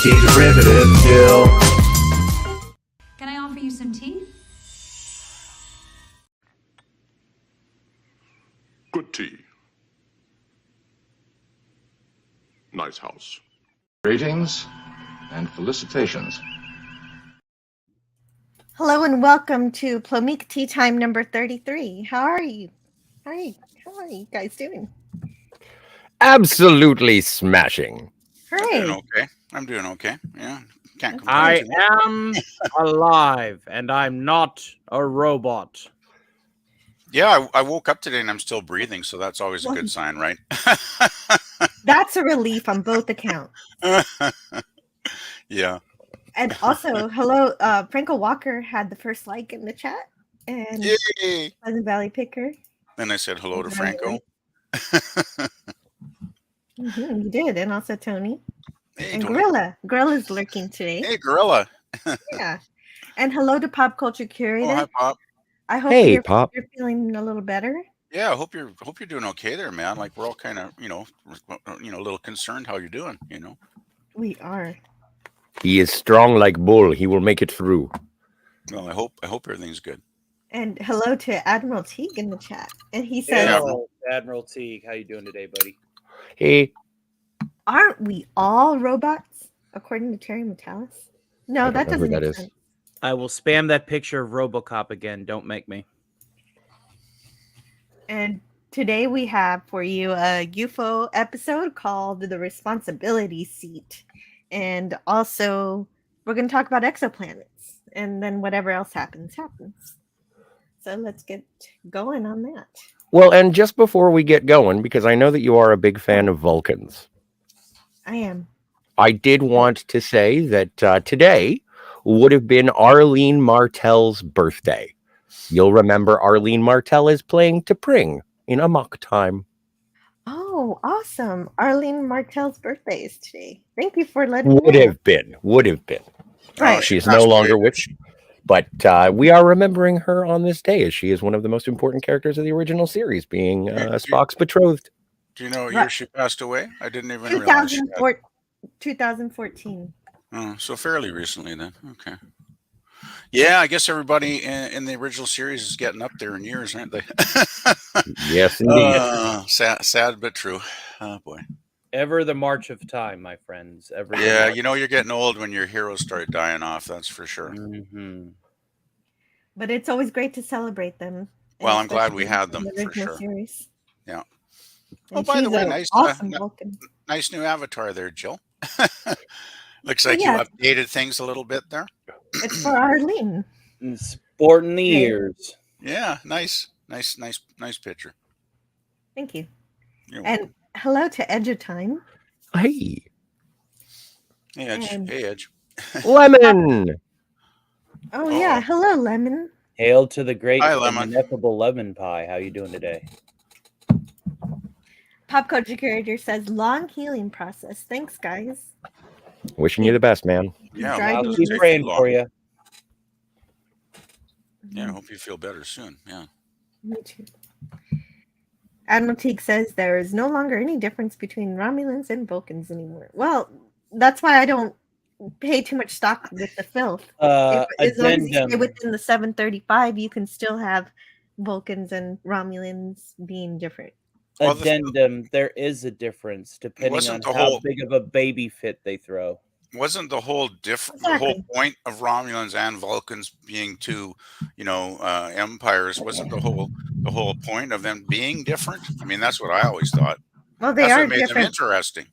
Anti-derivative Jill. Can I offer you some tea? Good tea. Nice house. Greetings and felicitations. Hello and welcome to Plomeek Tea Time number 33. How are you? How are you guys doing? Absolutely smashing. Hooray. I'm doing okay. Yeah. Can't complain. I am alive and I'm not a robot. Yeah, I woke up today and I'm still breathing, so that's always a good sign, right? That's a relief on both accounts. Yeah. And also, hello, Franco Walker had the first like in the chat. And Yay! Pleasant Valley Picker. Then I said hello to Franco. You did. And also Tony. Hey, and Tony. Gorilla. Gorilla's lurking today. Hey, Gorilla. Yeah. And hello to Pop Culture Curator. Oh, hi, Pop. I hope Hey, Pop. you're feeling a little better. Yeah, I hope you're doing okay there, man. Like we're all kind of, a little concerned how you're doing, We are. He is strong like bull. He will make it through. Well, I hope everything's good. And hello to Admiral Teague in the chat. And he says, Hello, Admiral Teague. How you doing today, buddy? Hey, aren't we all robots, according to Terry Metalis? No, that doesn't make sense. I will spam that picture of RoboCop again. Don't make me. And today we have for you a UFO episode called The Responsibility Seat. And also, we're going to talk about exoplanets. And then whatever else happens. So let's get going on that. well, and just before we get going, because I know that you are a big fan of Vulcans, I am. I did want to say that today would have been Arlene Martel's birthday. You'll remember Arlene Martel is playing T'Pring in Amok Time. Oh, awesome. Arlene Martel's birthday is today. Thank you for letting Would me know. have been. Right. She is no longer with you. But we are remembering her on this day as she is one of the most important characters of the original series, being Spock's betrothed. Do you know what year she passed away? I didn't even realize. 2014. Oh, so fairly recently then. Okay. Yeah, I guess everybody in the original series is getting up there in years, aren't they? Yes, indeed. Sad but true. Oh boy. Ever the march of time, my friends. Yeah, you're getting old when your heroes start dying off. That's for sure. Mm-hmm. But it's always great to celebrate them. Well, I'm glad we had them for sure. Series. Yeah. And by the she's way, an nice, awesome Vulcan. nice new avatar there, Jill. Looks like you updated things a little bit there. It's for Arlene. Sporting the ears. Yeah, nice picture. Thank you. You're and welcome. hello to Edgetime. Hey. Hey, Edge. And Hey, Edge. Lemon. Oh, yeah. Hello, Lemon. Hail to the great Hi, and Lemon. ineffable lemon pie. How you doing today? Pop Culture Curator says, long healing process. Thanks, guys. Wishing you the best, man. Yeah, Driving well, Keep this- praying for you. Yeah, I hope you feel better soon. Yeah. Me too. Admiral Teague says there is no longer any difference between Romulans and Vulcans anymore. Well, that's why I don't pay too much stock with the filth. As long as you stay within the 735, you can still have Vulcans and Romulans being different. Well, Addendum, there is a difference depending on how big of a baby fit they throw. Wasn't the whole the whole point of Romulans and Vulcans being two, empires? Wasn't the whole point of them being different? I mean, that's what I always thought. Well, they That's are what made them different. interesting.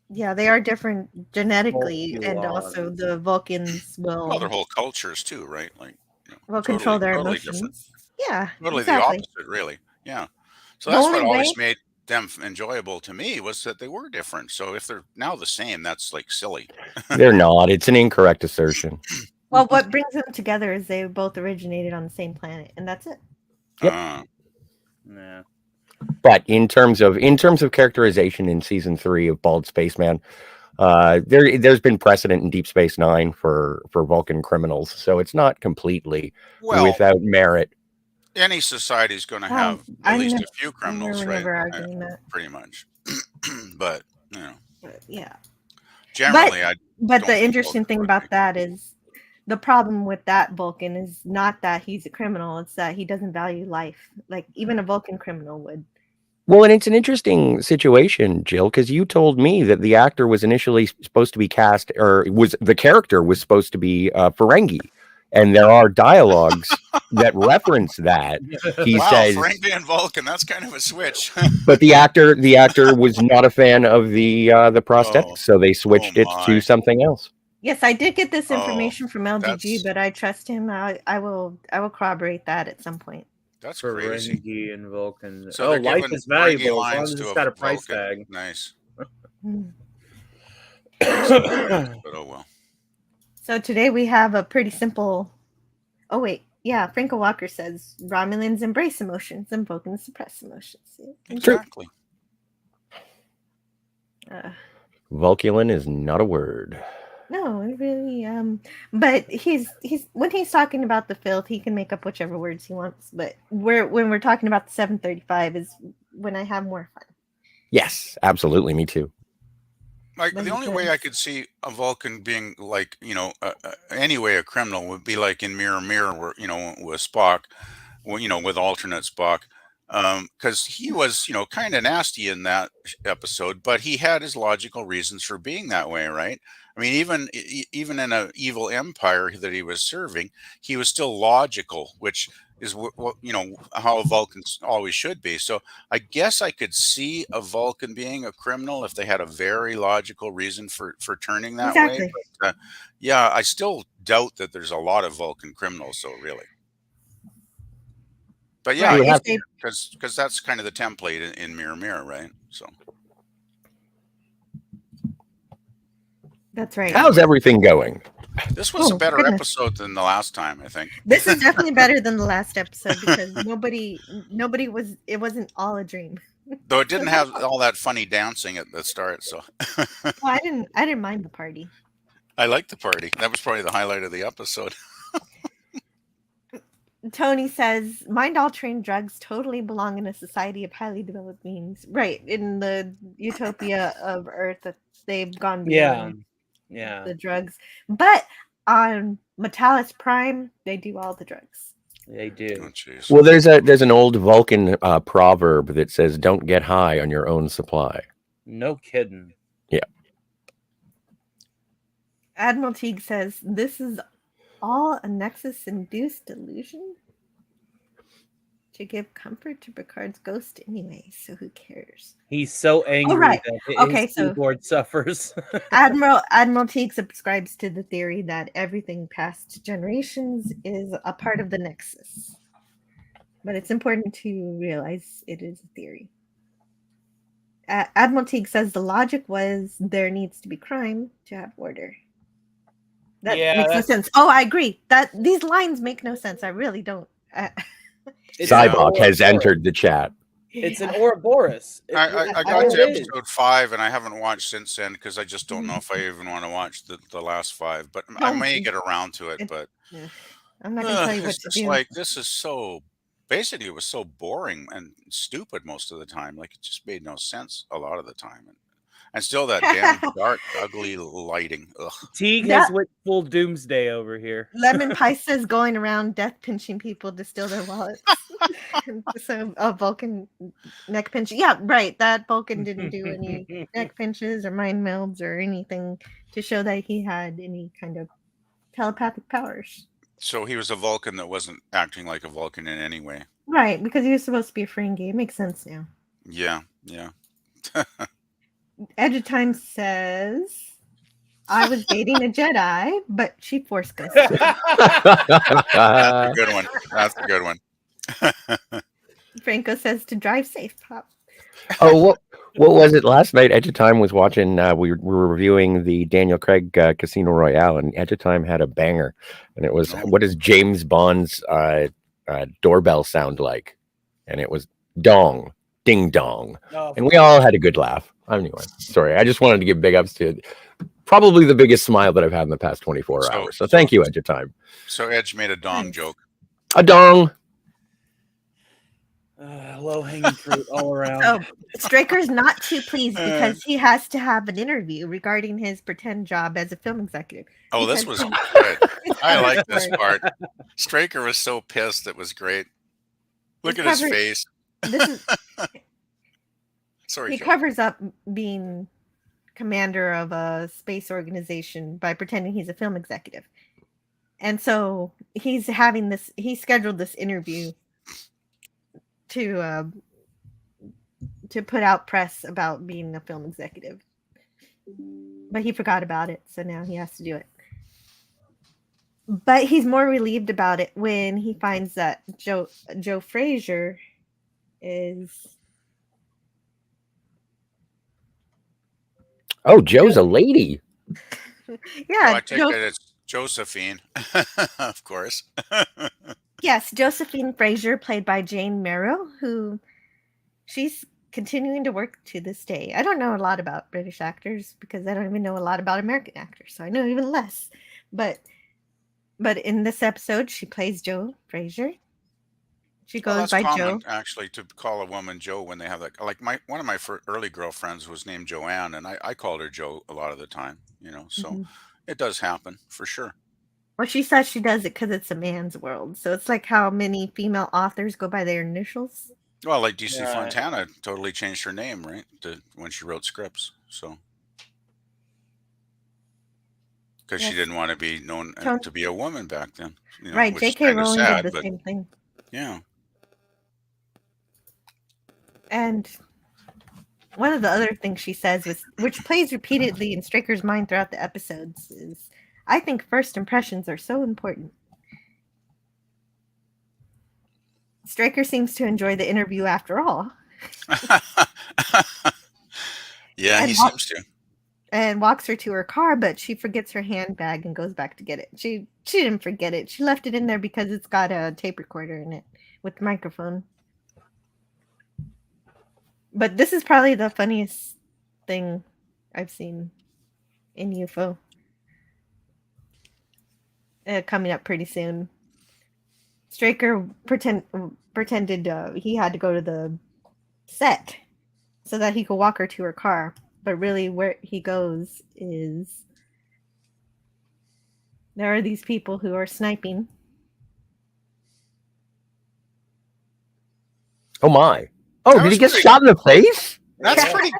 Yeah, they are different genetically, and also the Vulcans will Well, their whole cultures too, right? Like, control their totally emotions. different. Yeah, Totally exactly. the opposite, really. Yeah. So The that's only what always way- made them enjoyable to me, was that they were different. So if they're now the same, that's like silly. They're not. It's an incorrect assertion. Well, what brings them together is they both originated on the same planet, and that's it. Yep. Yeah. But in terms of characterization in season 3 of Bald Spaceman, there's been precedent in Deep Space Nine for Vulcan criminals, so it's not completely without merit. Any society is going to have at least a few criminals, right? Arguing that. Pretty much. But yeah. generally, but the interesting thing about that is the problem with that Vulcan is not that he's a criminal, it's that he doesn't value life like even a Vulcan criminal would. Well, and it's an interesting situation, Jill, because you told me that the actor was initially supposed to be cast, or the character was supposed to be Ferengi, and there are dialogues that reference that. He says, Ferengi and Vulcan, that's kind of a switch. But the actor was not a fan of the prosthetics, so they switched it to something else. Yes, I did get this information from LGG, but I trust him. I will corroborate that at some point. That's crazy. Ferengi and Vulcan. So life is valuable as long as it's got a price Vulcan. tag. Nice. But oh well. So today we have a pretty simple. Oh wait, yeah. Franco Walker says Romulans embrace emotions and Vulcans suppress emotions. Exactly. Vulculin is not a word. No, it really. But he's when he's talking about the filth, he can make up whichever words he wants. But when we're talking about the 735 is when I have more fun. Yes, absolutely. Me too. Like the only way I could see a Vulcan being like, anyway, a criminal would be like in Mirror Mirror, where with Spock, with alternate Spock, because he was kind of nasty in that episode, but he had his logical reasons for being that way, right? I mean, even in an evil empire that he was serving, he was still logical, which is what how Vulcans always should be. So I guess I could see a Vulcan being a criminal if they had a very logical reason for turning that way. But, yeah, I still doubt that there's a lot of Vulcan criminals. So really, but yeah, because that's kind of the template in Mirror Mirror, right? So. That's right. How's everything going? This was a better episode than the last time, I think. This is definitely better than the last episode because nobody was. It wasn't all a dream. Though it didn't have all that funny dancing at the start, so. Well, I didn't mind the party. I liked the party. That was probably the highlight of the episode. Tony says, mind-altering drugs totally belong in a society of highly developed beings. Right, in the utopia of Earth, they've gone beyond the drugs. But on Metalis Prime, they do all the drugs. They do. Oh, well, there's an old Vulcan proverb that says, "Don't get high on your own supply." No kidding. Yeah. Admiral Teague says, this is all a Nexus-induced delusion to give comfort to Picard's ghost anyway, so who cares? He's so angry that his keyboard suffers. Admiral Teague subscribes to the theory that everything past generations is a part of the Nexus. But it's important to realize it is a theory. Admiral Teague says the logic was there needs to be crime to have order. That makes no sense. Oh, I agree. That these lines make no sense. I really don't. Cybok has entered the chat. It's an Ouroboros. I got to episode 5 and I haven't watched since then because I just don't know if I even want to watch the last 5. But I may get around to it. But I'm not going to tell you what to do. Like this is so. Basically, it was so boring and stupid most of the time. Like it just made no sense a lot of the time. And still that damn dark, ugly lighting. Ugh. Teague has went full doomsday over here. Lemon Pie says going around death pinching people to steal their wallets. So a Vulcan neck pinch. Yeah, right. That Vulcan didn't do any neck pinches or mind melds or anything to show that he had any kind of telepathic powers. So he was a Vulcan that wasn't acting like a Vulcan in any way. Right, because he was supposed to be a Ferengi. It makes sense now. Yeah. Edge of Time says, I was dating a Jedi, but she force ghosted. That's a good one. That's a good one. Franco says to drive safe, Pop. Oh, what was it last night? Edge of Time was watching. We were reviewing the Daniel Craig Casino Royale, and Edge of Time had a banger, and it was what does James Bond's doorbell sound like? And it was dong, ding dong, and we all had a good laugh. Anyway, sorry, I just wanted to give big ups to probably the biggest smile that I've had in the past 24 hours. So thank you, Edge of Time. So Edge made a dong joke. A dong. Low-hanging fruit all around. So Straker's not too pleased because he has to have an interview regarding his pretend job as a film executive. Oh, this Because was his- good. his I cover like this story- part. Straker was so pissed. It was great. Look his at his cover- face. This is Sorry, he Joe. covers up being commander of a space organization by pretending he's a film executive. And so he scheduled this interview to put out press about being a film executive. But he forgot about it, so now he has to do it. But he's more relieved about it when he finds that Joe Frazier is... Oh, Joe's a lady. Yeah, I take it it's Josephine, of course. Yes, Josephine Frazier, played by Jane Merrow, who she's continuing to work to this day. I don't know a lot about British actors because I don't even know a lot about American actors, so I know even less. But in this episode, she plays Joe Frazier. She goes That's by common, Joe. actually, to call a woman Joe when they have that. Like one of my early girlfriends was named Joanne, and I called her Joe a lot of the time. So it does happen for sure. Well, she says she does it because it's a man's world. So it's like how many female authors go by their initials. Well, like DC Fontana totally changed her name, right, when she wrote scripts. So because she didn't want to be known to be a woman back then. Right, J.K. Rowling did the same thing. Yeah. And one of the other things she says, which plays repeatedly in Straker's mind throughout the episodes, is, I think first impressions are so important. Straker seems to enjoy the interview after all. Yeah, he seems to. And walks her to her car, but she forgets her handbag and goes back to get it. She didn't forget it. She left it in there because it's got a tape recorder in it with the microphone. But this is probably the funniest thing I've seen in UFO. Coming up pretty soon. Straker pretended he had to go to the set so that he could walk her to her car. But really where he goes is there are these people who are sniping. Oh my. Oh, did he get shot in the face? That's pretty.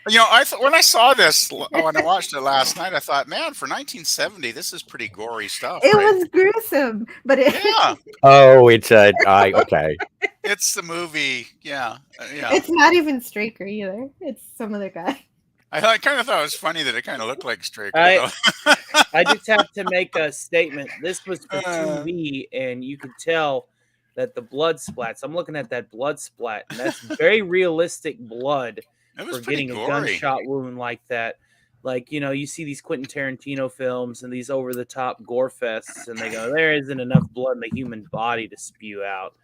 I thought when I saw this, when I watched it last night, I thought, man, for 1970, this is pretty gory stuff. It was gruesome, but yeah. Oh, it's okay. It's the movie, yeah. It's not even Straker either. It's some other guy. I kind of thought it was funny that it kind of looked like Straker. I just have to make a statement. This was for TV, and you could tell that the blood splats. I'm looking at that blood splat, and that's very realistic blood for getting a gunshot wound like that. Like, you see these Quentin Tarantino films and these over-the-top gore fests, and they go, there isn't enough blood in the human body to spew out.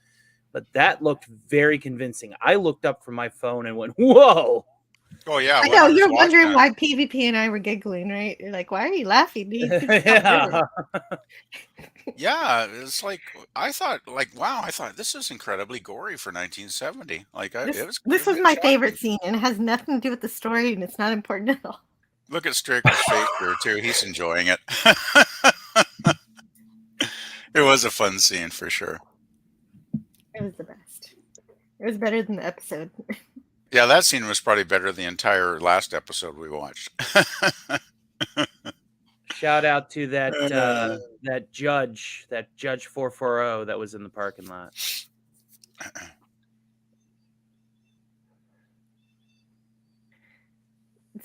But that looked very convincing. I looked up from my phone and went, whoa. Oh, yeah. I know, you're wondering why PvP and I were giggling, right? You're like, why are you laughing? Yeah. Yeah, it's like, I thought, wow, this is incredibly gory for 1970. This was my favorite scene, and it has nothing to do with the story, and it's not important at all. Look at Straker's face here, too. He's enjoying it. It was a fun scene, for sure. It was the best. It was better than the episode. Yeah, that scene was probably better than the entire last episode we watched. Shout out to that Judge 440 that was in the parking lot.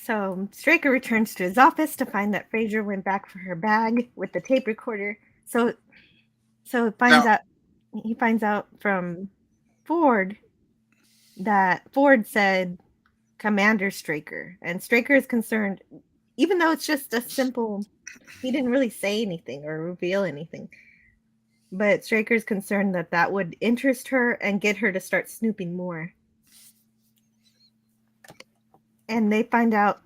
So Straker returns to his office to find that Frazier went back for her bag with the tape recorder. So he finds out from Ford that Ford said Commander Straker, and Straker is concerned, even though it's just a simple, he didn't really say anything or reveal anything, but Straker's concerned that would interest her and get her to start snooping more. And they find out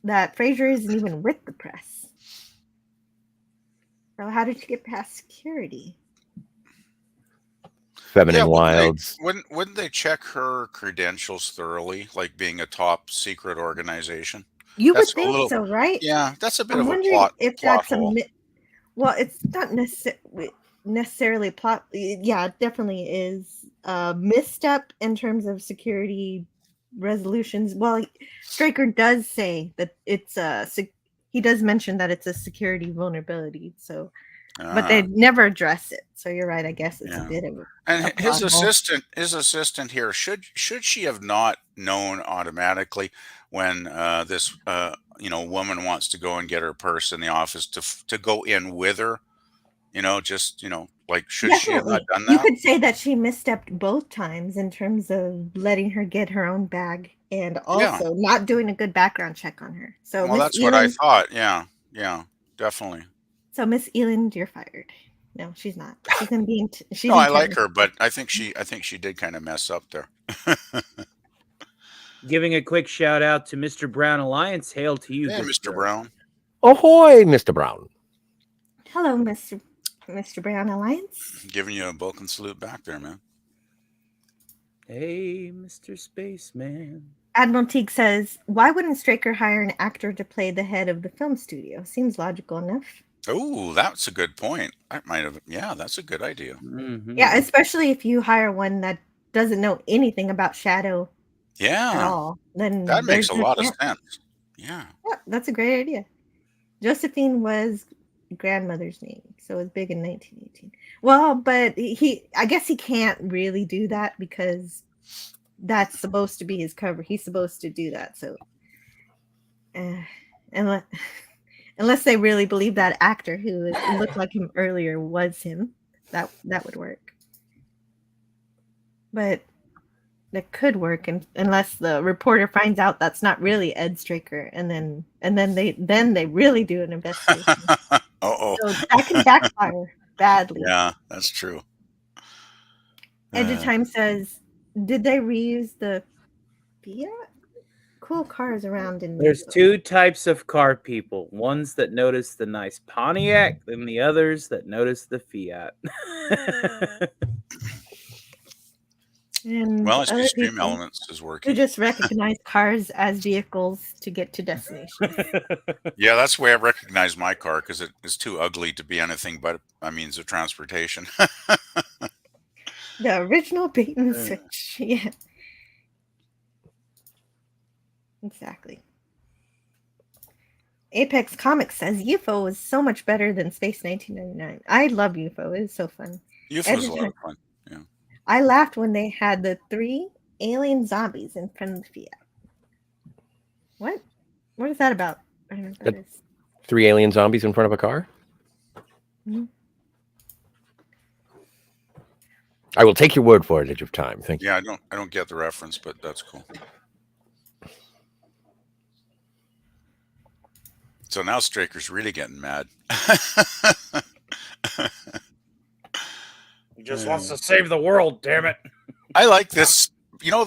that Frazier isn't even with the press. So how did she get past security? Feminine wouldn't Wilds. wouldn't they check her credentials thoroughly, like being a top secret organization? You would That's a think little, so, right? yeah, that's a bit I'm of a wondering if plot that's hole. well, it's not necessarily plot. Yeah, it definitely is a misstep in terms of security resolutions. Well, Straker does say that it's he does mention that it's a security vulnerability. So, but they Ah, never address it. So you're right. I guess it's a yeah. bit of a And plot hole. his assistant here, should she have not known automatically when this woman wants to go and get her purse in the office to go in with her? Just like, should she have not Definitely. done You that? could say that she misstepped both times in terms of letting her get her own bag and Yeah. also not doing a good background check on her. So Well, Miss that's what I Eland, thought. Yeah. Yeah. Definitely. You're fired. No, she's not. She's No, in I like Kevin's her, team. but I think she did kind of mess up there. Giving a quick shout out to Mr. Brown Alliance. Hail to you, Hey, good Mr. sir. Brown. Ahoy, Mr. Brown. Hello, Mr. Brown Alliance. Giving you a Vulcan salute back there, man. Hey, Mr. Spaceman. Admiral Teague says, "Why wouldn't Straker hire an actor to play the head of the film studio? Seems logical enough." Oh, that's a good point. Yeah, that's a good idea. Mhm. Yeah, especially if you hire one that doesn't know anything about Shadow at Yeah, all, then that makes there's a no lot of chance. sense. Yeah. Yeah, that's a great idea. Josephine was grandmother's name, so it was big in 1918. Well, but I guess he can't really do that because that's supposed to be his cover. He's supposed to do that, so unless unless they really believe that actor who looked like him earlier was him, that would work. But that could work, unless the reporter finds out that's not really Ed Straker, and then they really do an investigation. Uh-oh. So that can backfire badly. Yeah, that's true. Edge of Time says, "Did they reuse the Fiat? Cool cars around in There's UFO." two types of car people. Ones that notice the nice Pontiac, and the others that notice the Fiat. And Well, I see other Stream people Elements is who working. just recognize cars as vehicles to get to destinations. Yeah, that's the way I recognize my car, because it is too ugly to be anything but a means of transportation. The original bait and switch. Yeah. Exactly. Apex Comics says UFO is so much better than Space 1999. I love UFO. It is so fun. UFO's a lot of fun. Yeah. I laughed when they had the 3 alien zombies in front of the Fiat. What? What is that about? I don't know what that is. 3 alien zombies in front of a car? Mhm. I will take your word for it, Edge of Time. Thank you. Yeah, I don't get the reference, but that's cool. So now Straker's really getting mad. He just wants to save the world, damn it. I like this.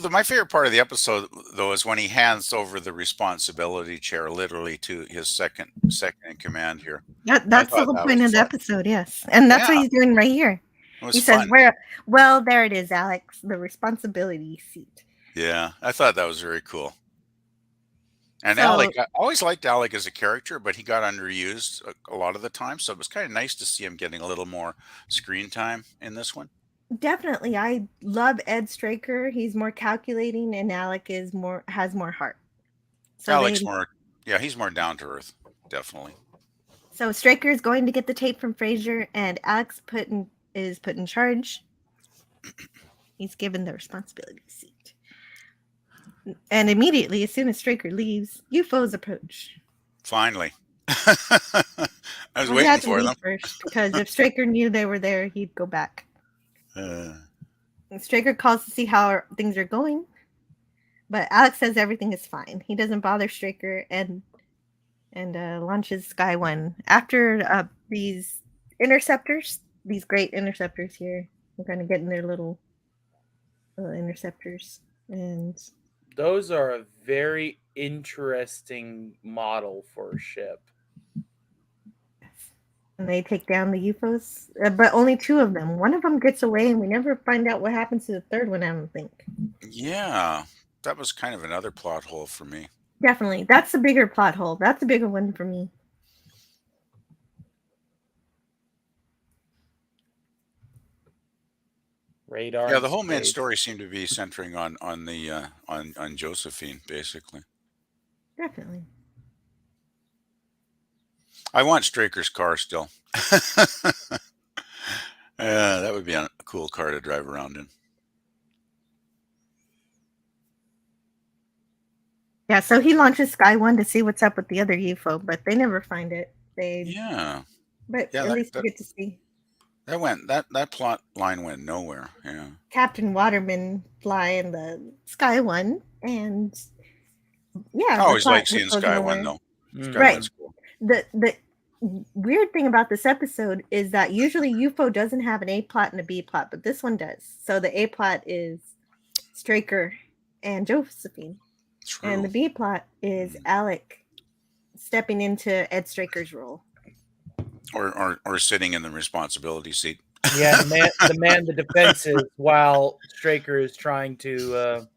My favorite part of the episode, though, is when he hands over the responsibility chair literally to his second in command here. That's the whole point of the episode, yes. And that's what he's doing right here. He says, well, there it is, Alex, the responsibility seat. Yeah, I thought that was very cool. And Alec, I always liked Alec as a character, but he got underused a lot of the time. So it was kind of nice to see him getting a little more screen time in this one. Definitely. I love Ed Straker. He's more calculating, and Alec has more heart. So Alec's he's more down to earth, definitely. So Straker is going to get the tape from Frasier, and Alex is put in charge. He's given the responsibility seat. And immediately, as soon as Straker leaves, UFOs approach. Finally. I was waiting for them. First, because if Straker knew they were there, he'd go back. Straker calls to see how things are going, but Alex says everything is fine. He doesn't bother Straker and launches Sky One. After these interceptors, these great interceptors here, we're going to get in their little interceptors, and those are a very interesting model for a ship. And they take down the UFOs, but only 2 of them. One of them gets away, and we never find out what happens to the third one. I don't think. Yeah, that was kind of another plot hole for me. Definitely, that's the bigger plot hole. That's a bigger one for me. Radar. Yeah, in the whole main space. story seemed to be centering on Josephine, basically. Definitely. I want Straker's car still. Yeah, that would be a cool car to drive around in. Yeah, so he launches Sky One to see what's up with the other UFO, but they never find it. Yeah, But yeah, at least that we get to see that plot line went nowhere. Yeah. Captain Waterman fly in the Sky One, and yeah, I the always plot like seeing goes Sky nowhere. One though. Sky Right. One's cool. The weird thing about this episode is that usually UFO doesn't have an A plot and a B plot, but this one does. So the A plot is Straker and Josephine, True. and the B plot is Alec stepping into Ed Straker's role. Or sitting in the responsibility seat. Yeah, the man the defenses while Straker is trying to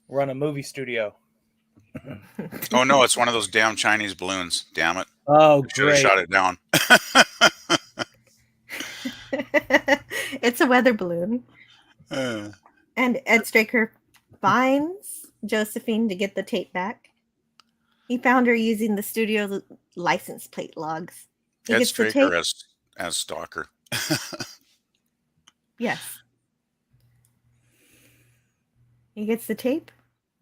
run a movie studio. Oh no, it's one of those damn Chinese balloons. Damn it. Oh, Should have great. shot it down. It's a weather balloon. And Ed Straker finds Josephine to get the tape back. He found her using the studio's license plate logs. He Ed gets the Straker tape. as stalker. Yes. He gets the tape.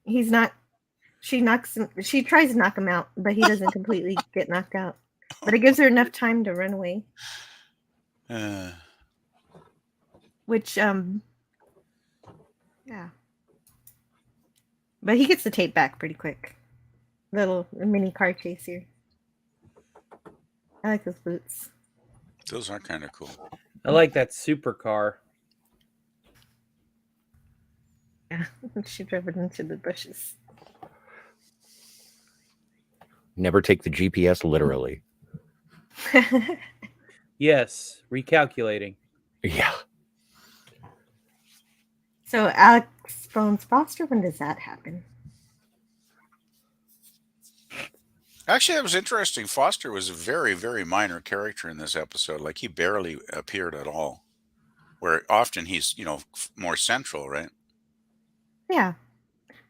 He's not. She knocks him. She tries to knock him out, but he doesn't completely get knocked out. But it gives her enough time to run away. Which yeah. But he gets the tape back pretty quick. Little mini car chase here. I like those boots. Those are kind of cool. I like that supercar. Yeah, she drove it into the bushes. Never take the GPS literally. Yes, recalculating. Yeah. So Alex phones Foster. When does that happen? Actually, that was interesting. Foster was a very, very minor character in this episode. Like, he barely appeared at all. Where often he's, more central, right? Yeah.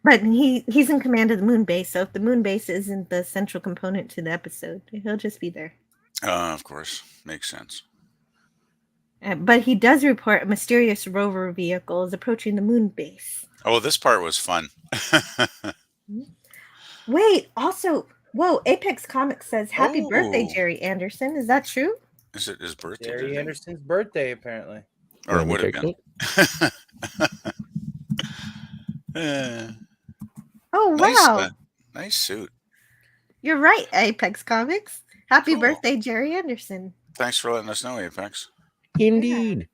But he's in command of the moon base, so if the moon base isn't the central component to the episode, he'll just be there. Of course. Makes sense. But he does report a mysterious rover vehicle is approaching the moon base. Oh, this part was fun. Wait, also, whoa, Apex Comics says, happy birthday, Jerry Anderson. Is that true? Is it his birthday? Jerry Anderson's birthday, apparently. Or it would have been. Oh, wow. Nice suit. You're right, Apex Comics. Happy birthday, Jerry Anderson. Thanks for letting us know, Apex. Indeed. Yeah.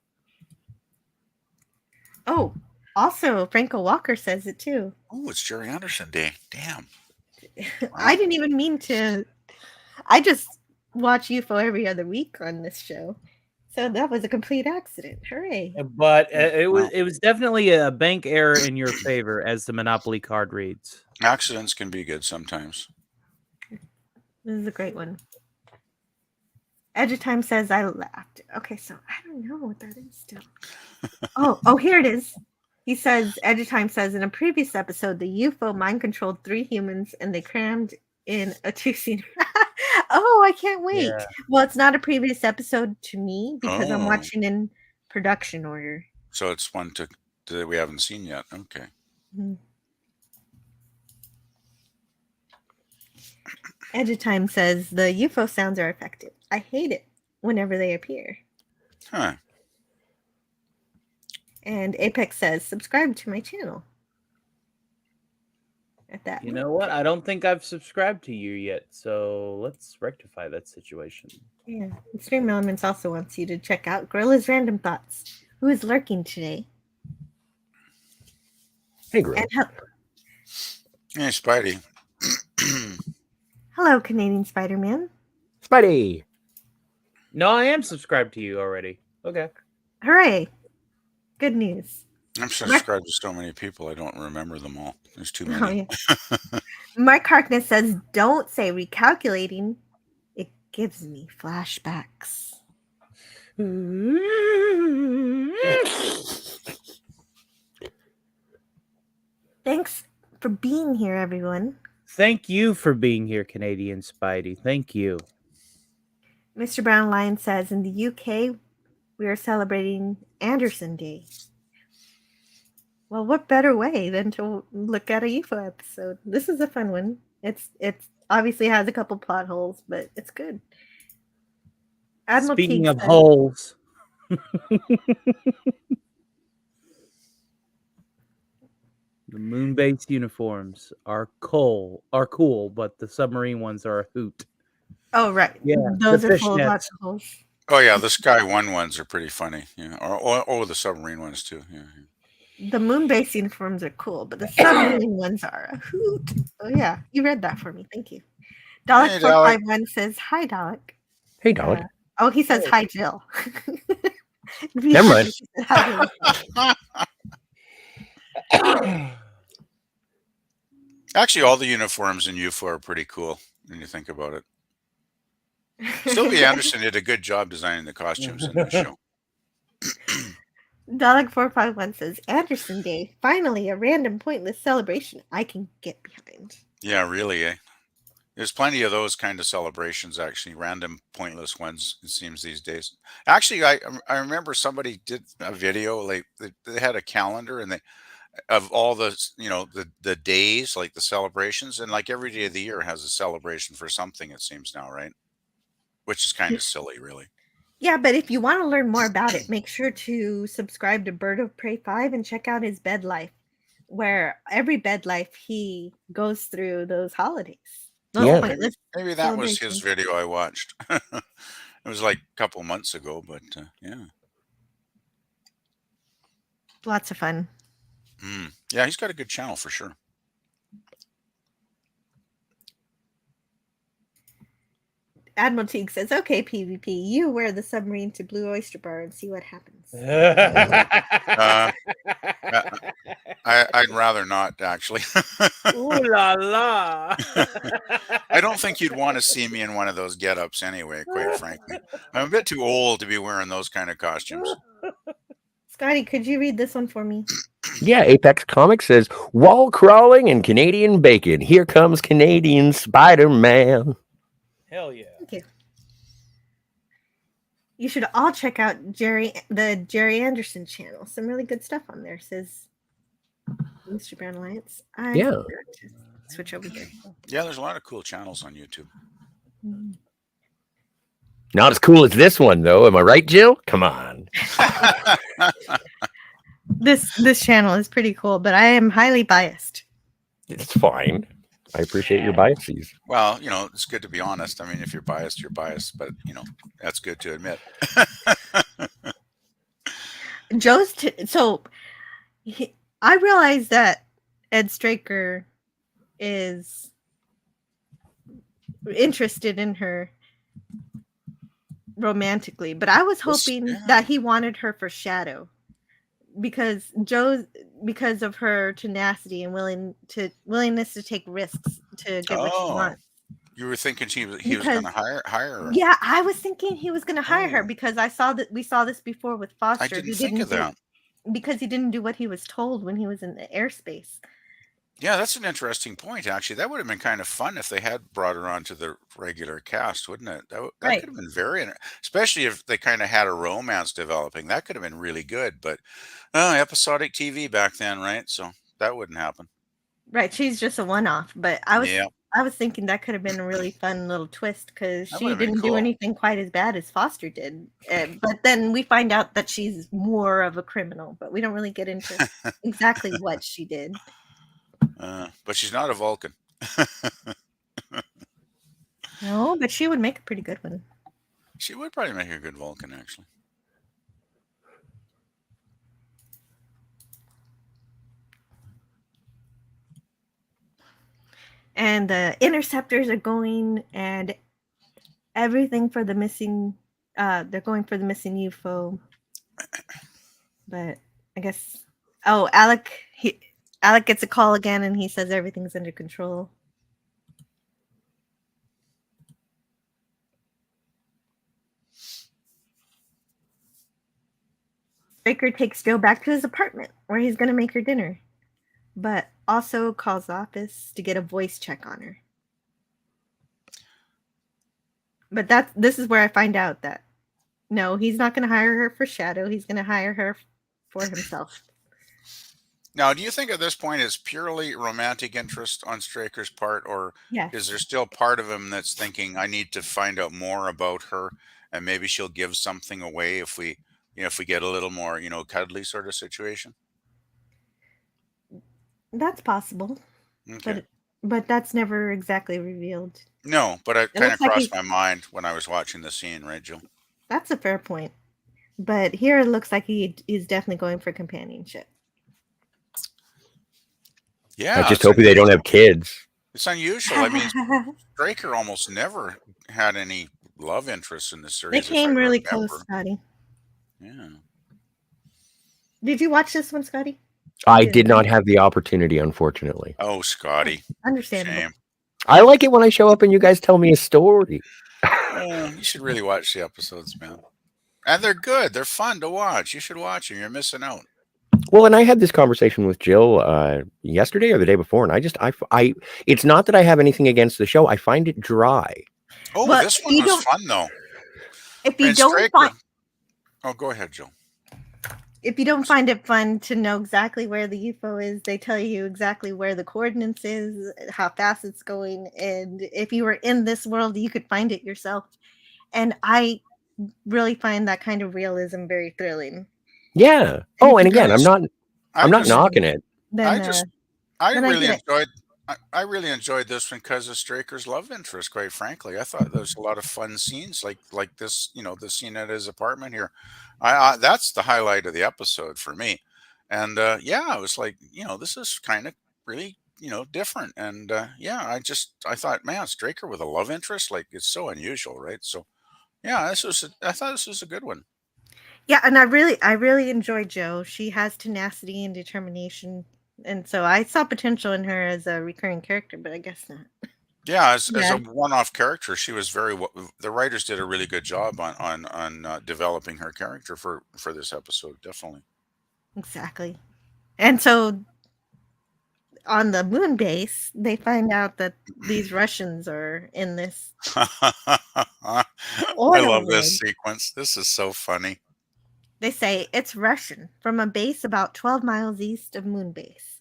Oh, also, Franco Walker says it too. Oh, it's Jerry Anderson Day. Damn. Wow. I didn't even mean to. I just watch UFO every other week on this show. So that was a complete accident. Hooray. But it was definitely a bank error in your favor, as the Monopoly card reads. Accidents can be good sometimes. This is a great one. Edgetime says I laughed. Okay, so I don't know what that is still. Oh, here it is. He says, Edgetime says, in a previous episode, the UFO mind controlled 3 humans and they crammed in a 2-scene. Oh, I can't wait. Yeah. Well, it's not a previous episode to me because I'm watching in production order. So it's one that we haven't seen yet. Okay. Mm-hmm. Edgetime says, the UFO sounds are effective. I hate it whenever they appear. Huh. And Apex says, subscribe to my channel. At that. You know what? I don't think I've subscribed to you yet, so let's rectify that situation. Yeah. Extreme Elements also wants you to check out Gorilla's Random Thoughts, who is lurking today. Hey, Gorilla. Hey, Spidey. Hello, Canadian Spider-Man. Spidey. No, I am subscribed to you already. Okay. Hooray! Good news. I'm subscribed to so many people, I don't remember them all. There's too Oh, many. yeah. Mark Harkness says, "Don't say recalculating. It gives me flashbacks." Thanks for being here, everyone. Thank you for being here, Canadian Spidey. Thank you. Mr. Brown Lion says, "In the UK, we are celebrating Anderson Day." Well, what better way than to look at a UFO episode? This is a fun one. It's obviously has a couple plot holes, but it's good. Admiral Speaking Teague of says, holes, the moon-based uniforms are cool, but the submarine ones are a hoot. "Oh, right, Yeah, those the are full of fishnets. lots of holes." Oh yeah, the Sky One ones are pretty funny. Yeah, or the submarine ones too. Yeah. The moon-based uniforms are cool, but the submarine ones are a hoot. Oh yeah, you read that for me. Thank you. Dalek Hey, four Dalek. five one says, "Hi, Dalek." Hey, Dalek. Oh, he says, "Hi, Jill." Never mind. Hi, Jill. Actually, all the uniforms in UFO are pretty cool when you think about it. Sylvie Anderson did a good job designing the costumes in the show. Dalek 451 says, "Anderson Day, finally a random pointless celebration I can get behind." Yeah, really. Eh? There's plenty of those kind of celebrations, actually, random, pointless ones. It seems these days. Actually, I remember somebody did a video. Like they had a calendar, and they of all the the days, like the celebrations, and like every day of the year has a celebration for something. It seems now, right? Which is kind of silly, really. Yeah, but if you want to learn more about it, make sure to subscribe to Bird of Prey 5 and check out his bed life, where every bed life he goes through those holidays. Those Yeah. pointless Maybe that was his celebrations. video I watched. It was like a couple months ago, but yeah. Lots of fun. Yeah, he's got a good channel for sure. Admiral Teague says, "Okay, PvP, you wear the submarine to Blue Oyster Bar and see what happens." I'd rather not, actually. Ooh la la! I don't think you'd want to see me in one of those get-ups anyway, quite frankly. I'm a bit too old to be wearing those kind of costumes. Scotty, could you read this one for me? Yeah, Apex Comics says, "Wall crawling and Canadian bacon. Here comes Canadian Spider-Man." Hell yeah! Okay. You should all check out the Jerry Anderson channel. Some really good stuff on there, says Mr. Brown Alliance. I Yeah. forgot to switch over here. Yeah, there's a lot of cool channels on YouTube. Not as cool as this one, though. Am I right, Jill? Come on. This channel is pretty cool, but I am highly biased. It's fine. I appreciate your biases. Well, it's good to be honest. I mean, if you're biased, you're biased, but that's good to admit. I realized that Ed Straker is interested in her romantically, but I was hoping that he wanted her for Shadow, because of her tenacity and willingness to take risks to get what she wants. You were thinking he was going to hire her? Yeah, I was thinking he was going to hire her because we saw this before with Foster. I didn't think of that. Because he didn't do what he was told when he was in the airspace. Yeah, that's an interesting point, actually. That would have been kind of fun if they had brought her onto the regular cast, wouldn't it? That Right. could have been very especially if they kind of had a romance developing. That could have been really good, but episodic TV back then, right? So that wouldn't happen. Right, she's just a one-off, but I was thinking that could have been a really fun little twist, because she didn't do anything quite as bad as Foster did. But then we find out that she's more of a criminal, but we don't really get into exactly what she did. But she's not a Vulcan. No, but she would make a pretty good one. She would probably make a good Vulcan, actually. And the interceptors are going, and everything for the missing they're going for the missing UFO. But I guess Alec gets a call again and he says everything's under control. Straker takes Joe back to his apartment where he's going to make her dinner, but also calls the office to get a voice check on her. But this is where I find out that no, he's not going to hire her for Shadow. He's going to hire her for himself. Now, do you think at this point it's purely romantic interest on Straker's part, or Yes. is there still part of him that's thinking, I need to find out more about her, and maybe she'll give something away if we get a little more, cuddly sort of situation? That's possible. Okay. But that's never exactly revealed. No, but it kind of looks like crossed my mind when I was watching the scene, right, Jill? That's a fair point. But here it looks like he is definitely going for companionship. Yeah. I just hope they don't have kids. It's unusual. I mean, Straker almost never had any love interest in the series. They came really close, Scotty. Yeah. Did you watch this one, Scotty? I did not have the opportunity, unfortunately. Oh, Scotty. Understandable. Shame. I like it when I show up and you guys tell me a story. You should really watch the episodes, man. And they're good. They're fun to watch. You should watch them. You're missing out. Well, and I had this conversation with Jill yesterday or the day before, and I it's not that I have anything against the show. I find it dry. Oh, But this one was fun, though. If you And don't Straker- find, Oh, go ahead, Jill. if you don't find it fun to know exactly where the UFO is, they tell you exactly where the coordinates is, how fast it's going, and if you were in this world, you could find it yourself. And I really find that kind of realism very thrilling. Yeah. Oh, and again, I'm not knocking it. Then, I then I really get it. enjoyed. I really enjoyed this one because of Straker's love interest. Quite frankly, I thought there was a lot of fun scenes, like this. The scene at his apartment here. That's the highlight of the episode for me. And yeah, I was like, this is kind of really, different. And yeah, I thought, man, Straker with a love interest, like it's so unusual, right? So yeah, I thought this was a good one. Yeah, and I really enjoy Jo. She has tenacity and determination, and so I saw potential in her as a recurring character, but I guess not. Yeah, as a one-off character, she was the writers did a really good job on developing her character for this episode, definitely. Exactly. And so on the moon base, they find out that these Russians are in this. I love this sequence. This is so funny. They say it's Russian from a base about 12 miles east of Moonbase.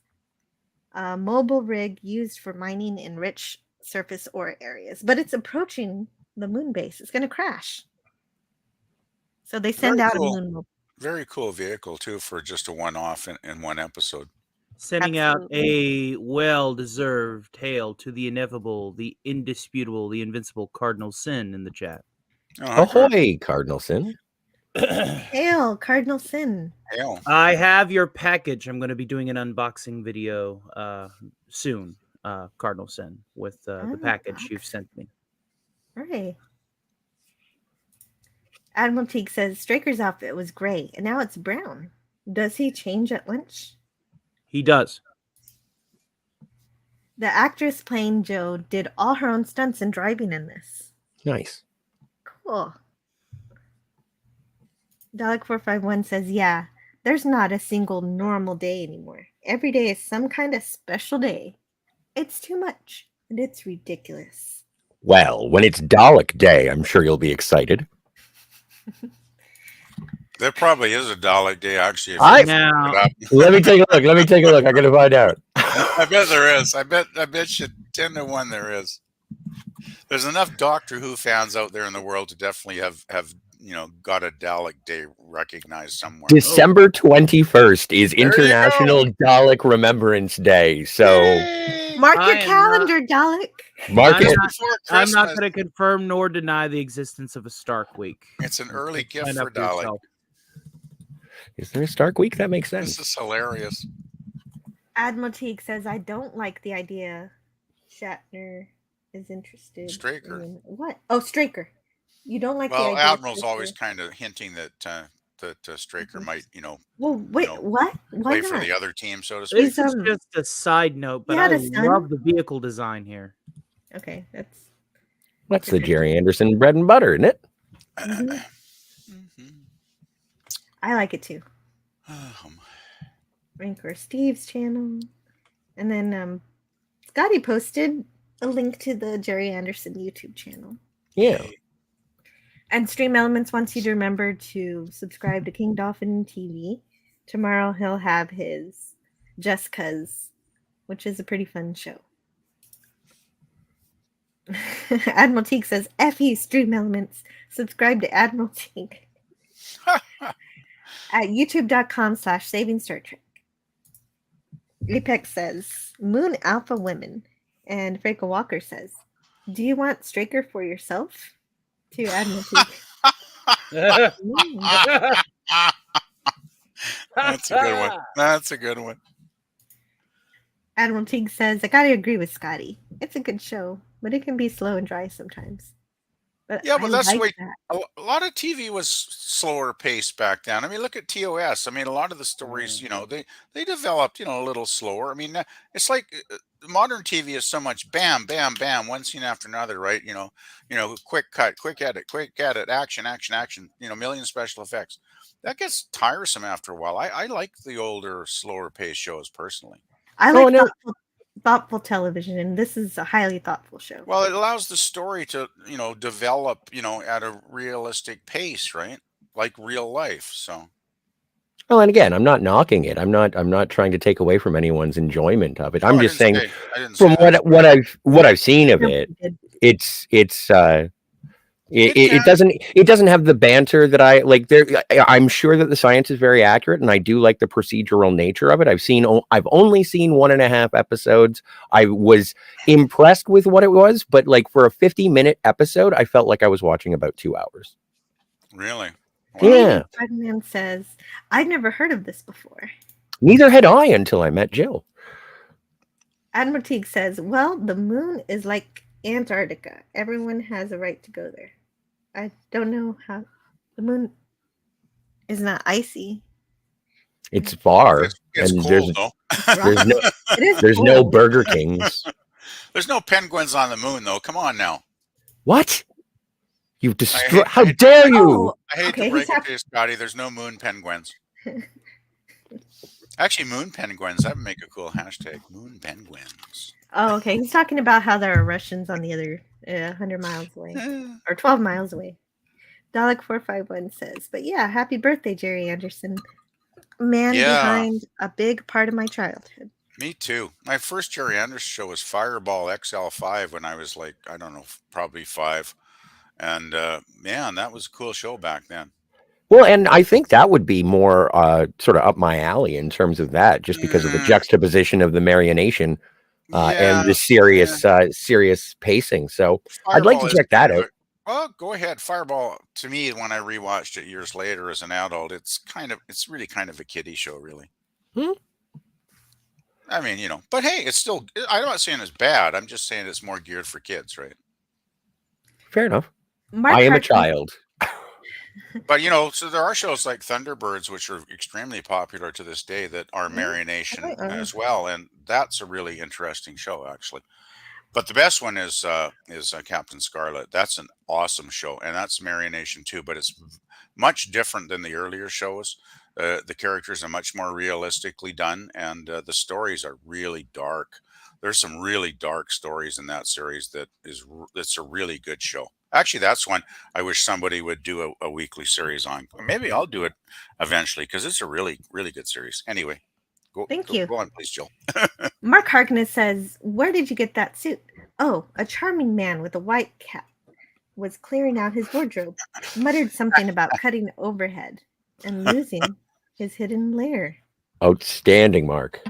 A mobile rig used for mining in rich surface ore areas, but it's approaching the moon base. It's going to crash. So they send out a moon mobile. Very cool vehicle too for just a one-off in one episode. Sending out a well-deserved hail to the ineffable, the indisputable, the invincible Cardinal Sin in the chat. Ahoy, Cardinal Sin. Hail, Cardinal Sin. Hail. I have your package. I'm going to be doing an unboxing video soon, Cardinal Sin, with the package you've sent me. Right. Admiral Teague says Straker's outfit was gray, and now it's brown. Does he change at lunch? He does. The actress playing Jo did all her own stunts and driving in this. Nice. Cool. Dalek451 says, yeah, there's not a single normal day anymore. Every day is some kind of special day. It's too much, and it's ridiculous. Well, when it's Dalek Day, I'm sure you'll be excited. There probably is a Dalek Day, actually. Let me take a look. I'm going to find out. I bet there is. I bet you 10 to 1 there is. There's enough Doctor Who fans out there in the world to definitely have got a Dalek Day recognized somewhere. December 21st is International Dalek Remembrance Day. So mark your calendar, Dalek. Mark it. I'm not going to confirm nor deny the existence of a Stark Week. It's an early gift for Dalek. Is there a Stark Week? That makes sense. This is hilarious. Admiral Teague says, I don't like the idea Shatner is interested Straker. in what? Oh, Straker. You don't like the Well, idea of Admiral's always Straker. kind of hinting that Straker might, Well, wait, what? Why play for not? the other team, so to speak. This is just a side note, but had I a son? love the vehicle design here. Okay, that's That's the a good Jerry Anderson bread and butter, isn't it? Mhm. I like it too. Rancor Steve's channel. And then Scotty posted a link to the Jerry Anderson YouTube channel. Yeah. And Stream Elements wants you to remember to subscribe to King Dolphin TV. Tomorrow he'll have his Just Cuz, which is a pretty fun show. Admiral Teague says, F you, Stream Elements. Subscribe to Admiral Teague at youtube.com/Saving Star Trek. Apex says, Moon Alpha Women. And Franco Walker says, do you want Straker for yourself? To Admiral Teague. That's a good one. That's a good one. Admiral Teague says, I gotta agree with Scotty. It's a good show, but it can be slow and dry sometimes. But Yeah, but that's the way that. a lot of TV was slower paced back then. I mean, look at TOS. I mean, a lot of the stories, they developed, a little slower. I mean, it's like modern TV is so much bam, bam, bam, one scene after another, right? Quick cut, quick edit, action, action, action. Million special effects. That gets tiresome after a while. I like the older, slower paced shows personally. I like thoughtful television, and this is a highly thoughtful show. Well, it allows the story to, develop, at a realistic pace, right? Like real life. So. Well, and again, I'm not knocking it. I'm not trying to take away from anyone's enjoyment of it. I'm just saying, from what I've seen of it, it doesn't have the banter that I like. I'm sure that the science is very accurate, and I do like the procedural nature of it. I've only seen 1.5 episodes. I was impressed with what it was, but like for a 50-minute episode, I felt like I was watching about 2 hours. Really? Wow. Yeah. Fredman says, I'd never heard of this before. Neither had I until I met Jill. Admiral Teague says, well, the moon is like Antarctica. Everyone has a right to go there. I don't know how the moon is not icy. It's far. It's and cold, though. There's no Burger Kings. There's no penguins on the moon, though. Come on now. What? You destroy? How dare you? I hate to break it to you, Scotty. There's no moon penguins. Actually, moon penguins. That would make a cool hashtag. Moon penguins. Oh, okay. He's talking about how there are Russians on the other 100 miles away or 12 miles away. Dalek451 says, but yeah, happy birthday, Jerry Anderson. Man behind a big part of my childhood. Me too. My first Jerry Anderson show was Fireball XL5 when I was like, I don't know, probably 5. And man, that was a cool show back then. Well, and I think that would be more sort of up my alley in terms of that, just because of the juxtaposition of the marionation and the serious pacing. So Fireball, I'd like to check that out. Well, go ahead. Fireball, to me, when I rewatched it years later as an adult, it's really kind of a kiddie show, really. I mean, but hey, it's still, I'm not saying it's bad. I'm just saying it's more geared for kids, right? Fair enough. I am a child. But, so there are shows like Thunderbirds, which are extremely popular to this day, that are marionation as well. And that's a really interesting show, actually. But the best one is Captain Scarlet. That's an awesome show. And that's marionation too, but it's much different than the earlier shows. The characters are much more realistically done, and the stories are really dark. There's some really dark stories in that series that's a really good show. Actually, that's one I wish somebody would do a weekly series on. Maybe I'll do it eventually because it's a really, really good series. Anyway, Thank you. Go on, please, Jill. Mark Harkness says, where did you get that suit? Oh, a charming man with a white cap was clearing out his wardrobe, muttered something about cutting overhead and losing his hidden lair. Outstanding, Mark.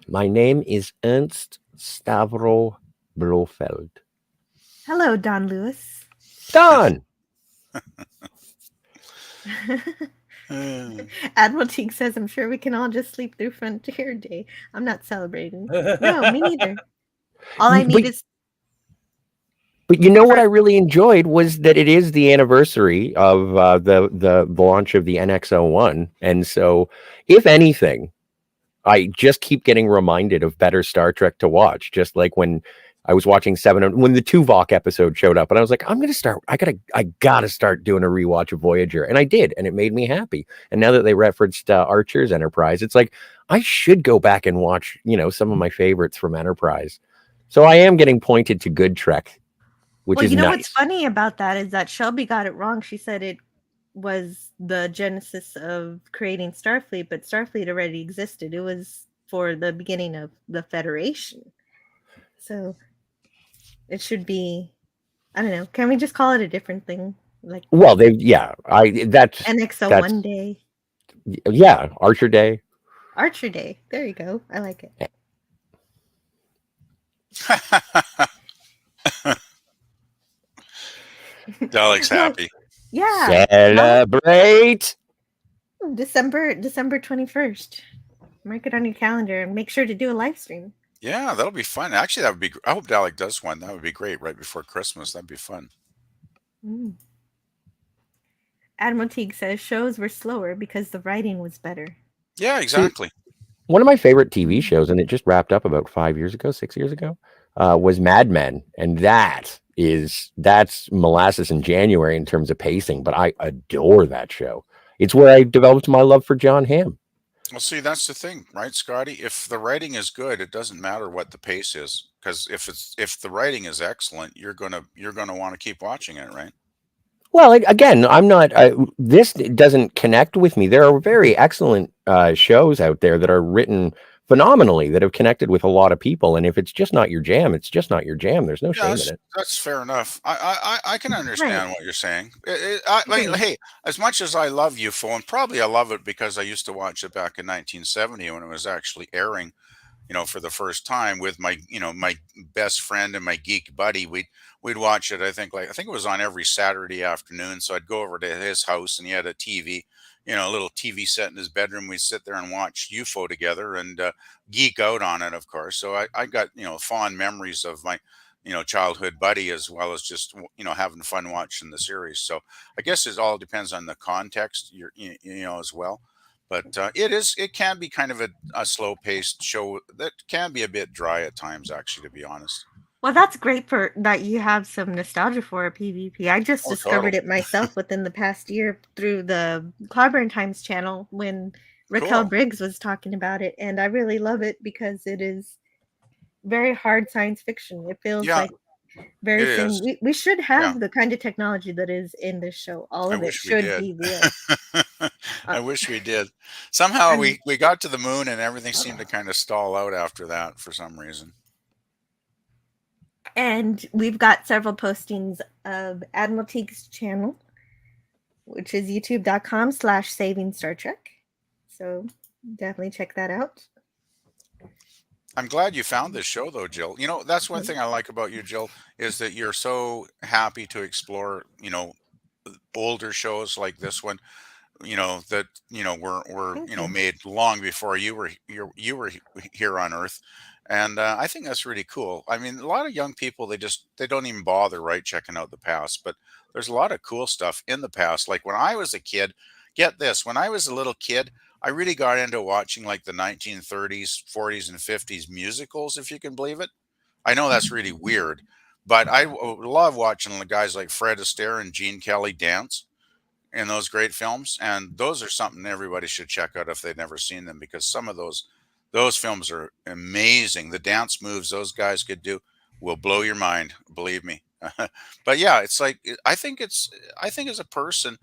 My name is Ernst Stavro Blofeld. Hello, Don Lewis. Don! Admiral Teague says, I'm sure we can all just sleep through Frontier Day. I'm not celebrating. No, me neither. All I need is... But you know what I really enjoyed was that it is the anniversary of the launch of the NX-01, and so if anything, I just keep getting reminded of better Star Trek to watch. Just like when I was watching when the Tuvok episode showed up, and I was like, I gotta start doing a rewatch of Voyager, and I did, and it made me happy. And now that they referenced Archer's Enterprise, it's like I should go back and watch, some of my favorites from Enterprise. So I am getting pointed to good Trek, which is nice. What's funny about that is that Shelby got it wrong. She said it was the genesis of creating Starfleet, but Starfleet already existed. It was for the beginning of the Federation. So it should be, I don't know. Can we just call it a different thing? Like, well, that's NX-01 Day. Yeah, Archer Day. Archer Day. There you go. I like it. Dalek's happy. Yeah. Celebrate. December 21st. Mark it on your calendar and make sure to do a live stream. Yeah, that'll be fun. Actually, that would be. I hope Dalek does one. That would be great right before Christmas. That'd be fun. Admiral Teague says shows were slower because the writing was better. Yeah, exactly. One of my favorite TV shows, and it just wrapped up about 6 years ago, was Mad Men, and that's molasses in January in terms of pacing. But I adore that show. It's where I developed my love for John Hamm. Well, see, that's the thing, right, Scotty? If the writing is good, it doesn't matter what the pace is, because if the writing is excellent, you're gonna want to keep watching it, right? Well, again, I'm not. This doesn't connect with me. There are very excellent shows out there that are written phenomenally, that have connected with a lot of people. And if it's just not your jam, it's just not your jam. There's no shame in it. That's fair enough. I can understand what you're saying. Hey, as much as I love UFO, and probably I love it because I used to watch it back in 1970 when it was actually airing, for the first time with my best friend and my geek buddy. We'd watch it. I think it was on every Saturday afternoon. So I'd go over to his house and he had a TV, a little TV set in his bedroom. We'd sit there and watch UFO together and geek out on it, of course. So I got, fond memories of my, childhood buddy, as well as just, having fun watching the series. So I guess it all depends on the context, as well. But it can be kind of a slow paced show that can be a bit dry at times, actually, to be honest. Well, that's great for that you have some nostalgia for a PvP. I just discovered it myself within the past year through the Cloudburn Times channel when Raquel Briggs was talking about it, and I really love it because it is very hard science fiction. It feels like very thin. We should have the kind of technology that is in this show. All of it should be real. I wish we did. Somehow we got to the moon and everything seemed to kind of stall out after that for some reason. And we've got several postings of Admiral Teague's channel, which is youtube.com/Saving Star Trek. So definitely check that out. I'm glad you found this show, though, Jill. That's one thing I like about you, Jill, is that you're so happy to explore, older shows like this one, that, were made long before you were here on Earth. And I think that's really cool. I mean, a lot of young people, they don't even bother, right, checking out the past. But there's a lot of cool stuff in the past. Like when I was a kid, get this, when I was a little kid, I really got into watching like the 1930s, 40s, and 50s musicals, if you can believe it. I know that's really weird, but I love watching the guys like Fred Astaire and Gene Kelly dance in those great films. And those are something everybody should check out if they've never seen them, because some of those films are amazing. The dance moves those guys could do will blow your mind, believe me. But yeah, it's like, I think as a person,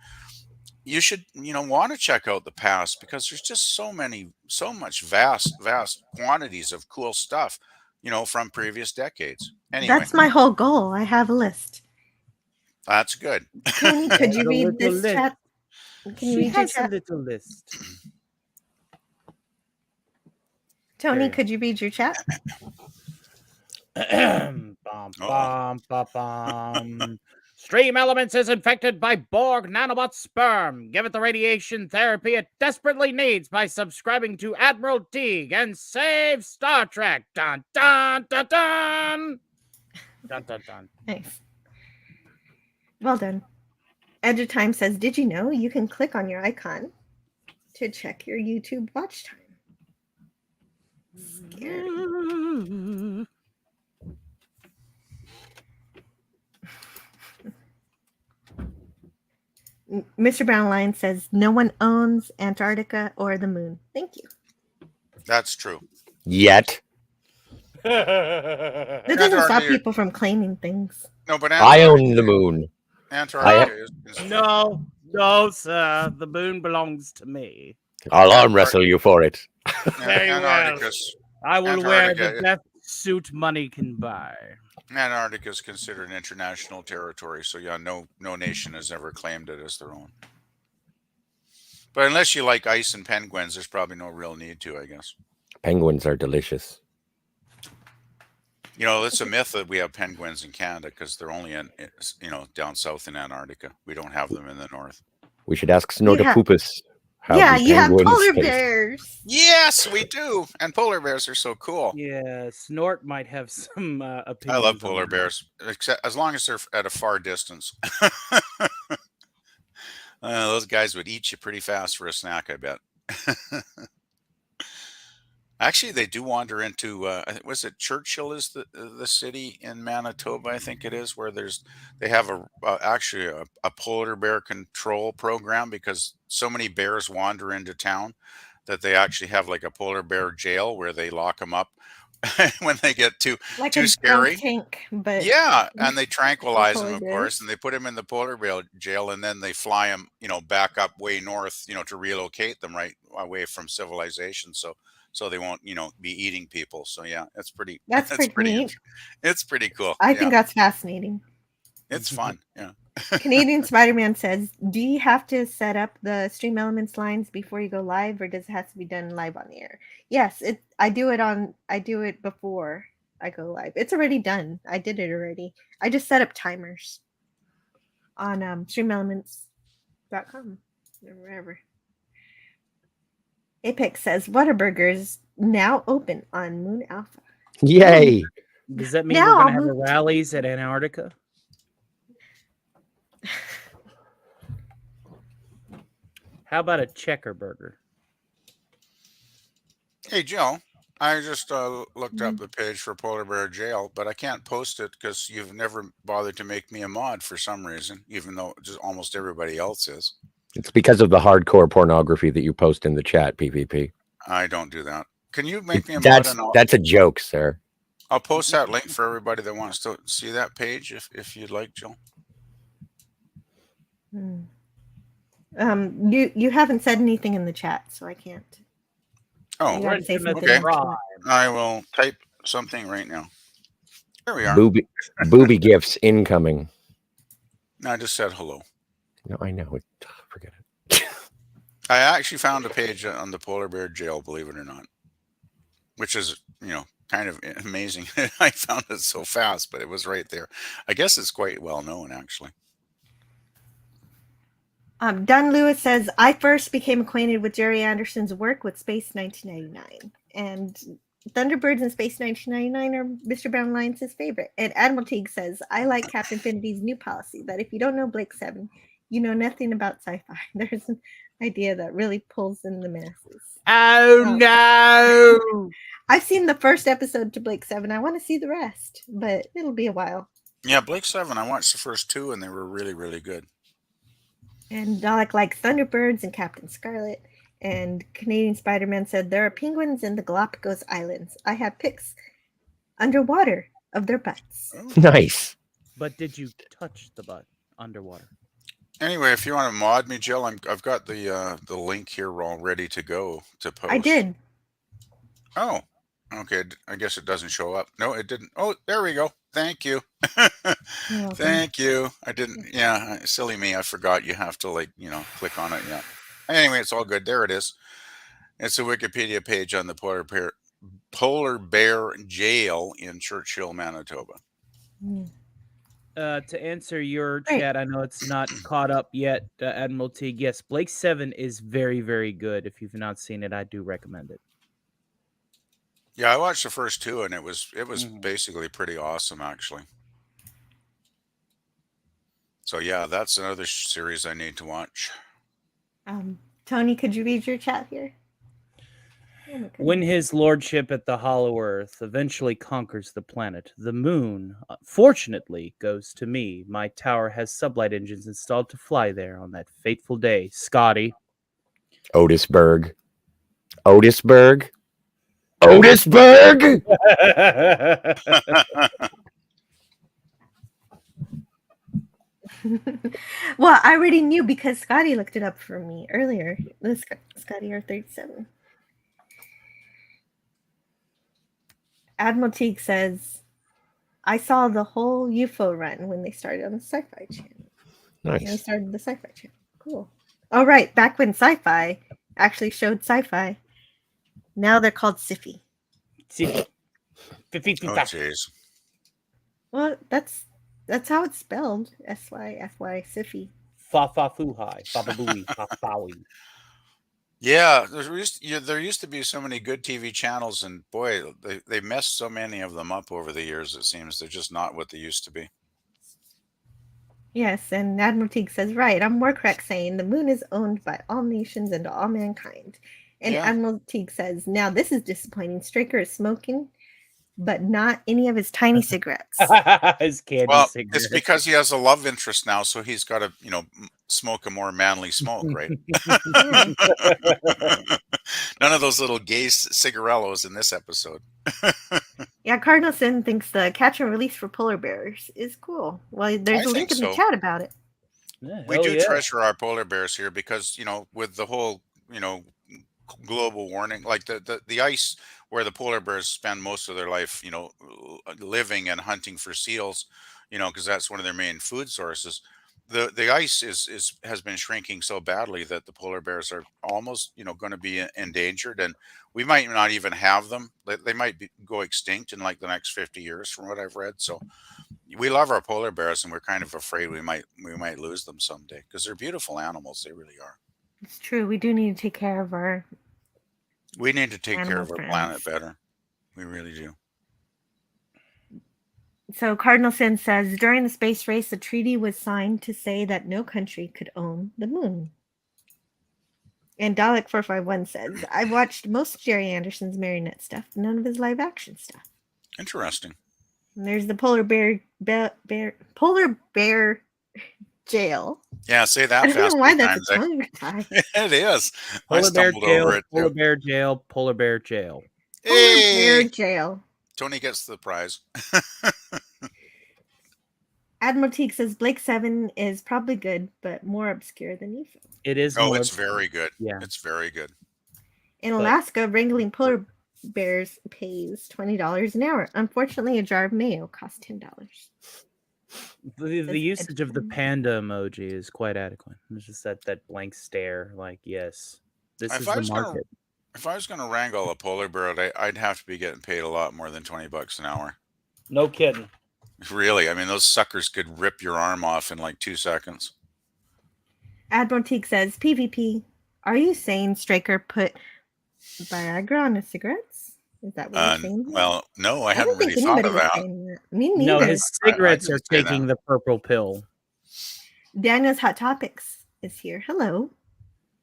you should, want to check out the past, because there's just so much vast quantities of cool stuff, from previous decades. Anyway, that's my whole goal. I have a list. That's good. Tony, could you read this chat? Can you read your chat? A little list. Tony, could you read your chat? Stream Elements is infected by Borg nanobot sperm. Give it the radiation therapy it desperately needs by subscribing to Admiral Teague and save Star Trek. Dun dun dun dun. Dun dun dun. Nice. Well done. Teatime says, did you know you can click on your icon to check your YouTube watch time? Scary. Mr. Brownline says, no one owns Antarctica or the moon. Thank you. That's true. Yet. That doesn't stop people from claiming things. No, but I own the moon. Antarctica is No, sir. The moon belongs to me. I'll arm wrestle you for it. Very well. I will wear the Antarctica- best suit money can buy. Antarctica is considered international territory, so yeah, no nation has ever claimed it as their own. But unless you like ice and penguins, there's probably no real need to, I guess. Penguins are delicious. You know, it's a myth that we have penguins in Canada because they're only in, down south in Antarctica. We don't have them in the north. We should ask Snowtopoopus. Yeah, you have polar bears. Yes, we do. And polar bears are so cool. Yeah, Snort might have some opinions. I love polar bears, except as long as they're at a far distance. Those guys would eat you pretty fast for a snack, I bet. Actually, they do wander into. Was it Churchill? Is the city in Manitoba? I think it is where they have actually a polar bear control program because so many bears wander into town that they actually have like a polar bear jail where they lock them up when they get too scary. Tank, but yeah, and they tranquilize them, of course, and they put them in the polar bear jail, and then they fly them, back up way north, to relocate them right away from civilization. So they won't, be eating people. So yeah, that's pretty neat. It's pretty cool. I think that's fascinating. It's fun. Yeah. Canadian Spider-Man says, do you have to set up the Stream Elements lines before you go live, or does it have to be done live on the air? Yes, I do it before I go live. It's already done. I did it already. I just set up timers on streamelements.com or wherever. Apex says Whataburger's now open on Moon Alpha. Yay! Does that mean we're going to have rallies at Antarctica? How about a checker burger? Hey, Joe, I just looked up the page for Polar Bear Jail, but I can't post it because you've never bothered to make me a mod for some reason, even though just almost everybody else is. It's because of the hardcore pornography that you post in the chat, PvP. I don't do that. Can you make me a mod? That's a joke, sir. I'll post that link for everybody that wants to see that page if you'd like, Joe. You haven't said anything in the chat, so I can't. Oh, okay. I will type something right now. There we are. Booby gifts incoming. No, I just said hello. No, I know it. Forget it. I actually found a page on the Polar Bear Jail, believe it or not, which is, kind of amazing. I found it so fast, but it was right there. I guess it's quite well known, actually. Don Lewis says, I first became acquainted with Jerry Anderson's work with Space 1999. And Thunderbirds and Space 1999 are Mr. Brown Lyons' favorite. And Admiral Teague says, I like Captain Finity's new policy that if you don't know Blake 7, you know nothing about sci-fi. There's an idea that really pulls in the masses. Oh, no! I've seen the first episode to Blake 7. I want to see the rest, but it'll be a while. Yeah, Blake 7, I watched the first 2, and they were really, really good. And Dalek likes Thunderbirds and Captain Scarlet. And Canadian Spider-Man said, there are penguins in the Galapagos Islands. I have pics underwater of their butts. Nice. But did you touch the butt underwater? Anyway, if you want to mod me, Jill, I've got the link here all ready to go to post. I did. Oh, okay. I guess it doesn't show up. No, it didn't. Oh, there we go. Thank you. Thank you. I didn't. Yeah, silly me. I forgot you have to click on it. Yeah. Anyway, it's all good. There it is. It's a Wikipedia page on the Polar Bear Jail in Churchill, Manitoba. To answer your chat, I know it's not caught up yet, Admiral Teague. Yes, Blake 7 is very, very good. If you've not seen it, I do recommend it. Yeah, I watched the first 2, and it was basically pretty awesome, actually. So yeah, that's another series I need to watch. Tony, could you read your chat here? Oh my When goodness. his lordship at the Hollow Earth eventually conquers the planet, the moon, fortunately, goes to me. My tower has sublight engines installed to fly there on that fateful day. Scotty. Otisburg. Otisburg. Otisburg. Well, I already knew because Scotty looked it up for me earlier. This Scotty R37. Admiral Teague says, I saw the whole UFO run when they started on the Sci-Fi Channel. They Nice. started the Sci-Fi Channel. Cool. Oh, right. Back when Sci-Fi actually showed Sci-Fi. Now they're called Sci-Fi. Siffy. Oh jeez. Well, that's how it's spelled. S-Y-F-Y, Sci-Fi. Fa-fa-fu-hi. Fa-ba-booey. Fa-fowie. Yeah, there used to be so many good TV channels, and boy, they messed so many of them up over the years. It seems they're just not what they used to be. Yes, and Admiral Teague says, right, I'm more correct saying the moon is owned by all nations and all mankind. And Yeah. Admiral Teague says, now this is disappointing. Straker is smoking, but not any of his tiny cigarettes. His candy Well, cigarettes. it's because he has a love interest now, so he's got to, smoke a more manly smoke, right? None of those little gay cigarellos in this episode. Yeah, Cardinal Sin thinks the catch and release for polar bears is cool. Well, there's I a link think in the so. chat about it. Yeah, We hell do yeah. treasure our polar bears here because, with the whole, global warming, like the ice where the polar bears spend most of their life, living and hunting for seals, because that's one of their main food sources. The ice has been shrinking so badly that the polar bears are almost, going to be endangered, and we might not even have them. They might go extinct in like the next 50 years, from what I've read. So we love our polar bears, and we're kind of afraid we might lose them someday because they're beautiful animals. They really are. It's true. We do need to take care of our. We need to take care Animal of our friends. planet better. We really do. So Cardinal Sin says during the space race, a treaty was signed to say that no country could own the moon. And Dalek 451 says, I watched most of Jerry Anderson's marionette stuff, none of his live action stuff. Interesting. And there's the polar bear jail. Yeah, say that I don't fast. know why three that's a times, tongue tie. It is. I Polar bear stumbled jail, over it polar too. bear jail, polar bear jail. Polar bear Hey, jail. Tony gets the prize. Admiral Teague says Blake 7 is probably good, but more obscure than UFO. It is. Oh, more it's obscure. very good. Yeah. It's very good. In But- Alaska, wrangling polar bears pays $20 an hour. Unfortunately, a jar of mayo costs $10. The Says usage of the Ed. panda emoji is quite adequate. It's just that blank stare, like, yes, this If is I the was gonna- market. If I was going to wrangle a polar bear, I'd have to be getting paid a lot more than $20 an hour. No kidding. Really, I mean, those suckers could rip your arm off in like 2 seconds. Admiral Teague says, PvP, are you saying Straker put Viagra on his cigarettes? Is that what you're saying? here? Well, no, I I hadn't don't think really thought anybody of was that. saying that. Me No, neither. his cigarettes didn't are say taking that. the purple pill. Daniel's Hot Topics is here. Hello.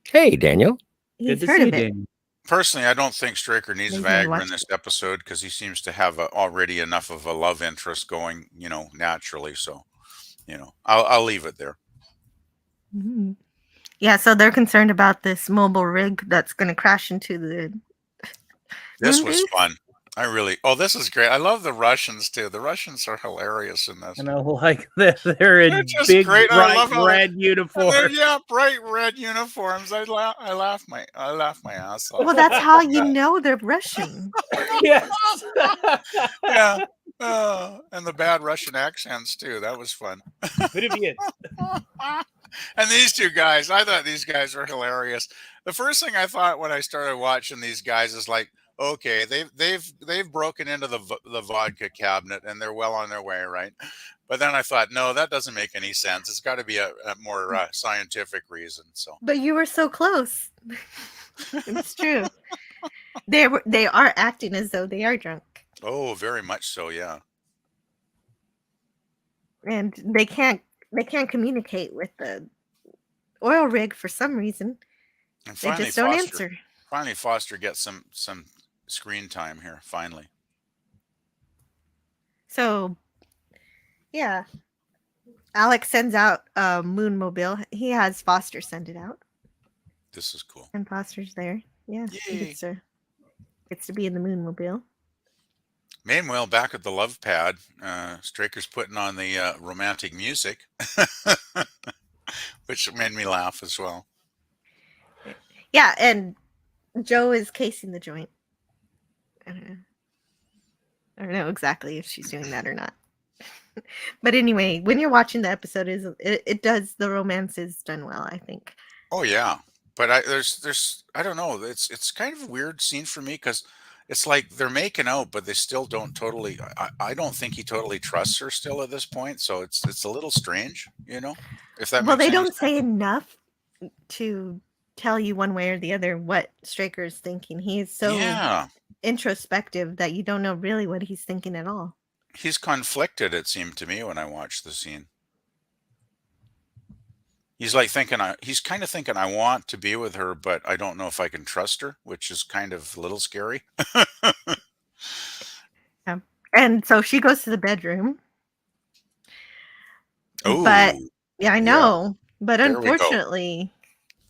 Hey, Daniel. He's Good to heard see you, of it. Daniel. Personally, I don't think Straker needs Maybe I'll Viagra watch in this episode because he seems to have already enough of a love interest going, naturally. So, I'll leave it there. Mhm. Yeah, so they're concerned about this mobile rig that's going to crash into the. This moon was base. fun. This is great. I love the Russians too. The Russians are hilarious in this. And I like that they're in They're just big, great. I bright love how red And uniforms. they're, bright red uniforms. I laugh my ass off. Well, that's how you know they're Russian. Yes. Yeah. And the bad Russian accents too. That was fun. Привет. And these two guys, I thought these guys were hilarious. The first thing I thought when I started watching these guys is like, okay, they've broken into the vodka cabinet and they're well on their way, right? But then I thought, no, that doesn't make any sense. It's got to be a more scientific reason. So But you were so close. It's true. They are acting as though they are drunk. oh, very much so, yeah. And they can't they can't communicate with the oil rig for some reason. And They finally, just don't Foster. answer. Finally, Foster gets some screen time here. Finally. So, yeah. Alex sends out a Moonmobile. He has Foster send it out. This is cool. And Foster's there. Yeah. He Yay. gets to be in the Moonmobile. Meanwhile, back at the love pad, Straker's putting on the romantic music, which made me laugh as well. Yeah, and Joe is casing the joint. I don't know exactly if she's doing that or not. But anyway, when you're watching the episode, it does, the romance is done well, I think. Oh yeah, but there's I don't know. It's kind of a weird scene for me because it's like they're making out, but they still don't totally. I don't think he totally trusts her still at this point. So it's a little strange, you know. If that Well, makes they any don't sense. say enough to tell you one way or the other what Straker is thinking. He is so Yeah, introspective that you don't know really what he's thinking at all. he's conflicted. It seemed to me when I watched the scene. He's like thinking, he's kind of thinking, I want to be with her, but I don't know if I can trust her, which is kind of a little scary. Yeah. And so she goes to the bedroom. Oh, But yeah, I yeah. know. But There we go. unfortunately,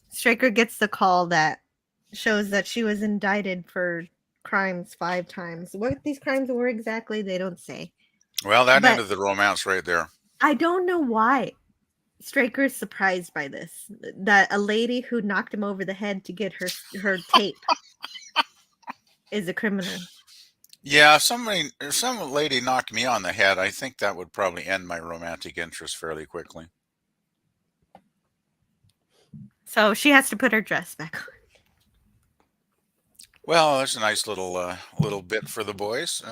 Straker gets the call that shows that she was indicted for crimes 5 times. What these crimes were exactly, they don't say. Well, that But ended the romance right there. I don't know why Straker is surprised by this. That a lady who knocked him over the head to get her tape is a criminal. Yeah, if some lady knocked me on the head, I think that would probably end my romantic interest fairly quickly. So she has to put her dress back on. Well, that's a nice little bit for the boys.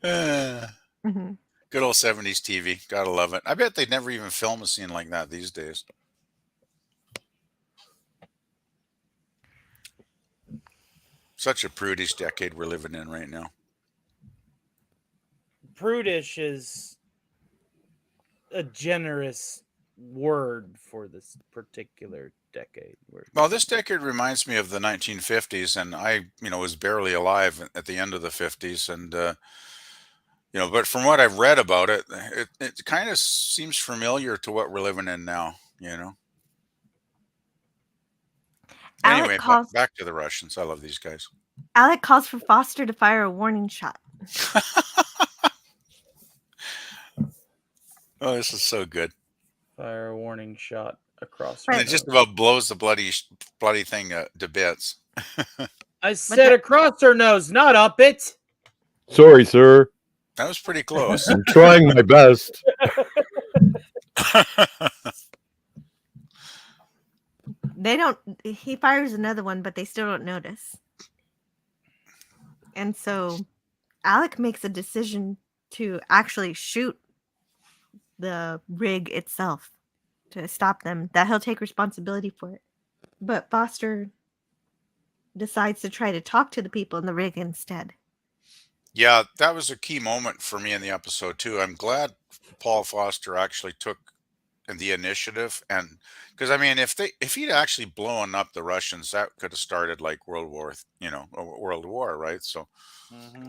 Mhm. Good old 70s TV. Gotta love it. I bet they'd never even film a scene like that these days. Such a prudish decade we're living in right now. Prudish is a generous word for this particular decade. Well, this decade reminds me of the 1950s, and I, was barely alive at the end of the 50s, and but from what I've read about it, it kind of seems familiar to what we're living in now. Anyway, back to the Russians. I love these guys. Alec calls for Foster to fire a warning shot. Oh, this is so good. Fire a warning shot across. And it just about blows the bloody thing to bits. I said across her nose, not up it. Sorry, sir. That was pretty close. I'm trying my best. He fires another one, but they still don't notice. And so Alec makes a decision to actually shoot the rig itself to stop them, that he'll take responsibility for it. But Foster decides to try to talk to the people in the rig instead. Yeah, that was a key moment for me in the episode too. I'm glad Paul Foster actually took the initiative, and because if he'd actually blown up the Russians, that could have started like World War, right? So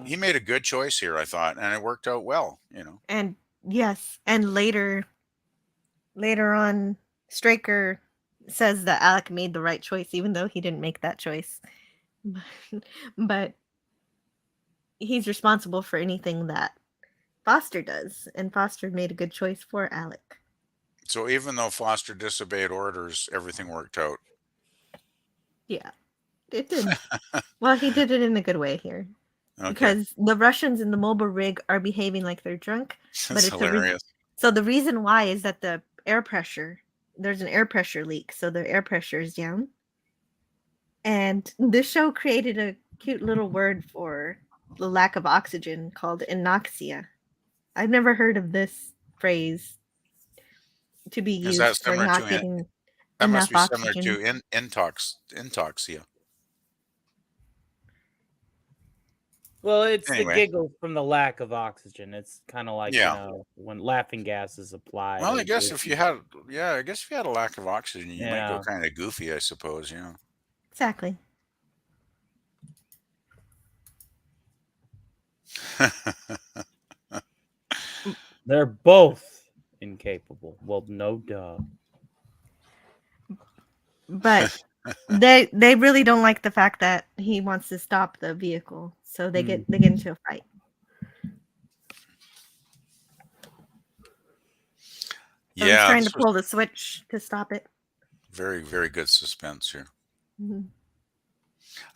he made a good choice here, I thought, and it worked out well. And yes, and later on, Straker says that Alec made the right choice, even though he didn't make that choice. But he's responsible for anything that Foster does, and Foster made a good choice for Alec. So even though Foster disobeyed orders, everything worked out. Yeah, it did. Well, he did it in a good way here. Okay. Because the Russians in the mobile rig are behaving like they're drunk. That's hilarious. So the reason why is that there's an air pressure leak, so the air pressure is down. And this show created a cute little word for the lack of oxygen called anoxia. I've never heard of this phrase to be used for not getting that must enough be similar oxygen. to intoxia. Well, it's the Anyway. giggle from the lack of oxygen. It's kind of like, Yeah. you know, when laughing gas is applied. Well, I or guess if you goofy. had, I guess if you had a lack of oxygen, you might go Yeah. kind of goofy, I suppose. Yeah. Exactly. They're both incapable. Well, no duh. But they really don't like the fact that he wants to stop the vehicle, so they get into a fight. So he's trying to pull the switch to stop it. Very, very good suspense here. Mhm.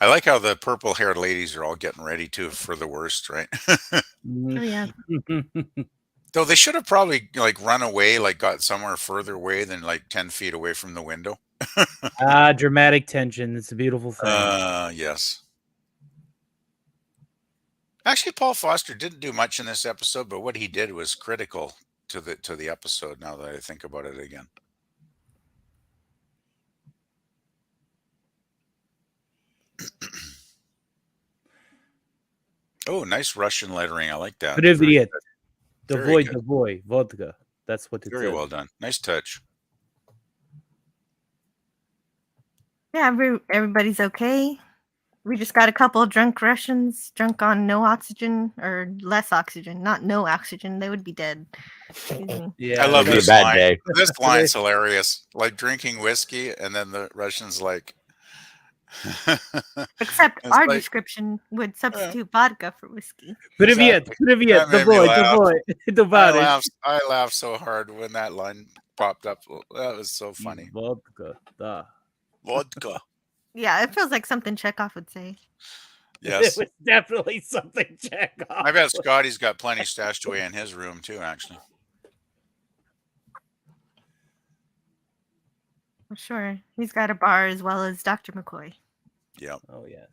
I like how the purple-haired ladies are all getting ready for the worst, right? Oh yeah. Though they should have probably like run away, like got somewhere further away than like 10 feet away from the window. Dramatic tension. It's a beautiful thing. Yes. Actually, Paul Foster didn't do much in this episode, but what he did was critical to the episode. Now that I think about it again. Oh, nice Russian lettering. I like that. Привет. Very good. Davoi, vodka. That's what it Very says. well done. Nice touch. Yeah, everybody's okay. We just got a couple of drunk Russians, drunk on no oxygen or less oxygen, not no oxygen. They would be dead. Excuse me. Yeah, I love It'd be a this bad line. day. This line's hilarious. Like drinking whiskey, and then the Russian's like. Except It's our like- description would substitute vodka for whiskey. Привет, Exactly. привет, That made me davoi, laugh. davoi, I laughed so hard when that line popped up. That was so funny. Vodka, da. Vodka. Yeah, it feels like something Chekhov would say. Yes. It was definitely something Chekhov. I bet Scotty's got plenty stashed away in his room too, actually. I'm sure. He's got a bar as well as Dr. McCoy. Yep. Oh yes.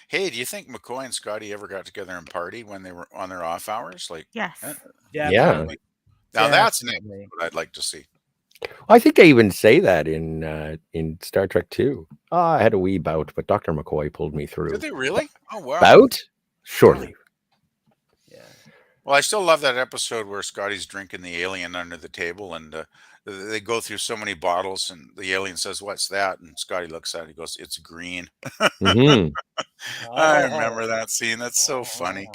Hey, do you think McCoy and Scotty ever got together and partied when they were on their off hours? Like, Yes. Yeah. now that's neat. Definitely. What I'd like to see. I think they even say that in Star Trek 2. I had a wee bout, but Dr. McCoy pulled me through. Did they really? Oh wow. Bout? Surely. Yeah. Well, I still love that episode where Scotty's drinking the alien under the table, and they go through so many bottles, and the alien says, "What's that?" And Scotty looks at it. He goes, "It's green." Hmm. I remember that scene. That's so funny.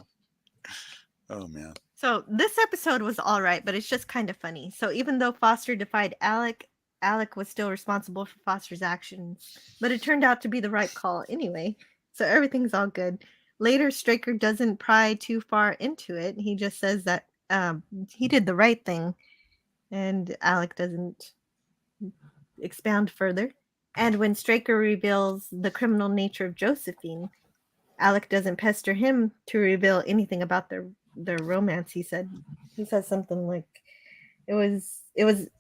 Oh man. So this episode was all right, but it's just kind of funny. So even though Foster defied Alec, Alec was still responsible for Foster's actions. But it turned out to be the right call anyway. So everything's all good. Later, Straker doesn't pry too far into it. He just says that he did the right thing. And Alec doesn't expound further. And when Straker reveals the criminal nature of Josephine, Alec doesn't pester him to reveal anything about their romance. He says something like, it was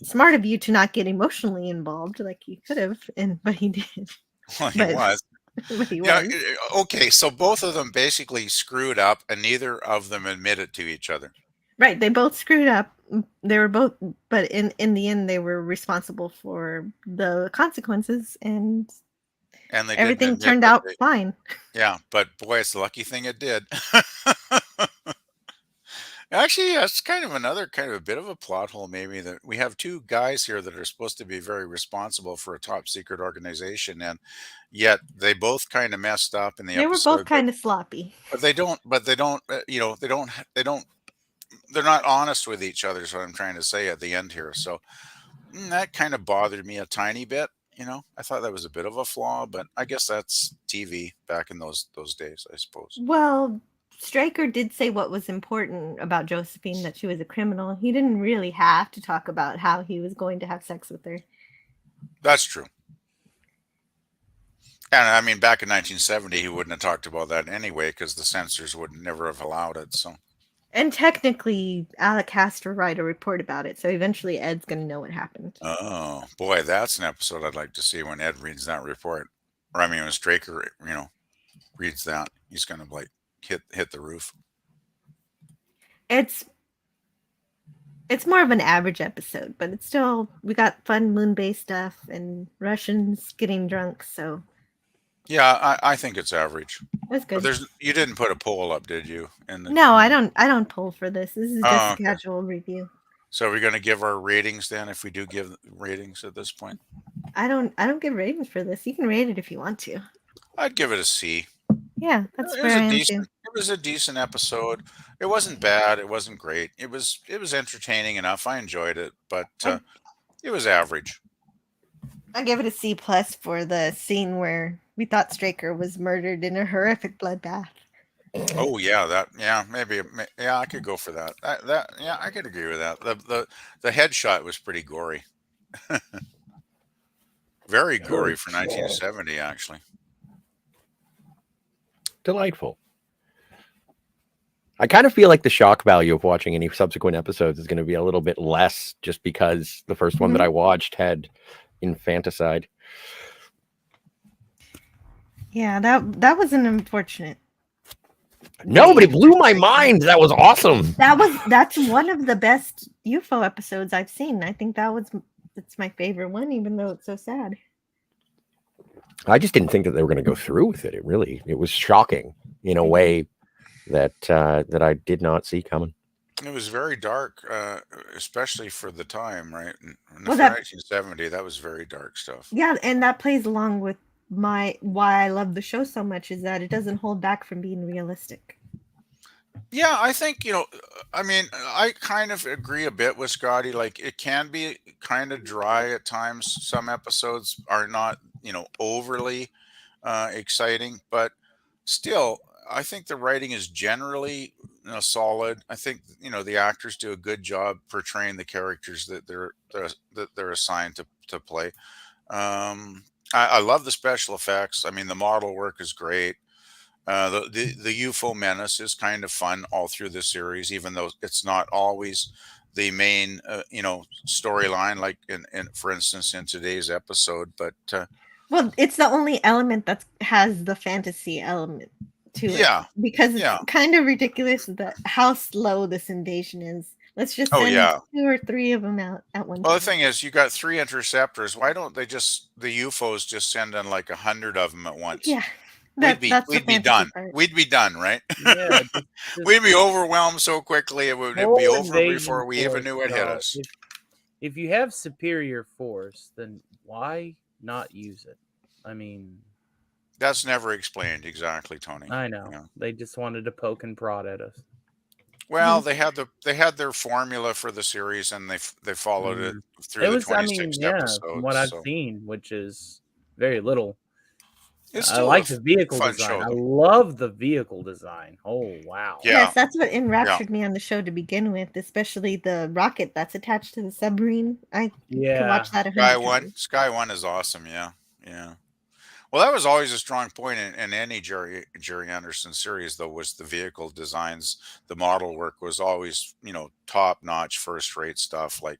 smart of you to not get emotionally involved like you could have, but he did. Well, he But- was. But he Yeah. was. Okay. So both of them basically screwed up, and neither of them admitted to each other. Right, they both screwed up. They were both, but in the end, they were responsible for the consequences, and And they didn't everything admit turned that out they- fine. Yeah, but boy, it's the lucky thing it did. Actually, that's kind of a bit of a plot hole, maybe, that we have two guys here that are supposed to be very responsible for a top secret organization, and yet they both kind of messed up in the They were episode. both kind of sloppy. but they don't. They're not honest with each other. Is what I'm trying to say at the end here. So that kind of bothered me a tiny bit. I thought that was a bit of a flaw, but I guess that's TV back in those days, I suppose. Well, Straker did say what was important about Josephine, that she was a criminal. He didn't really have to talk about how he was going to have sex with her. That's true. And I mean, back in 1970, he wouldn't have talked about that anyway because the censors would never have allowed it. So, And technically, Alec has to write a report about it, so eventually Ed's going to know what happened. oh boy, that's an episode I'd like to see when Ed reads that report. Or I mean, when Straker, reads that, he's gonna like hit the roof. It's more of an average episode, but it's still, we got fun moon base stuff and Russians getting drunk, so Yeah, I think it's average. was But good. you didn't put a poll up, did you? No, I don't pull for this. This is just Oh, a okay. casual review. So we're going to give our ratings then, if we do give ratings at this point. I don't give ratings for this. You can rate it if you want to. I'd give it a C. Yeah, that's It where was I a am decent. too. It was a decent episode. It wasn't bad. It wasn't great. It was entertaining enough. I enjoyed it, but it was average. I give it a C plus for the scene where we thought Straker was murdered in a horrific bloodbath. Oh yeah, maybe I could go for that. Yeah, I could agree with that. The headshot was pretty gory. Very gory for 1970, actually. Delightful. I kind of feel like the shock value of watching any subsequent episodes is going to be a little bit less, just because the first one that I watched had infanticide. Yeah, that was an unfortunate. No, but it blew my mind. That was awesome. That's one of the best UFO episodes I've seen. I think it's my favorite one, even though it's so sad. I just didn't think that they were going to go through with it. It was shocking in a way that that I did not see coming. It was very dark, especially for the time, right? For that- 1970, that was very dark stuff. Yeah, and that plays along with why I love the show so much, is that it doesn't hold back from being realistic. Yeah, I think, I mean, I kind of agree a bit with Scotty. Like, it can be kind of dry at times. Some episodes are not, overly exciting, but still, I think the writing is generally, solid. I think, the actors do a good job portraying the characters that they're assigned to play. I love the special effects. I mean, the model work is great. The UFO menace is kind of fun all through the series, even though it's not always the main, storyline, like for instance, in today's episode. But well, it's the only element that has the fantasy element to it. Yeah, because it's kind of ridiculous that how slow this invasion is. Let's just send 2 or 3 of them out at one time. Well, the thing is, you got 3 interceptors. Why don't they the UFOs just send in like 100 of them at once? Yeah. We'd be done. Part. We'd be done, right? Yeah, we'd be overwhelmed so quickly. It would be over before we even knew it hit us. If you have superior force, then why not use it? I mean, that's never explained exactly, Tony. I know. Yeah. They just wanted to poke and prod at us. Well, they had their formula for the series, and they followed it through the 26 episodes. From what I've seen, which is very little. I like the vehicle design. I love the vehicle design. Oh wow! Yeah. Yes, that's what enraptured me on the show to begin with, especially the rocket that's attached to the submarine. I could watch that. Sky One is awesome. Yeah. Well, that was always a strong point in any Jerry Anderson series, though, was the vehicle designs. The model work was always, top notch, first rate stuff. Like,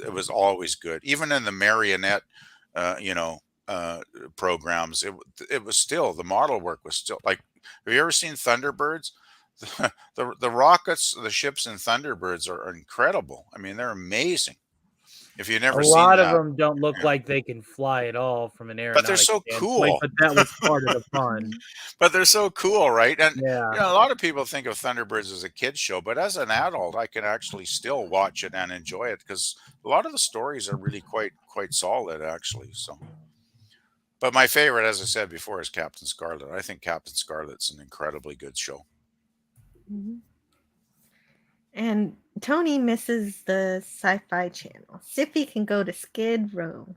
it was always good. Even in the marionette, programs, it was still, the model work was still like. Have you ever seen Thunderbirds? The rockets, the ships in Thunderbirds are incredible. I mean, they're amazing. If you've never seen that, a lot of them don't look like they can fly at all from an aeronautic but they're so cool. But that was part of the fun. But they're so cool, right? And a lot of people think of Thunderbirds as a kid's show, but as an adult, I can actually still watch it and enjoy it, because a lot of the stories are really quite solid, actually. So, but my favorite, as I said before, is Captain Scarlet. I think Captain Scarlet's an incredibly good show. Mm-hmm. And Tony misses the Sci-Fi Channel. Siffy can go to Skid Row.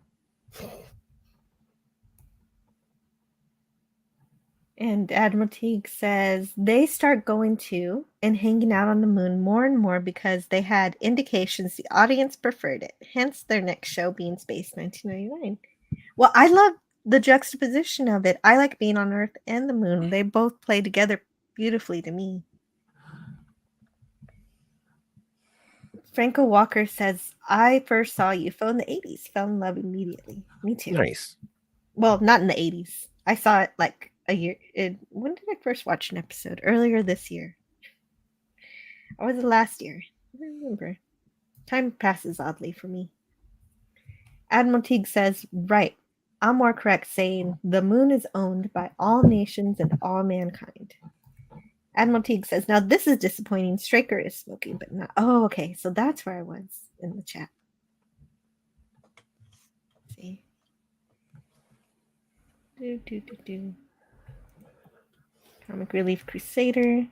And Admiral Teague says they start going to and hanging out on the moon more and more because they had indications the audience preferred it. Hence their next show being Space 1999. Well, I love the juxtaposition of it. I like being on Earth and the moon. They both play together beautifully to me. Franco Walker says, I first saw UFO in the 80s. Fell in love immediately. Me too. Nice. Well, not in the 80s. I saw it like a year. When did I first watch an episode? Earlier this year. Or was it last year? I don't remember. Time passes oddly for me. Admiral Teague says, right. I'm more correct saying the moon is owned by all nations and all mankind. Admiral Teague says, now this is disappointing. Straker is smoking, but not. Oh, okay. So that's where I was in the chat. Let's see. Comic Relief Crusader.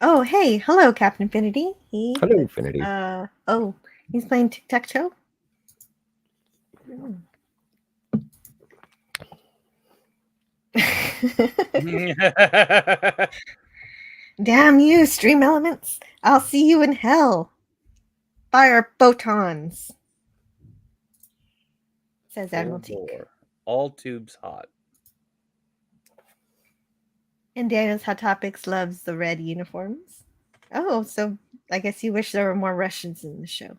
Oh, hey. Hello, Captain Infinity. Hello, Infinity. Oh, he's playing tic-tac-toe? Damn you, stream elements. I'll see you in hell. Fire photons. Says Admiral Teague. All tubes hot. And Daniel's Hot Topics loves the red uniforms. Oh, so I guess you wish there were more Russians in the show.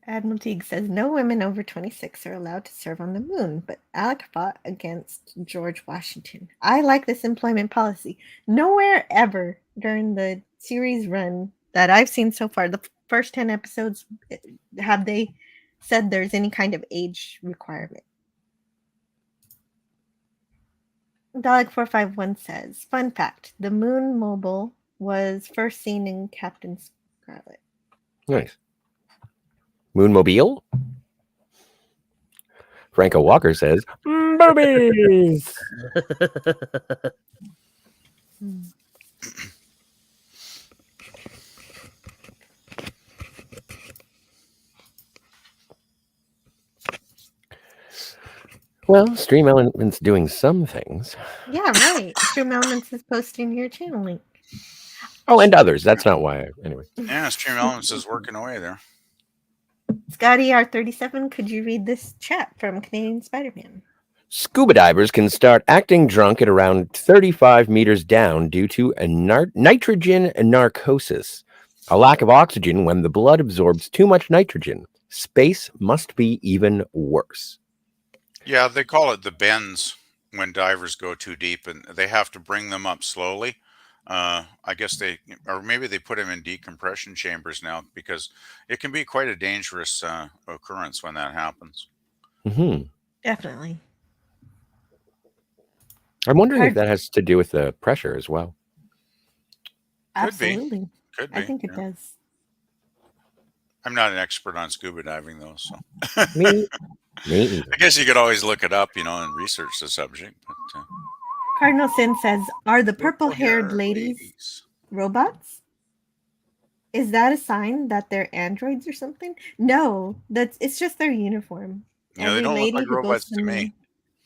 Admiral Teague says no women over 26 are allowed to serve on the moon, but Alec fought against George Washington. I like this employment policy. Nowhere ever during the series run that I've seen so far, the first 10 episodes, have they said there's any kind of age requirement. Dalek451 says, fun fact, the moon mobile was first seen in Captain Scarlet. Nice. Moonmobile? Franco Walker says, boobies! Well, Stream Element's doing some things. Yeah, right. Stream Elements is posting your channel link. Oh, and others. That's not why. Anyway. Yeah, Stream Elements is working away there. Scotty R37, could you read this chat from Canadian Spider-Man? Scuba divers can start acting drunk at around 35 meters down due to a nitrogen narcosis, a lack of oxygen when the blood absorbs too much nitrogen. Space must be even worse. Yeah, they call it the bends when divers go too deep, and they have to bring them up slowly. I guess or maybe they put them in decompression chambers now, because it can be quite a dangerous occurrence when that happens. Mm-hmm. Definitely. I'm wondering if that has to do with the pressure as well. Absolutely. Could be. I think it does. I'm not an expert on scuba diving, though, so Me either. I guess you could always look it up, and research the subject. But Cardinal Sin says, are the purple-haired ladies robots? Is that a sign that they're androids or something? No, it's just their uniform. Yeah, they don't look like robots to me.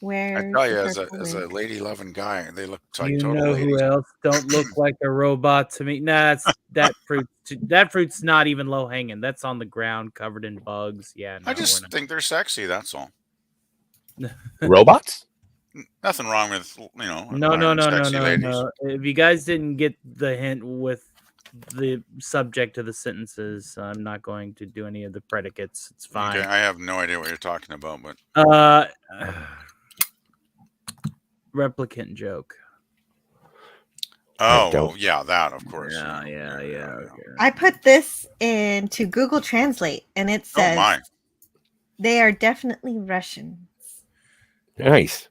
I tell you, as a lady-loving guy, they look like You total know ladies. who else don't look like a robot to me? Nah, that fruit. That fruit's not even low hanging. That's on the ground, covered in bugs. Yeah, no, I just think they're sexy. That's all. Robots? Nothing wrong with No. sexy ladies. If you guys didn't get the hint with the subject of the sentences, I'm not going to do any of the predicates. It's fine. Okay, I have no idea what you're talking about, but replicant joke. Oh, well, yeah, that of course. Yeah. Okay. I put this into Google Translate, and it says they are definitely Russians. Nice.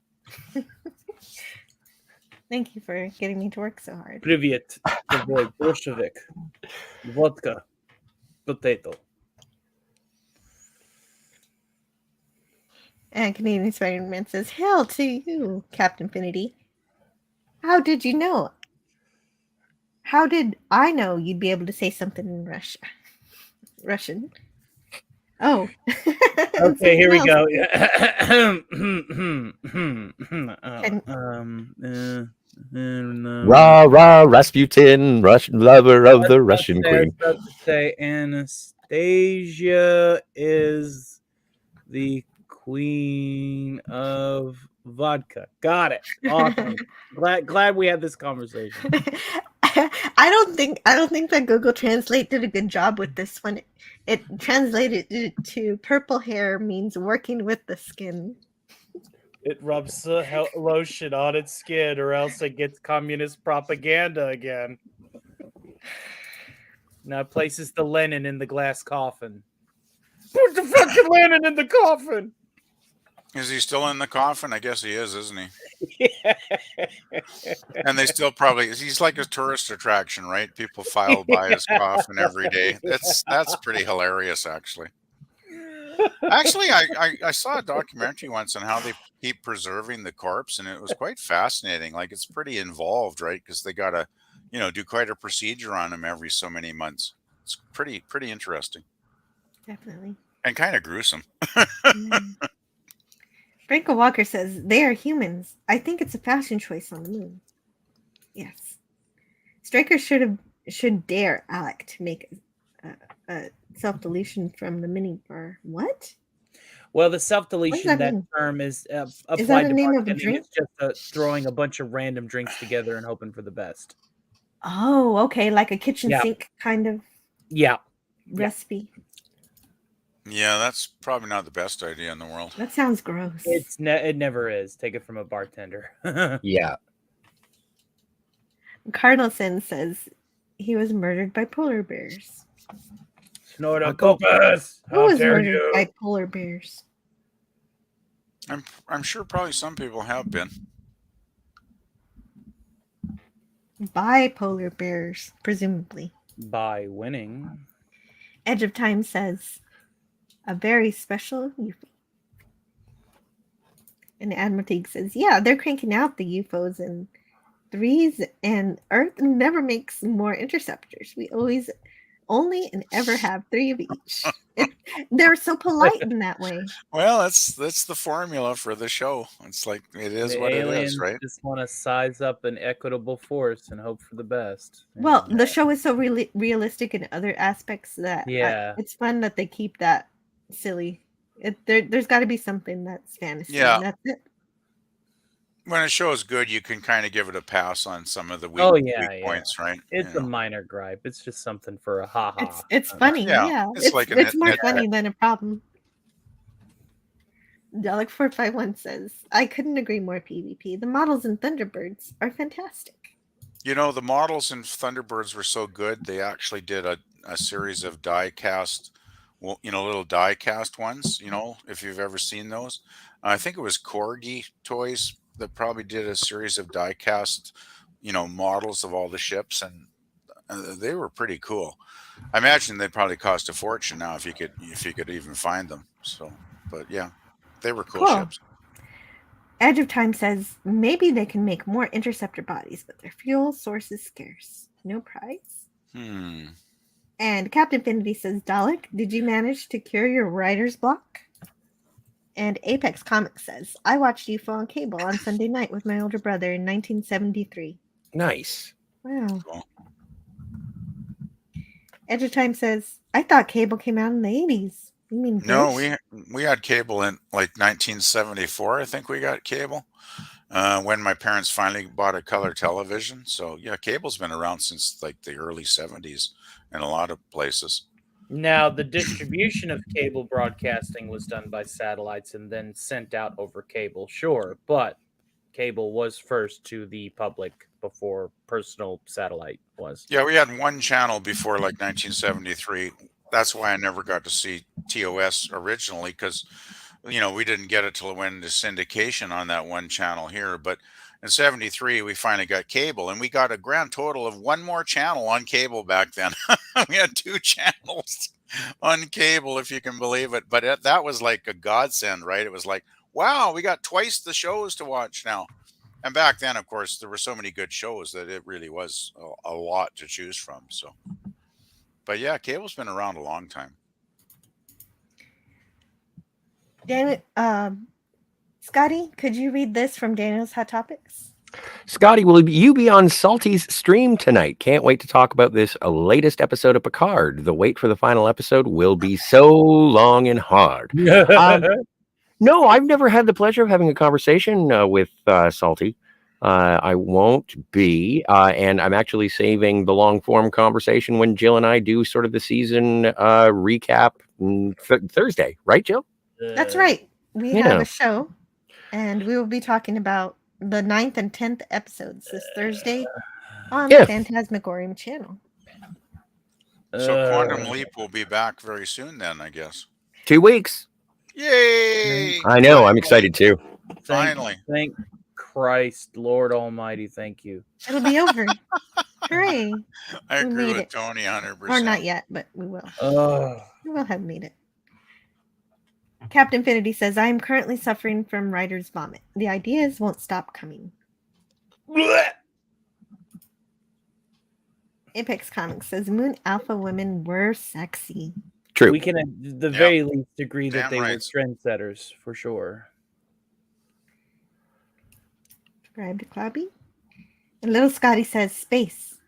Thank you for getting me to work so hard. Привет, boy, Bolshevik, vodka, potato. And Canadian Spider-Man says, "Hail to you, Captain Infinity. How did you know? How did I know you'd be able to say something in Russian? Oh. Okay, here we go. Rah, Rasputin, Russian lover of the Russian queen. I was about to say Anastasia is the queen of vodka. Got it. Awesome. glad we had this conversation. I don't think that Google Translate did a good job with this one. It translated it to purple hair means working with the skin. It rubs lotion on its skin, or else it gets communist propaganda again. Now it places the Lennon in the glass coffin. Put the fucking Lennon in the coffin. Is he still in the coffin? I guess he is, isn't he? Yeah. And they still probably, he's like a tourist attraction, right? People file by his coffin every day. That's pretty hilarious, actually. Actually, I saw a documentary once on how they keep preserving the corpse, and it was quite fascinating. Like, it's pretty involved, right? Because they got to, do quite a procedure on him every so many months. It's pretty interesting. Definitely. And kind of gruesome. Franco Walker says, they are humans. I think it's a fashion choice on the moon. Yes. Stryker should dare Alec to make a self-deletion from the minibar. What? Well, the self-deletion, that mean? term is applied Is that to the name of a bartending. drink? It's just throwing a bunch of random drinks together and hoping for the best. Oh, okay. Like a kitchen sink kind of recipe. Yeah, that's probably not the best idea in the world. That sounds gross. It never is. Take it from a bartender. Yeah. Cardinalson says he was murdered by polar bears. Snortocopus! Who was murdered by polar bears? I'm sure probably some people have been. By polar bears, presumably. By winning. Edge of Time says, a very special UFO. And Admiral Teague says, yeah, they're cranking out the UFOs in threes, and Earth never makes more interceptors. We always only and ever have 3 of each. They're so polite in that way. Well, that's the formula for the show. It's like it is what it is, right? Just want to size up an equitable force and hope for the best. Well, the show is so realistic in other aspects that it's fun that they keep that silly. There's got to be something that's fantasy. Yeah, and that's it. When a show is good, you can kind of give it a pass on some of the weak points, right? It's a minor gripe. It's just something for a ha-ha. It's funny, yeah. It's more funny than a problem. Dalek451 says, I couldn't agree more, PvP. The models in Thunderbirds are fantastic. The models in Thunderbirds were so good, they actually did a series of die-cast, little die-cast ones, if you've ever seen those. I think it was Corgi Toys that probably did a series of die-cast, models of all the ships, and they were pretty cool. I imagine they'd probably cost a fortune now if you could even find them. So, but yeah, they were cool ships. Edge of Time says maybe they can make more interceptor bodies, but their fuel source is scarce. No prize. And Captain Infinity says, Dalek, did you manage to cure your writer's block? And Apex Comics says, I watched UFO on cable on Sunday night with my older brother in 1973. Nice. Wow. Cool. Edge of Time says, I thought cable came out in the 80s. You mean no, we had cable in like 1974. I think we got cable when my parents finally bought a color television. So yeah, cable's been around since like the early 70s in a lot of places. Now, the distribution of cable broadcasting was done by satellites and then sent out over cable, sure, but cable was first to the public before personal satellite was. Yeah, we had one channel before like 1973. That's why I never got to see TOS originally, because we didn't get it till it went into syndication on that one channel here. But in 73, we finally got cable, and we got a grand total of one more channel on cable back then. We had 2 channels on cable, if you can believe it. But that was like a godsend, right? It was like, wow, we got twice the shows to watch now. And back then, of course, there were so many good shows that it really was a lot to choose from. So, but yeah, cable's been around a long time. Damn it, Scotty, could you read this from Daniel's Hot Topics? Scotty, will you be on Salty's stream tonight? Can't wait to talk about this latest episode of Picard. The wait for the final episode will be so long and hard. No, I've never had the pleasure of having a conversation with Salty. I won't be, and I'm actually saving the long-form conversation when Jill and I do sort of the season recap Thursday, right, Jill? That's right. We have a show, and we will be talking about the 9th and 10th episodes this Thursday on the Phantasmagorium channel. So Quantum Leap will be back very soon then, I guess. 2 weeks. Yay! I know. I'm Finally. excited too. Finally. Thank Christ, Lord Almighty, thank you. It'll be over. Hooray. I We agree made with it. Tony 100%. Or not yet, but we will. Ugh. We will have made it. Captain Infinity says, I am currently suffering from writer's vomit. The ideas won't stop coming. Apex Comics says, Moon Alpha women were sexy. True. We can at the very least agree that Damn they right. were trendsetters for sure. Subscribe to Clobby. And Little Scotty says, space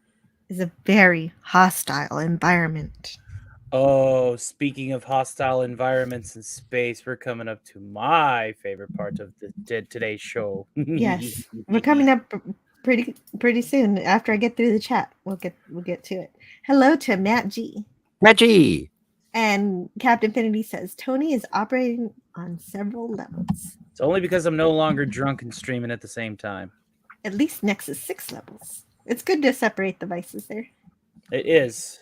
is a very hostile environment. Oh, speaking of hostile environments in space, we're coming up to my favorite part of today's show. Yes, we're coming up pretty soon. After I get through the chat, we'll get to it. Hello to Matt G. Reggie. And Captain Infinity says Tony is operating on several levels. It's only because I'm no longer drunk and streaming at the same time. At least Nexus 6 levels. It's good to separate the vices there. It is.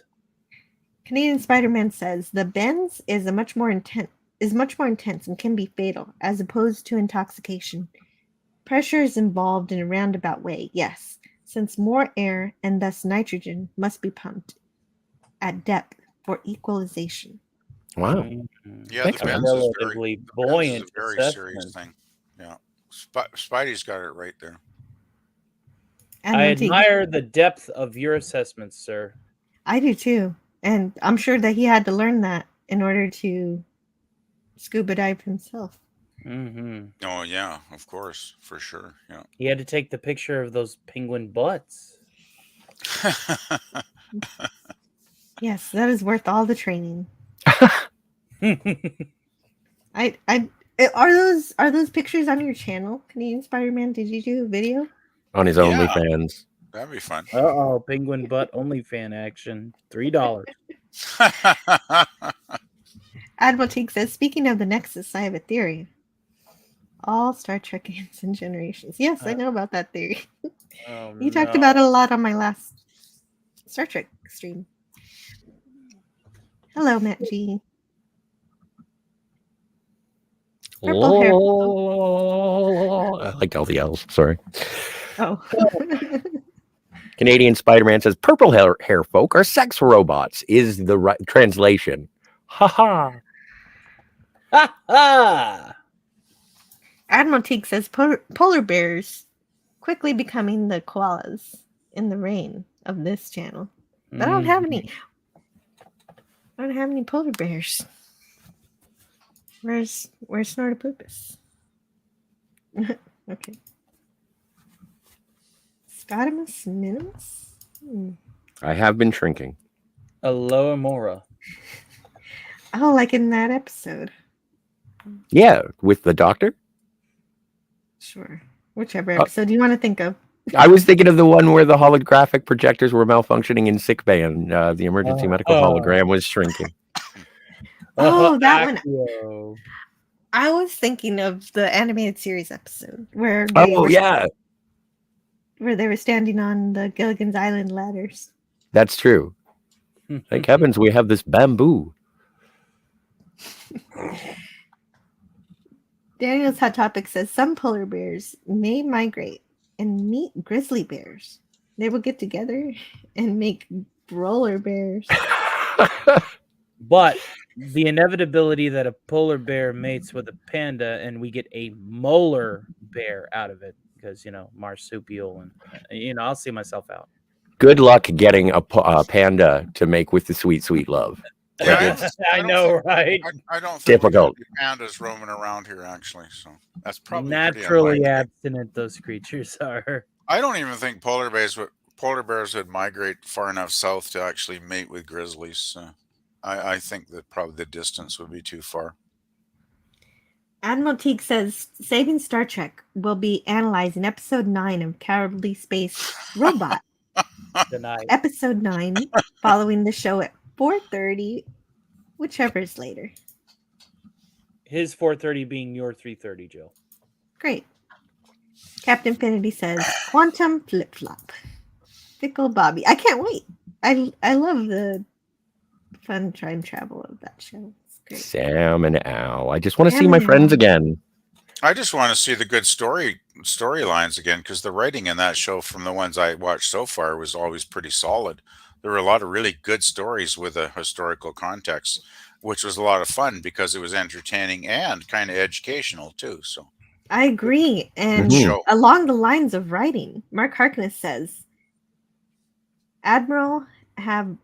Canadian Spider-Man says the bends is much more intense and can be fatal, as opposed to intoxication. Pressure is involved in a roundabout way, yes, since more air and thus nitrogen must be pumped at depth for equalization. Wow. Yeah, Thanks, the man. Benz is Relatively very, buoyant a very serious assessment. thing. Yeah. Spidey's got it right there. And I once he- admire the depth of your assessments, sir. I do too. And I'm sure that he had to learn that in order to scuba dive himself. Mm-hmm. Oh, yeah, of course, for sure. Yeah. He had to take the picture of those penguin butts. Yes, that is worth all the training. Are those pictures on your channel, Canadian Spider-Man? Did you do a video? On his Yeah. OnlyFans. That'd be fun. Uh-oh, penguin butt OnlyFan action. $3. Admiral Teague says, speaking of the Nexus, I have a theory. All Star Trekians and generations. Yes, I know about that theory. Oh, You talked about it a lot on my last Star Trek stream. Hello, Matt G. Purple hair. I liked all the L's. Sorry. Oh. Canadian Spider-Man says purple hair folk are sex robots is the right translation. Ha ha. Ha ha! Admiral Teague says polar bears quickly becoming the koalas in the reign of this channel. But I don't have any. I don't have any polar bears. Where's Snortopupus? Okay. Scotimus minimus? I have been shrinking. Aloha Mora. Oh, like in that episode. Yeah, with the doctor. Sure. Whichever episode you want to think of. I was thinking of the one where the holographic projectors were malfunctioning in sick bay and the emergency medical hologram was shrinking. Oh, that one. Accio. I was thinking of the animated series episode where they where they were standing on the Gilligan's Island ladders. That's true. Thank heavens we have this bamboo. Daniel's Hot Topic says some polar bears may migrate and meet grizzly bears. They will get together and make roller bears. But the inevitability that a polar bear mates with a panda and we get a molar bear out of it because, marsupial and, I'll see myself out. Good luck getting a panda to make with the sweet, sweet love. Yeah, I know, right? I don't think Difficult. pandas roaming around here, actually. So that's probably pretty Naturally unlikely. abstinent those creatures are. I don't even think polar bears would migrate far enough south to actually mate with grizzlies. So I think that probably the distance would be too far. Admiral Teague says Saving Star Trek will be analyzing episode 9 of Cowardly Space Robot. Tonight. Episode 9, following the show at 4:30, whichever is later. His 4:30 being your 3:30, Jill. Great. Captain Infinity says Quantum Flip Flop. Fickle Bobby. I can't wait. I love the fun time travel of that show. It's great. Sam and Al. I just want to see Sam my and friends Al. again. I just want to see the good storylines again, because the writing in that show from the ones I watched so far was always pretty solid. There were a lot of really good stories with a historical context, which was a lot of fun because it was entertaining and kind of educational too. So I agree. good And Mhm. show. along the lines of writing, Mark Harkness says, Admiral have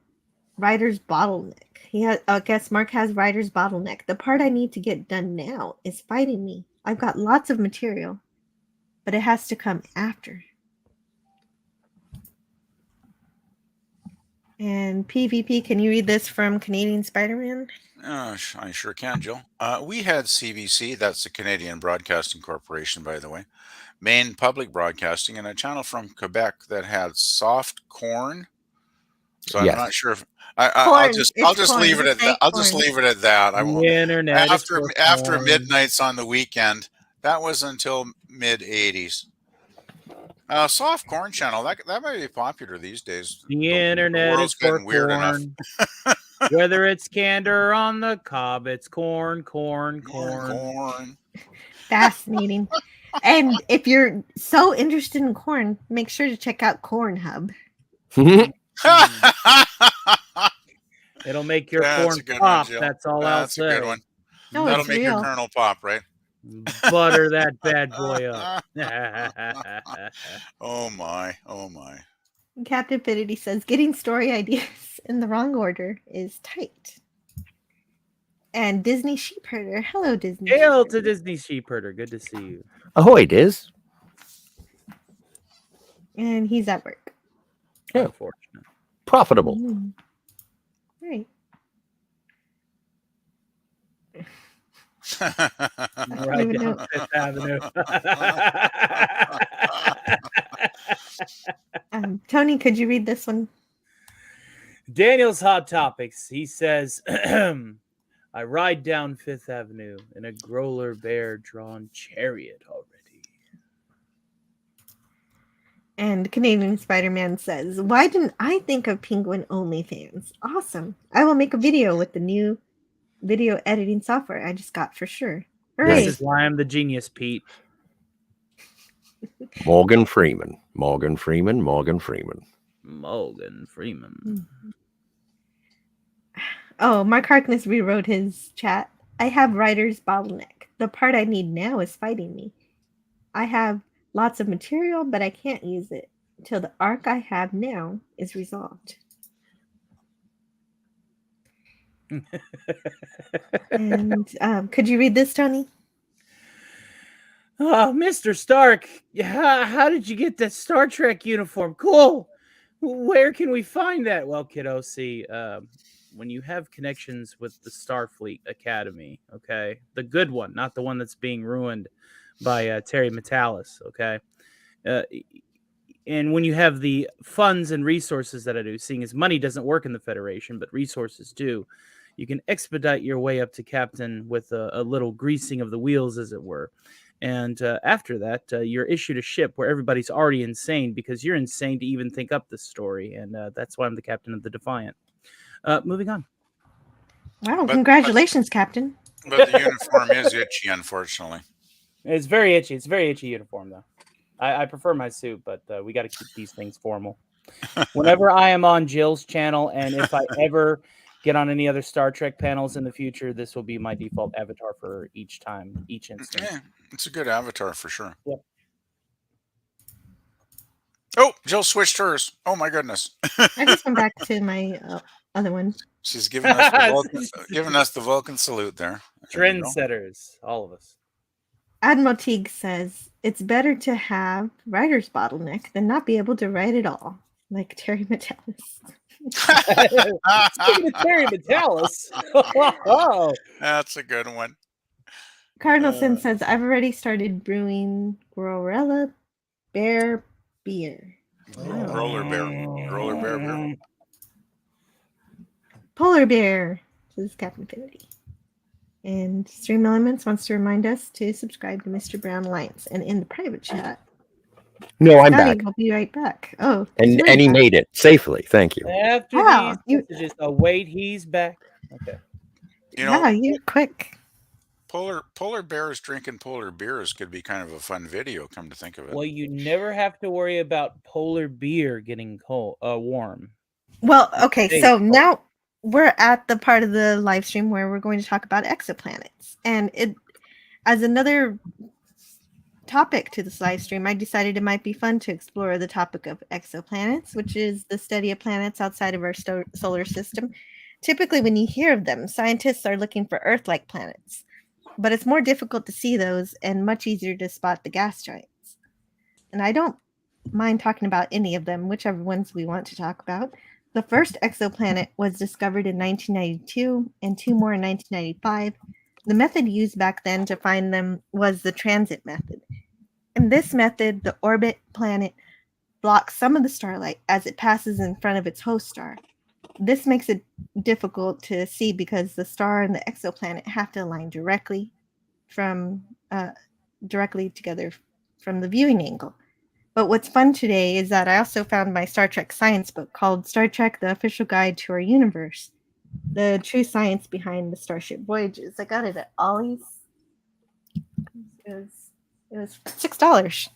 writer's bottleneck. I guess Mark has writer's bottleneck. The part I need to get done now is fighting me. I've got lots of material, but it has to come after. And PvP, can you read this from Canadian Spider-Man? I sure can, Jill. We had CBC, that's the Canadian Broadcasting Corporation, by the way, Maine Public Broadcasting, and a channel from Quebec that had soft corn. So I'm Yes. not sure if Corn. I'll It's just corn. leave it Just at that. say I'll just corn. leave it at that. I won't. The internet is After corn. midnights on the weekend, that was until mid '80s. Soft corn channel that might be popular these days. The internet world's is for getting weird enough. corn. Whether it's canned or on the cob, it's corn. Corn. Fascinating. And if you're so interested in corn, make sure to check out Corn Hub. It'll make your That's corn a good pop. one, Jill. That's all That's I'll a say. good one. No, That'll it's make your real. kernel pop, right? Butter that bad boy up. Oh my. Captain Infinity says getting story ideas in the wrong order is tight. And Disney Sheepherder. Hello, Disney. Hail Sheepherder. to Disney Sheepherder. Good to see you. Ahoy, Diz. And he's at work. Yeah. Unfortunate. Profitable. Mm. Right. Right even down know. Fifth Avenue. Tony, could you read this one? Daniel's Hot Topics. He says, I ride down Fifth Avenue in a growler bear drawn chariot already. And Canadian Spider-Man says, why didn't I think of Penguin OnlyFans? Awesome. I will make a video with the new video editing software I just got for sure. Hooray. This is why I'm the genius, Pete. Morgan Freeman. Morgan Freeman. Oh, Mark Harkness rewrote his chat. I have writer's bottleneck. The part I need now is fighting me. I have lots of material, but I can't use it until the arc I have now is resolved. And could you read this, Tony? Oh, Mr. Stark, how did you get that Star Trek uniform? Cool. Where can we find that? Well, kiddo, see, when you have connections with the Starfleet Academy, okay, the good one, not the one that's being ruined by Terry Metalis, okay, and when you have the funds and resources that I do, seeing as money doesn't work in the Federation, but resources do, you can expedite your way up to captain with a little greasing of the wheels, as it were. And after that, you're issued a ship where everybody's already insane because you're insane to even think up this story. And that's why I'm the captain of the Defiant. Moving on. Wow, congratulations, Captain. But the uniform is itchy, unfortunately. It's very itchy. It's a very itchy uniform, though. I prefer my suit, but we got to keep these things formal. Whenever I am on Jill's channel, and if I ever get on any other Star Trek panels in the future, this will be my default avatar for each instance. Yeah, it's a good avatar for sure. Yep. Oh, Jill switched hers. Oh my goodness. I just went back to my other one. She's giving us the Vulcan salute there. Trendsetters, all of us. Admiral Teague says, it's better to have writer's bottleneck than not be able to write at all, like Terry Metalis. Speaking of Terry Metalis. Oh, that's a good one. Cardinal Sin says, I've already started brewing Growrella Bear beer. Roller bear. Polar Bear, says Captain Infinity. And Stream Elements wants to remind us to subscribe to Mr. Brown Alliance. And in the private chat, No, I'm Scotty back. will be right back. Oh, And he made it safely. Thank you. After Wow, these messages, wait, he's back. Okay. You know, you're quick. polar bears drinking polar beers could be kind of a fun video. Come to think of it. Well, you never have to worry about polar beer getting cold, warm. Well, okay, Hey, so now we're at the part of the live stream where we're going to talk about exoplanets. And it, as another topic to this live stream, I decided it might be fun to explore the topic of exoplanets, which is the study of planets outside of our solar system. Typically, when you hear of them, scientists are looking for Earth-like planets, but it's more difficult to see those and much easier to spot the gas giants. And I don't mind talking about any of them, whichever ones we want to talk about. The first exoplanet was discovered in 1992 and two more in 1995. The method used back then to find them was the transit method. In this method, the orbit planet blocks some of the starlight as it passes in front of its host star. This makes it difficult to see because the star and the exoplanet have to align directly together from the viewing angle. But what's fun today is that I also found my Star Trek science book called Star Trek: The Official Guide to Our Universe, the true science behind the Starship voyages. I got it at Ollie's. It was $6.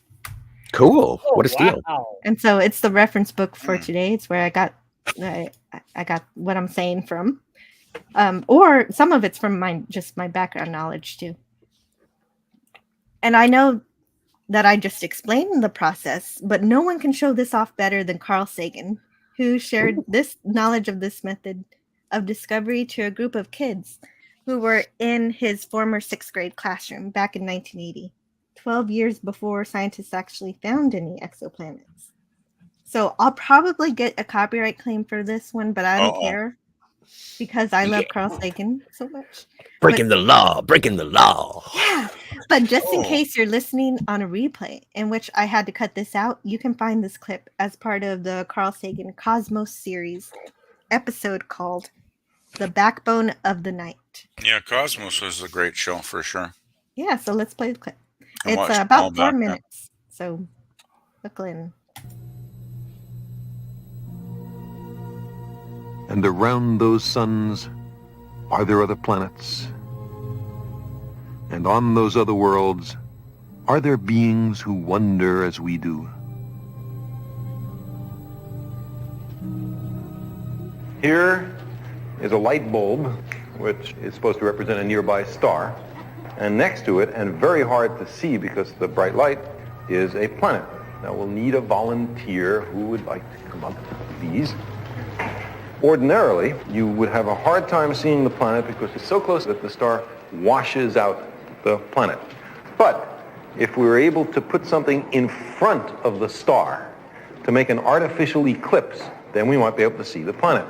Cool. What a steal. Wow. And so it's the reference book for today. It's where I got what I'm saying from. Or some of it's from my background knowledge too. And I know that I just explained the process, but no one can show this off better than Carl Sagan, who shared this knowledge of this method of discovery to a group of kids who were in his former 6th grade classroom back in 1980, 12 years before scientists actually found any exoplanets. So I'll probably get a copyright claim for this one, but I don't care because I love Carl Sagan so much. Breaking the law. Yeah, but just in case you're listening on a replay in which I had to cut this out, you can find this clip as part of the Carl Sagan Cosmos series episode called The Backbone of the Night. Yeah, Cosmos was a great show for sure. Yeah, so let's play the clip. I watched It's all about 4 back then. minutes, so buckle in. And around those suns are there other planets? And on those other worlds, are there beings who wonder as we do? Here is a light bulb, which is supposed to represent a nearby star. And next to it, and very hard to see because of the bright light, is a planet. Now we'll need a volunteer who would like to come up to these. Ordinarily, you would have a hard time seeing the planet because it's so close that the star washes out the planet. But if we were able to put something in front of the star to make an artificial eclipse, then we might be able to see the planet.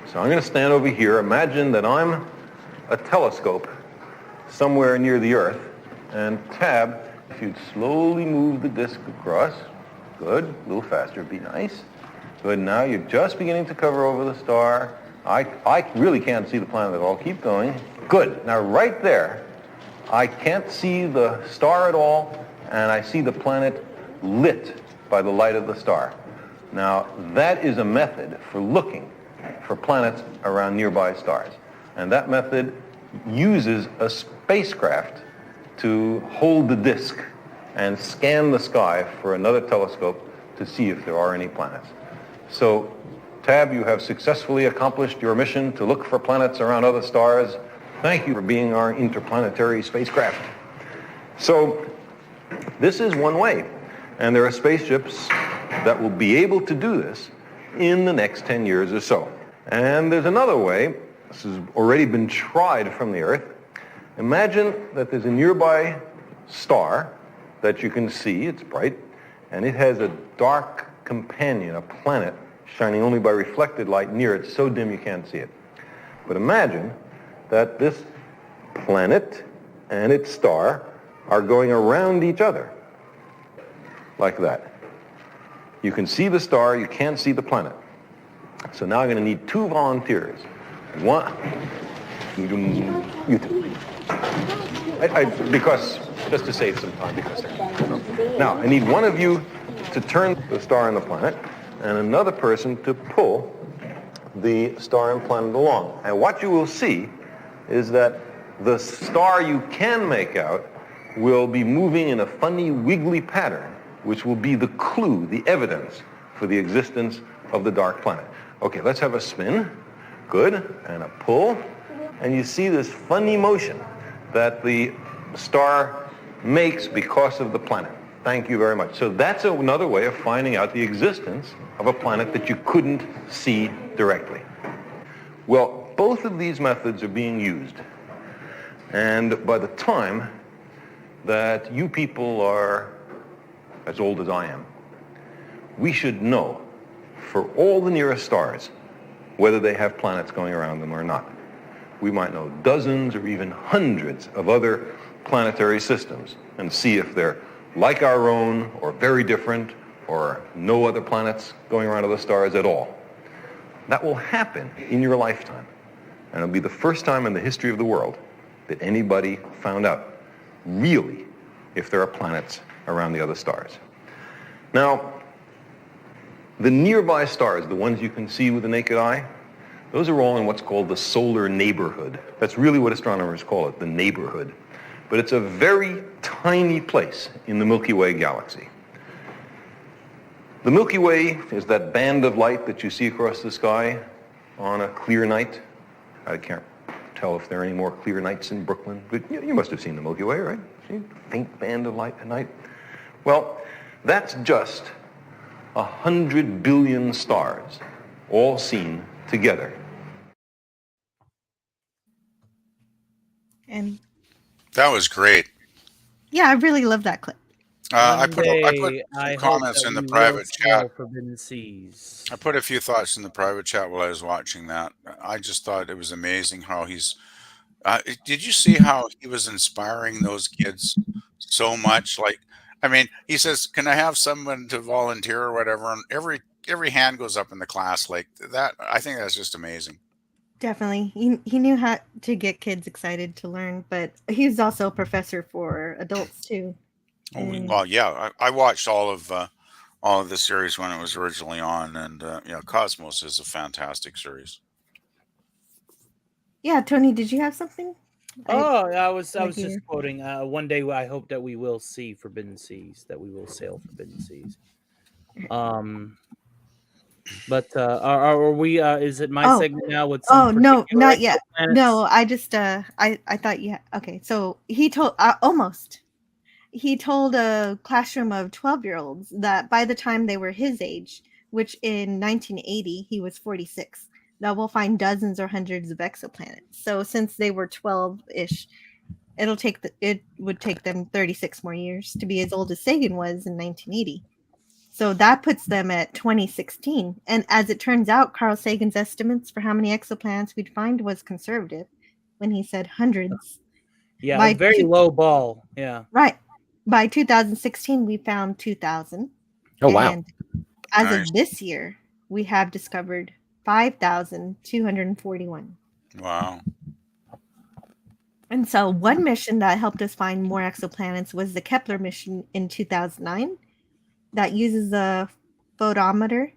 So I'm going to stand over here. Imagine that I'm a telescope somewhere near the Earth. And Tab, if you'd slowly move the disk across. Good. A little faster would be nice. Good. Now you're just beginning to cover over the star. I really can't see the planet at all. Keep going. Good. Now right there, I can't see the star at all, and I see the planet lit by the light of the star. Now that is a method for looking for planets around nearby stars. And that method uses a spacecraft to hold the disk and scan the sky for another telescope to see if there are any planets. So, Tab, you have successfully accomplished your mission to look for planets around other stars. Thank you for being our interplanetary spacecraft. So, this is one way. And there are spaceships that will be able to do this in the next 10 years or so. And there's another way. This has already been tried from the Earth. Imagine that there's a nearby star that you can see. It's bright. And it has a dark companion, a planet, shining only by reflected light near it, so dim you can't see it. But imagine that this planet and its star are going around each other, like that. You can see the star, you can't see the planet. So now I'm going to need 2 volunteers. One, you two. Because, just to save some time, because now I need one of you to turn the star and the planet, and another person to pull the star and planet along. And what you will see is that the star you can make out will be moving in a funny, wiggly pattern, which will be the clue, the evidence for the existence of the dark planet. Okay, let's have a spin. Good. And a pull. And you see this funny motion that the star makes because of the planet. Thank you very much. So that's another way of finding out the existence of a planet that you couldn't see directly. Well, both of these methods are being used. And by the time that you people are as old as I am, we should know for all the nearest stars whether they have planets going around them or not. We might know dozens or even hundreds of other planetary systems and see if they're like our own or very different or no other planets going around other stars at all. That will happen in your lifetime. And it'll be the first time in the history of the world that anybody found out really if there are planets around the other stars. Now, the nearby stars, the ones you can see with the naked eye, those are all in what's called the solar neighborhood. That's really what astronomers call it, the neighborhood. But it's a very tiny place in the Milky Way galaxy. The Milky Way is that band of light that you see across the sky on a clear night. I can't tell if there are any more clear nights in Brooklyn, but you must have seen the Milky Way, right? See a faint band of light at night? Well, that's just 100 billion stars, all seen together. And That was great. yeah, I really love that clip. I put I some hope comments that in the we private will chat. sail Forbidden Seas. I put a few thoughts in the private chat while I was watching that. I just thought it was amazing how he's. Did you see how he was inspiring those kids so much? Like, I mean, he says, "Can I have someone to volunteer or whatever?" And every hand goes up in the class like that. I think that's just amazing. Definitely. He knew how to get kids excited to learn, but he's also a professor for adults too. Oh, And well, yeah, I watched all of the series when it was originally on, and Cosmos is a fantastic series. yeah, Tony, did you have something? Oh, I was I just hear. quoting. One day, I hope that we will see Forbidden Seas, that we will sail Forbidden Seas. But are we? Is it my segment now with some? Oh no, particular not yet. exoplanets? No, I just I thought you had, okay. So he told almost. He told a classroom of 12-year-olds that by the time they were his age, which in 1980 he was 46, that we'll find dozens or hundreds of exoplanets. So since they were 12-ish, it would take them 36 more years to be as old as Sagan was in 1980. So that puts them at 2016. And as it turns out, Carl Sagan's estimates for how many exoplanets we'd find was conservative when he said hundreds. Yeah, a very low ball. Yeah. Right. By 2016, we found 2,000. Oh, wow. And as Nice. of this year, we have discovered 5,241. Wow. And so one mission that helped us find more exoplanets was the Kepler mission in 2009 that uses a photometer,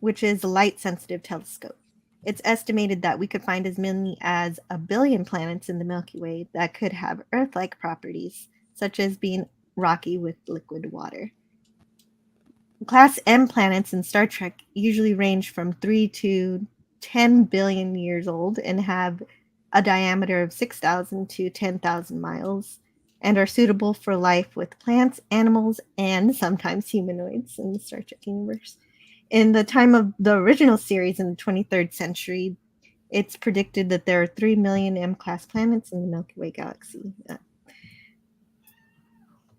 which is a light-sensitive telescope. It's estimated that we could find as many as 1 billion planets in the Milky Way that could have Earth-like properties, such as being rocky with liquid water. Class M planets in Star Trek usually range from 3 to 10 billion years old and have a diameter of 6,000 to 10,000 miles and are suitable for life with plants, animals, and sometimes humanoids in the Star Trek universe. In the time of the original series in the 23rd century, it's predicted that there are 3 million M-class planets in the Milky Way galaxy.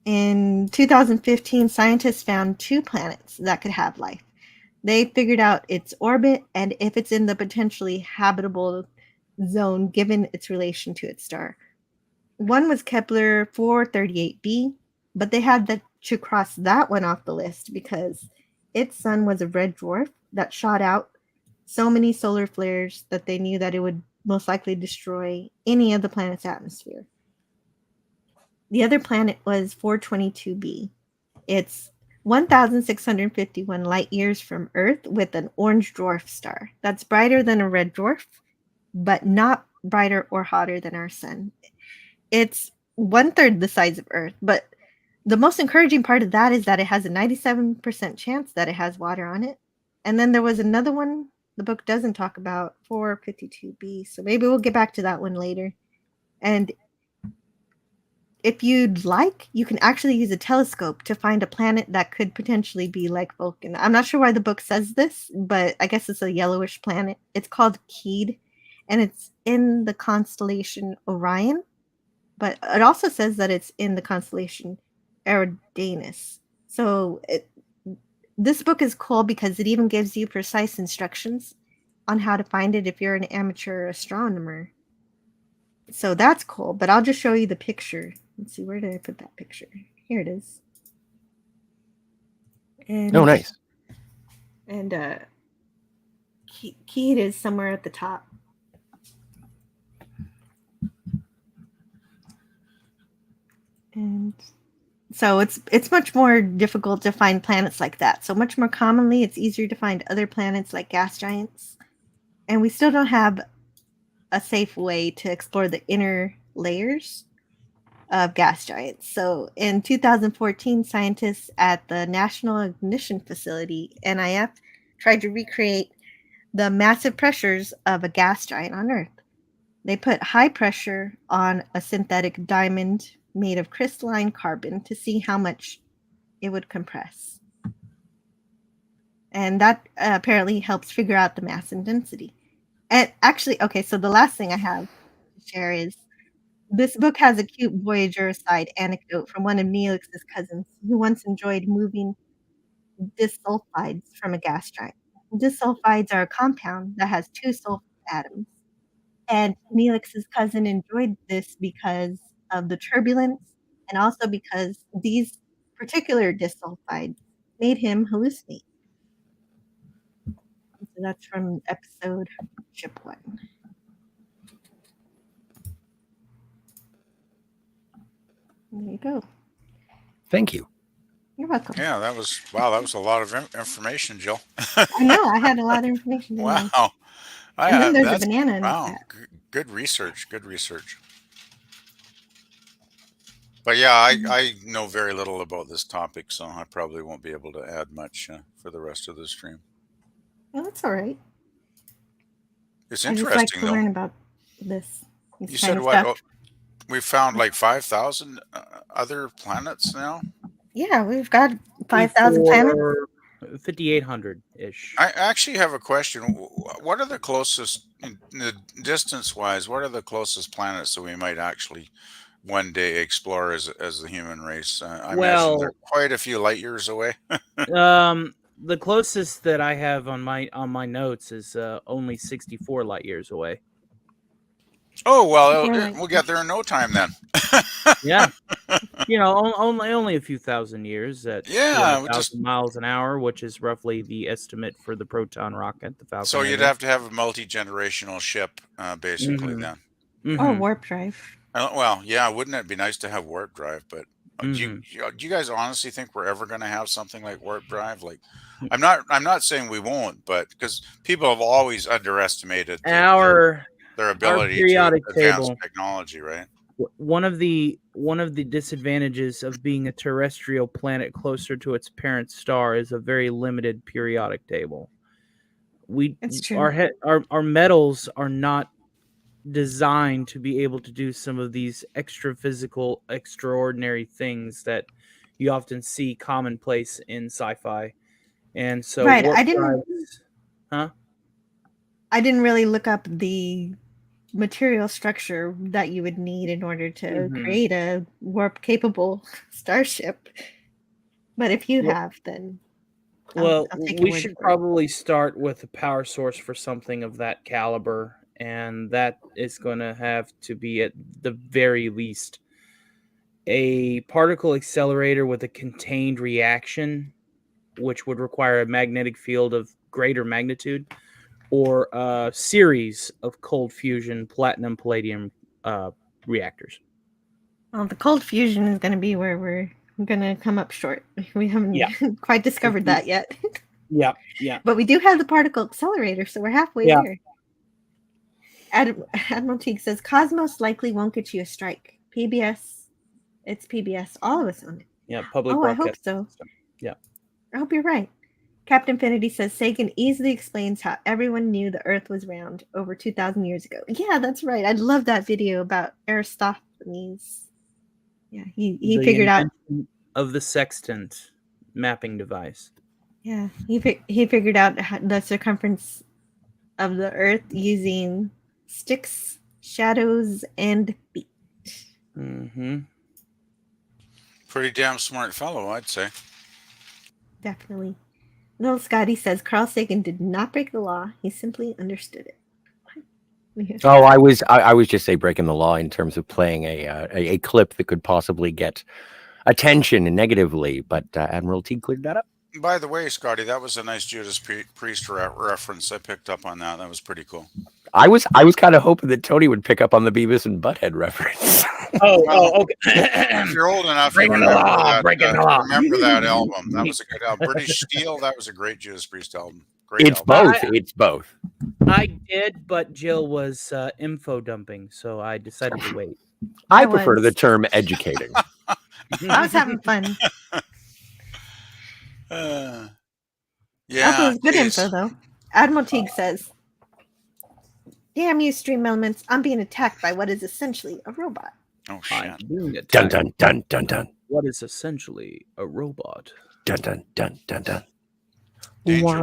In 2015, scientists found 2 planets that could have life. They figured out its orbit and if it's in the potentially habitable zone given its relation to its star. One was Kepler 438b, but they had to cross that one off the list because its sun was a red dwarf that shot out so many solar flares that they knew that it would most likely destroy any of the planet's atmosphere. The other planet was 422b. It's 1,651 light years from Earth with an orange dwarf star. That's brighter than a red dwarf, but not brighter or hotter than our sun. It's 1/3 the size of Earth, but the most encouraging part of that is that it has a 97% chance that it has water on it. And then there was another one the book doesn't talk about, 452b. So maybe we'll get back to that one later. And if you'd like, you can actually use a telescope to find a planet that could potentially be like Vulcan. I'm not sure why the book says this, but I guess it's a yellowish planet. It's called Keed, and it's in the constellation Orion. But it also says that it's in the constellation Eridanus. So this book is cool because it even gives you precise instructions on how to find it if you're an amateur astronomer. So that's cool, but I'll just show you the picture. Let's see, where did I put that picture? Here it is. And, Oh, nice. And Keed is somewhere at the top. And so it's much more difficult to find planets like that. So much more commonly, it's easier to find other planets like gas giants. And we still don't have a safe way to explore the inner layers of gas giants. So in 2014, scientists at the National Ignition Facility, NIF, tried to recreate the massive pressures of a gas giant on Earth. They put high pressure on a synthetic diamond made of crystalline carbon to see how much it would compress. And that apparently helps figure out the mass and density. And actually, okay, so the last thing I have to share is this book has a cute Voyager side anecdote from one of Neelix's cousins who once enjoyed moving disulfides from a gas giant. Disulfides are a compound that has 2 sulfur atoms. And Neelix's cousin enjoyed this because of the turbulence and also because these particular disulfides made him hallucinate. So that's from episode Ship 1. There you go. Thank you. You're welcome. Yeah, that was a lot of information, Jill. I know, I had a lot of information. Wow. And then there's a banana in that. Good research. Good research. But yeah, I know very little about this topic, so I probably won't be able to add much for the rest of the stream. Well, that's all right. It's I interesting, just like to learn about this. You said what? Oh, we found like 5,000 other planets now? Yeah, we've got 5,000 planets. 5,800-ish. I actually have a question. What are the closest, distance-wise, what are the closest planets that we might actually one day explore as the human race? I imagine they're quite a few light years away. The closest that I have on my notes is only 64 light years away. Oh, well, we'll get there in no time then. Yeah. Only a few thousand years at 1,000 miles an hour, which is roughly the estimate for the Proton rocket, the Falcon. So you'd have to have a multi-generational ship, basically, then. Mm-hmm. Or warp drive. Well, yeah, wouldn't it be nice to have warp drive? But do you guys honestly think we're ever going to have something like warp drive? Like, I'm not saying we won't, but because people have always underestimated their ability to advance technology, right? One of the disadvantages of being a terrestrial planet closer to its parent star is a very limited periodic table. That's true. Our metals are not designed to be able to do some of these extra physical, extraordinary things that you often see commonplace in sci-fi. And so, right, I didn't really look up the material structure that you would need in order to create a warp capable starship, but if you have, then I'll we should probably start with a power source for something of that caliber, and that is going to have to be at the very least a particle accelerator with a contained reaction, which would require a magnetic field of greater magnitude, or a series of cold fusion platinum-palladium reactors. Well, the cold fusion is going to be where we're gonna come up short. We haven't Yeah. quite discovered that yet. Yeah. But we do have the particle accelerator, so we're halfway Yeah. there. Admiral Teague says Cosmos likely won't get you a strike. PBS, it's PBS. All of us on it. Yeah. Public Oh, I hope broadcast. so. Yeah. I hope you're right. Captain Infinity says Sagan easily explains how everyone knew the Earth was round over 2,000 years ago. Yeah, that's right. I love that video about Aristophanes. Yeah, he figured out of the sextant mapping device. Yeah, he figured out the circumference of the Earth using sticks, shadows, and feet. Mm-hmm. Pretty damn smart fellow, I'd say. Definitely. Little Scotty says Carl Sagan did not break the law. He simply understood it. Oh, I was just say breaking the law in terms of playing a clip that could possibly get attention negatively, but Admiral Teague cleared that up. By the way, Scotty, that was a nice Judas Priest reference. I picked up on that. That was pretty cool. I was kind of hoping that Tony would pick up on the Beavis and Butthead reference. Okay. If you're old enough, Breaking you the remember law, that. breaking the law. Remember that album? That was a good album. British Steel. That was a great Judas Priest album. Great It's album. both. It's both. I did, but Jill was info dumping, so I decided to wait. I prefer the term educating. I was having fun. Yeah. That was good info, though. Admiral Teague says, "Damn you, stream elements! I'm being attacked by what is essentially a robot." Oh shit! Dun dun dun dun dun. What is essentially a robot? Dun dun dun dun dun. Danger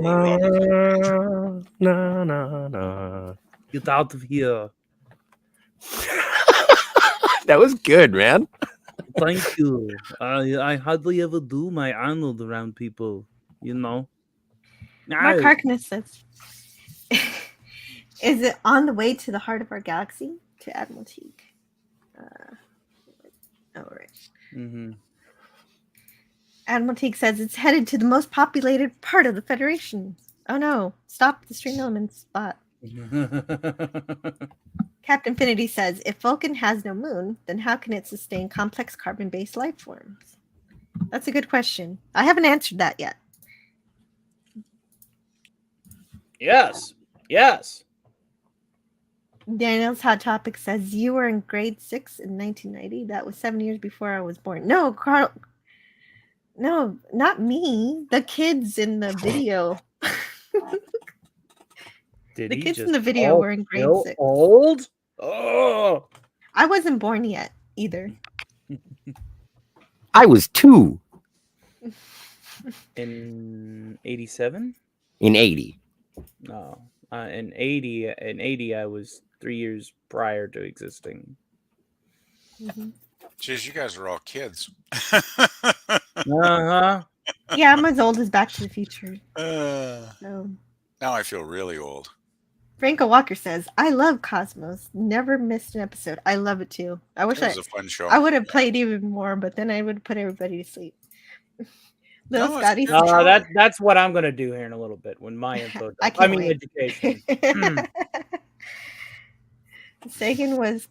Na, na, na. Get out of here! That was good, man. Thank you. I hardly ever do my Arnold around people, you know. Mark Harkness says, "Is it on the way to the heart of our galaxy?" To Admiral Teague. Right. Mm-hmm. Admiral Teague says it's headed to the most populated part of the Federation. Oh no! Stop the stream elements spot. Captain Infinity says, if Vulcan has no moon, then how can it sustain complex carbon-based life forms? That's a good question. I haven't answered that yet. Yes. Daniel's Hot Topic says, you were in grade 6 in 1990. That was 7 years before I was born. No, Carl. No, not me. The kids in the video. The kids in the video were in grade 6. Old? Oh, I wasn't born yet either. I was 2 in 87. in 80. No, in 80. In 80, I was 3 years prior to existing. Mm-hmm. Jeez, you guys are all kids. Uh-huh. Yeah, I'm as old as Back to the Future. Now I feel really old. Franco Walker says, I love Cosmos. Never missed an episode. I love it too. I wish It was a fun show. I would have played even more, but then I would put everybody to sleep. Little No, Scotty. That's what I'm gonna do here in a little bit when my info. I mean, wait. education. Sagan was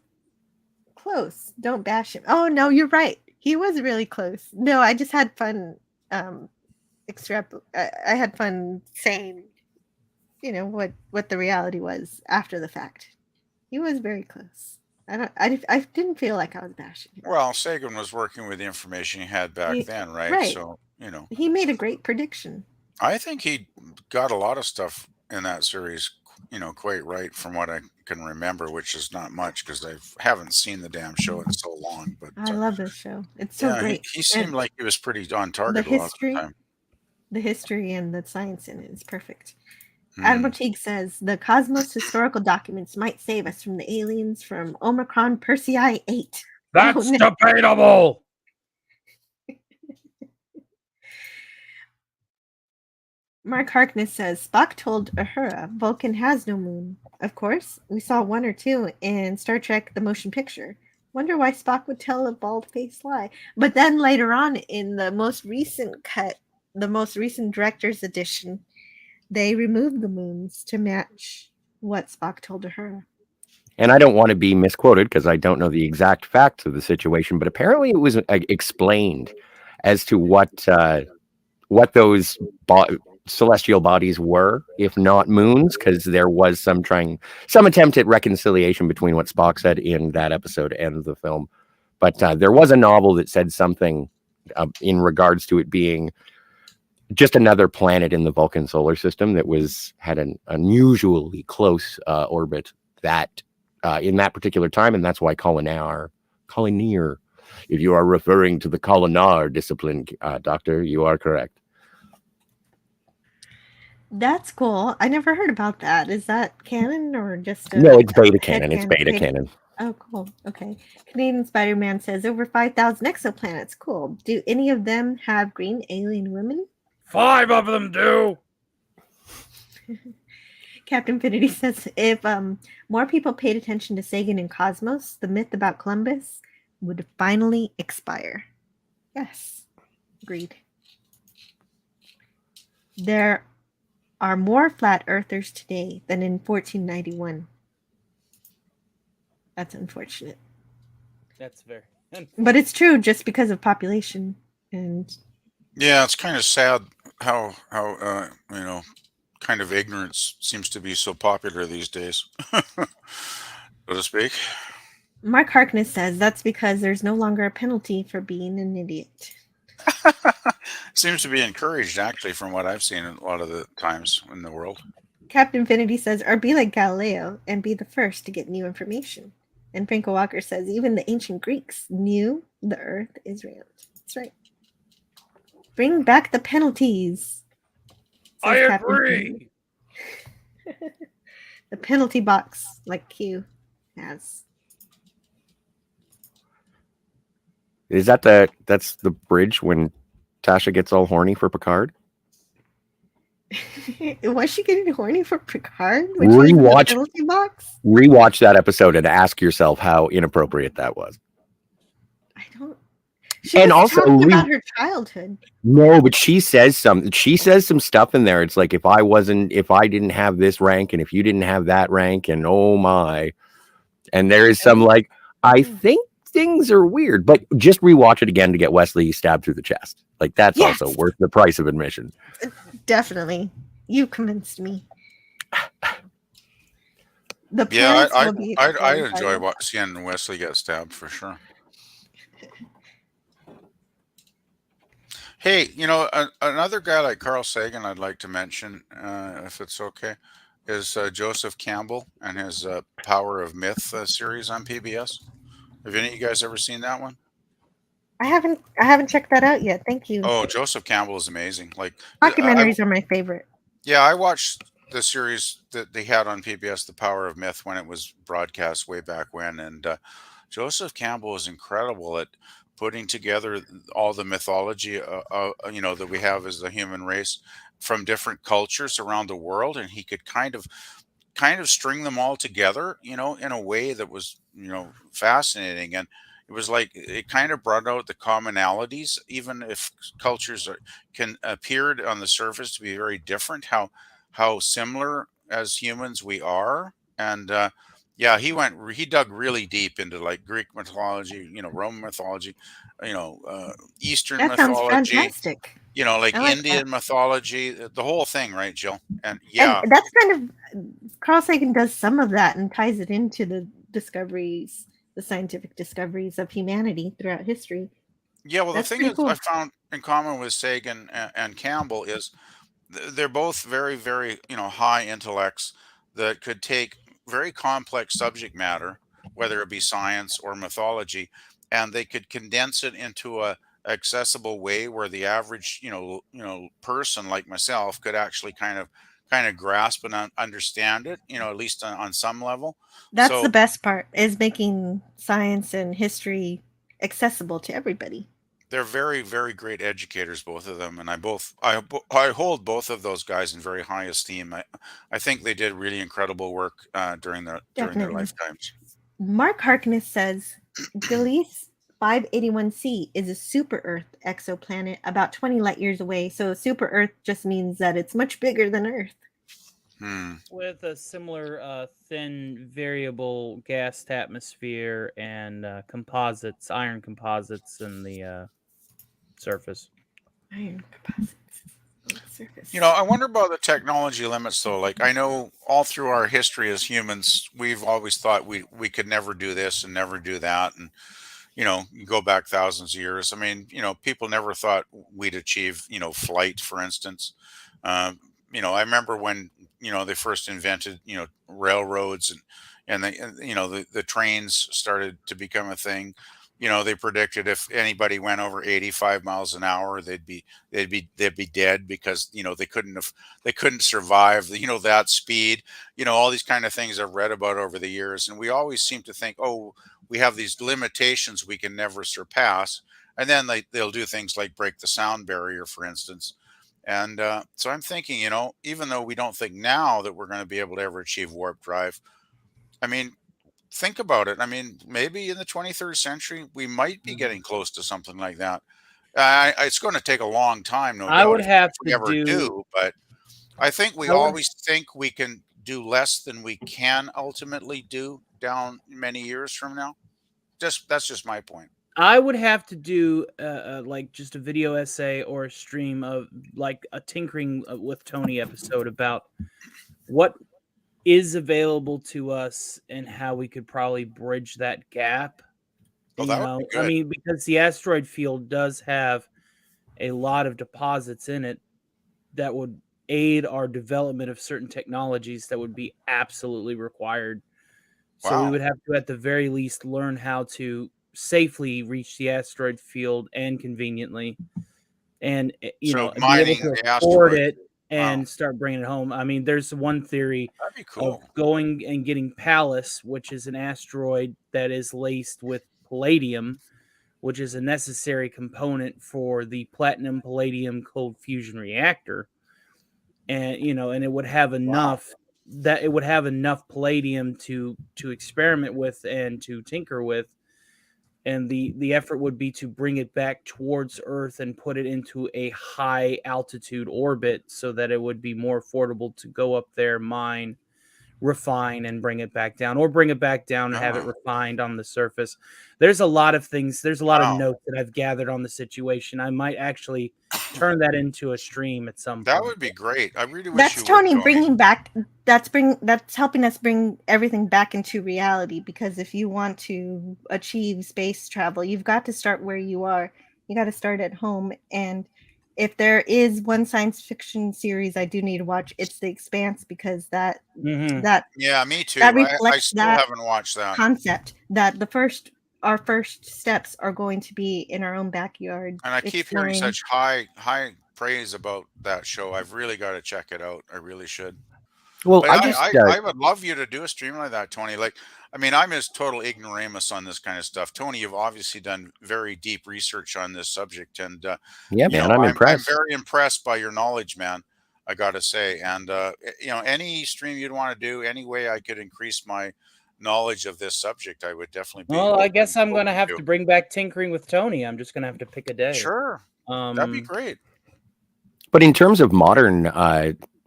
close. Don't bash him. Oh no, you're right. He was really close. No, I just had fun. I had fun saying, you know, what the reality was after the fact. He was very close. I didn't feel like I was bashing him. Well, Sagan was working with the information he had back then, right? Right. So, you know. He made a great prediction. I think he got a lot of stuff in that series, you know, quite right from what I can remember, which is not much because I haven't seen the damn show in so long. But I love this show. It's so great. He seemed like he was pretty on target a lot of the time. The history and the science in it is perfect. Admiral Teague says the Cosmos historical documents might save us from the aliens from Omicron Persei 8. That's debatable. Mark Harkness says Spock told Uhura Vulcan has no moon. Of course, we saw 1 or 2 in Star Trek The Motion Picture. Wonder why Spock would tell a bald-faced lie. But then later on in the most recent cut, the most recent director's edition, they removed the moons to match what Spock told Uhura. And I don't want to be misquoted because I don't know the exact facts of the situation, but apparently it was explained as to what those celestial bodies were, if not moons, because there was some attempt at reconciliation between what Spock said in that episode and the film. But there was a novel that said something in regards to it being just another planet in the Vulcan solar system that had an unusually close orbit that in that particular time, and that's why Collinear. If you are referring to the Collinear discipline, Doctor, you are correct. That's cool. I never heard about that. Is that canon or just no? It's beta canon. It's beta canon. Oh, cool. Okay. Canadian Spider-Man says over 5,000 exoplanets. Cool. Do any of them have green alien women? 5 of them do. Captain Infinity says if more people paid attention to Sagan and Cosmos, the myth about Columbus would finally expire. Yes. Agreed. There are more flat earthers today than in 1491. That's unfortunate. That's very unfortunate. But it's true just because of population and Yeah, it's kind of sad how kind of ignorance seems to be so popular these days, so to speak. Mark Harkness says that's because there's no longer a penalty for being an idiot. Seems to be encouraged, actually, from what I've seen a lot of the times in the world. Captain Infinity says, or be like Galileo and be the first to get new information. And Franco Walker says, even the ancient Greeks knew the earth is round. That's right. Bring back the penalties. I agree. The penalty box, like Q has. Is that's the bridge when Tasha gets all horny for Picard? Was she getting horny for Picard? Rewatch that episode and ask yourself how inappropriate that was. I don't. She also about her childhood. No, but she says some stuff in there. It's like if I didn't have this rank, and if you didn't have that rank, and oh my, and there is some like I think things are weird, but just rewatch it again to get Wesley stabbed through the chest. Like that's also worth the price of admission. Definitely, you convinced me. I enjoy seeing Wesley get stabbed for sure. Hey, another guy like Carl Sagan I'd like to mention, if it's okay, is Joseph Campbell and his Power of Myth series on PBS. Have any of you guys ever seen that one? I haven't checked that out yet. Thank you. Oh, Joseph Campbell is amazing. Like documentaries are my favorite. Yeah, I watched the series that they had on PBS, The Power of Myth, when it was broadcast way back when, and Joseph Campbell is incredible at putting together all the mythology, that we have as the human race from different cultures around the world, and he could kind of string them all together, in a way that was, fascinating. And it was like it kind of brought out the commonalities, even if cultures can appeared on the surface to be very different. How similar as humans we are, and he dug really deep into like Greek mythology, Roman mythology, Eastern that mythology. Sounds fantastic. Like Indian mythology, the whole thing, right, Jill? And that's kind of Carl Sagan does some of that and ties it into the scientific discoveries of humanity throughout history. Yeah, well, that's the thing is, cool. I found in common with Sagan and Campbell is they're both very, very, high intellects that could take very complex subject matter, whether it be science or mythology, and they could condense it into a accessible way where the average, person like myself could actually kind of grasp and understand it, at least on some level. That's the best part, is making science and history accessible to everybody. They're very, very great educators, both of them, and I hold both of those guys in very high esteem. I think they did really incredible work during their lifetimes. Mark Harkness says Gliese 581c is a super Earth exoplanet about 20 light years away. So super Earth just means that it's much bigger than Earth. With a similar thin variable gas atmosphere and composites, iron composites in the surface. Iron composites on the surface. You know, I wonder about the technology limits, though. Like, I know all through our history as humans, we've always thought we could never do this and never do that, and you know, you go back thousands of years. I mean, you know, people never thought we'd achieve, you know, flight, for instance. Um, you know, I remember when, you know, they first invented, you know, railroads you know, the trains started to become a thing. You know, they predicted if anybody went over 85 miles an hour, they'd be dead because, you know, they couldn't survive, you know, that speed, you know, all these kind of things I've read about over the years. And we always seem to think, oh, we have these limitations we can never surpass. And then they'll do things like break the sound barrier, for instance. And so I'm thinking, you know, even though we don't think now that we're going to be able to ever achieve warp drive, I mean, think about it. I mean, maybe in the 23rd century, we might be getting close to something like that. It's going to take a long time, no I doubt, would if have we to ever do. do. But I think we I would- always think we can do less than we can ultimately do down many years from now. That's just my point. I would have to do like just a video essay or a stream of like a tinkering with Tony episode about what is available to us and how we could probably bridge that gap. Well, You that would know, be I good. mean, because the asteroid field does have a lot of deposits in it that would aid our development of certain technologies that would be absolutely required. So we Wow. would have to, at the very least, learn how to safely reach the asteroid field and conveniently, and you So know, be able mining to the afford asteroid. it Wow, and start bringing it home. I mean, there's one theory that'd be of cool. going and getting Pallas, which is an asteroid that is laced with palladium, which is a necessary component for the platinum palladium cold fusion reactor. And you know, and it would have Wow. enough palladium to experiment with and to tinker with, and the effort would be to bring it back towards Earth and put it into a high altitude orbit so that it would be more affordable to go up there, mine, refine, and bring it back down, or bring it back down and have it Oh, refined on the surface. There's a lot of things. There's a lot of wow. notes that I've gathered on the situation. I might actually turn that into a stream at some That point. would be great. I really wish That's you would, Tony Tony. bringing back. That's helping us bring everything back into reality. Because if you want to achieve space travel, you've got to start where you are. You got to start at home. And if there is one science fiction series I do need to watch, it's The Expanse, because that Mhm. that Yeah, me too. that I reflects still that haven't watched that. concept that our first steps are going to be in our own backyard, And I keep hearing exploring. such high praise about that show. I've really got to check it out. I really should. Well, But I just I would love you to do a stream like that, Tony. Like, I mean, I'm as total ignoramus on this kind of stuff. Tony, you've obviously done very deep research on this subject, and yeah, you man, know, I'm I'm impressed. very impressed by your knowledge, man. I got to say, and you know, any stream you'd want to do, any way I could increase my knowledge of this subject, I would definitely be Well, I guess I'm open gonna have to. to bring back tinkering with Tony. I'm just gonna have to pick a day. Sure, that'd be Um, great. But in terms of modern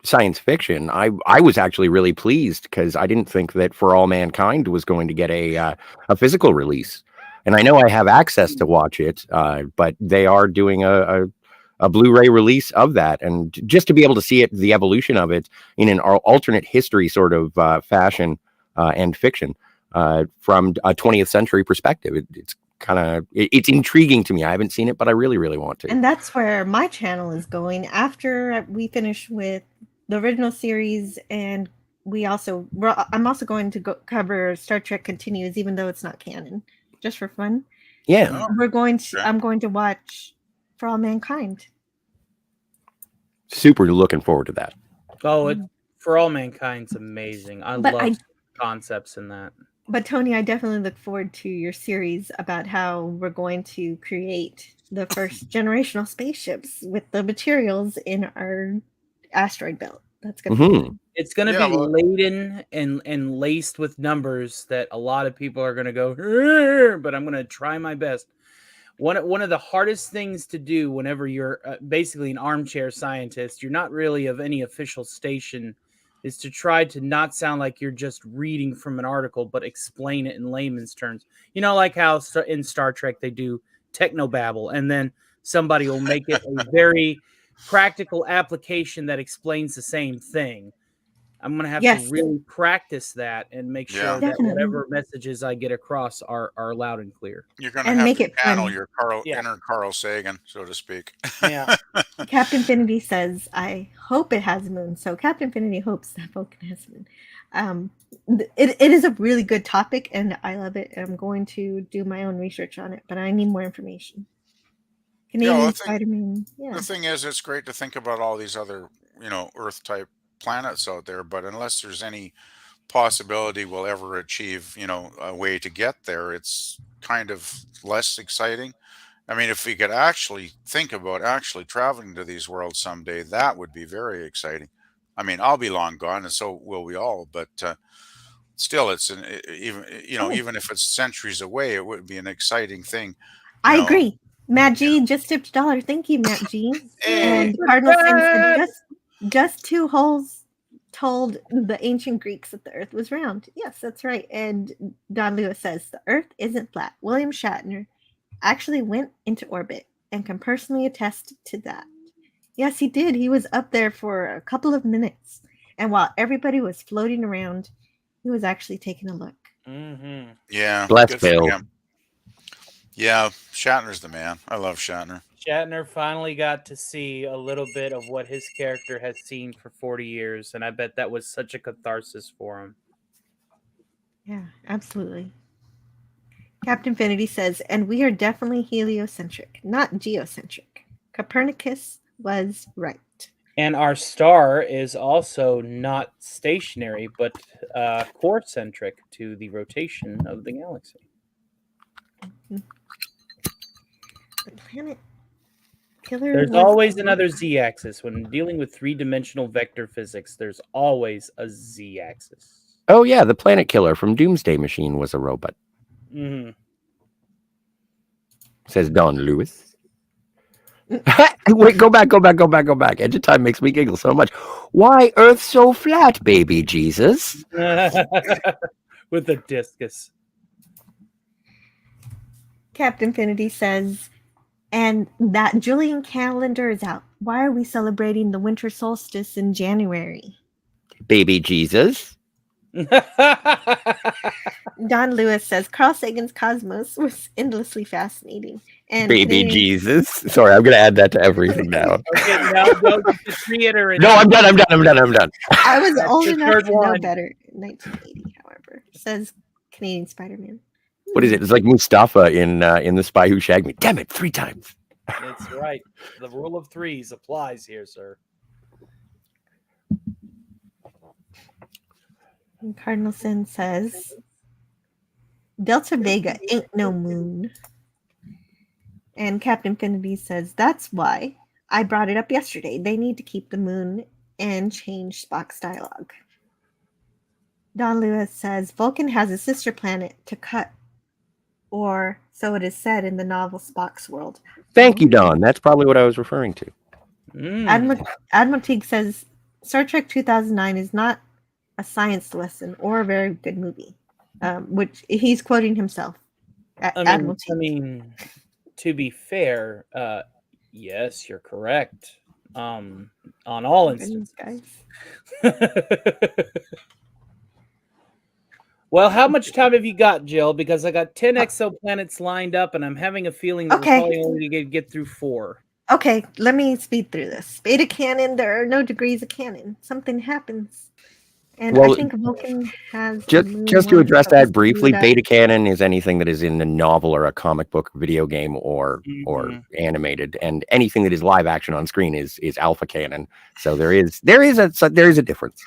science fiction, I was actually really pleased because I didn't think that For All Mankind was going to get a physical release, and I know I have access to watch it, but they are doing a Blu-ray release of that, and just to be able to see it, the evolution of it in an alternate history sort of fashion and fiction from a 20th century perspective, it's kind of it's intriguing to me. I haven't seen it, but I really, really want to. And that's where my channel is going after we finish with the original series. And I'm also going to cover Star Trek Continues, even though it's not canon, just for fun. Yeah, Oh, okay. I'm going to watch For All Mankind. super looking forward to that. Oh, For All Mankind's amazing. I But love concepts in that. But Tony, I definitely look forward to your series about how we're going to create the first generational spaceships with the materials in our asteroid belt. That's going to be fun. It's going to Yeah, be well- laden and laced with numbers that a lot of people are going to go, "Rrr," but I'm going to try my best. One of the hardest things to do whenever you're basically an armchair scientist, you're not really of any official station, is to try to not sound like you're just reading from an article, but explain it in layman's terms. You know, like how in Star Trek they do technobabble, and then somebody will make it a very practical application that explains the same thing. I'm going to have Yes. to really practice that and make sure Yeah. that Definitely. whatever messages I get across are loud and clear. You're going to And have make to it channel fun. your inner Carl Sagan, so to speak. Yeah. Captain Infinity says, I hope it has a moon. So Captain Infinity hopes that Vulcan has a moon. It is a really good topic, and I love it. And I'm going to do my own research on it, but I need more information. Canadian Spider-Man. Yeah. The thing is, it's great to think about all these other, Earth-type planets out there, but unless there's any possibility we'll ever achieve, a way to get there, it's kind of less exciting. I mean, if we could actually think about actually traveling to these worlds someday, that would be very exciting. I mean, I'll be long gone, and so will we all. But still, it's even if it's centuries away, it would be an exciting thing. I agree. Matt G just tipped $1. Thank you, Matt G. And Cardinal Sin said just 2 holes told the ancient Greeks that the Earth was round. Yes, that's right. And Don Lewis says the Earth isn't flat. William Shatner actually went into orbit and can personally attest to that. Yes, he did. He was up there for a couple of minutes. And while everybody was floating around, he was actually taking a look. Mm-hmm. Yeah. Bless good for Bill. him. Yeah, Shatner's the man. I love Shatner. Shatner finally got to see a little bit of what his character has seen for 40 years, and I bet that was such a catharsis for him. Yeah, absolutely. Captain Infinity says, and we are definitely heliocentric, not geocentric. Copernicus was right. And our star is also not stationary, but core-centric to the rotation of the galaxy. The planet killer. There's always another z-axis. When dealing with three-dimensional vector physics, there's always a z-axis. Oh yeah, the planet killer from Doomsday Machine was a robot. Mm-hmm. Says Don Lewis. Wait, go back. Edge of Time makes me giggle so much. Why Earth so flat, baby Jesus? With the discus. Captain Infinity says, and that Julian calendar is out. Why are we celebrating the winter solstice in January? Baby Jesus. Don Lewis says Carl Sagan's Cosmos was endlessly fascinating. And baby Jesus. Sorry, I'm gonna add that to everything now. Okay, now go to the theater. No, I'm done. I was old enough to know better in 1980, however, says Canadian Spider-Man. What is it? It's like Mustafa in The Spy Who Shagged Me. Damn it, 3 times. That's right. The rule of threes applies here, sir. And Cardinal Sin says Delta Vega ain't no moon. And Captain Infinity says that's why I brought it up yesterday. They need to keep the moon and change Spock's dialogue. Don Lewis says Vulcan has a sister planet to cut, or so it is said in the novel Spock's World. Thank you, Don. That's probably what I was referring to. Admiral Teague says Star Trek 2009 is not a science lesson or a very good movie, which he's quoting himself. Admiral Teague. I mean, to be fair, yes, you're correct. On all instances, guys. Well, how much time have you got, Jill? Because I got 10 exoplanets lined up, and I'm having a feeling that we're probably only going to get through 4. Okay, let me speed through this. Beta canon, there are no degrees of canon. Something happens. And I think Vulcan has... Just to address that briefly, beta canon is anything that is in a novel or a comic book, video game, or animated, and anything that is live action on screen is alpha canon. So there is a difference.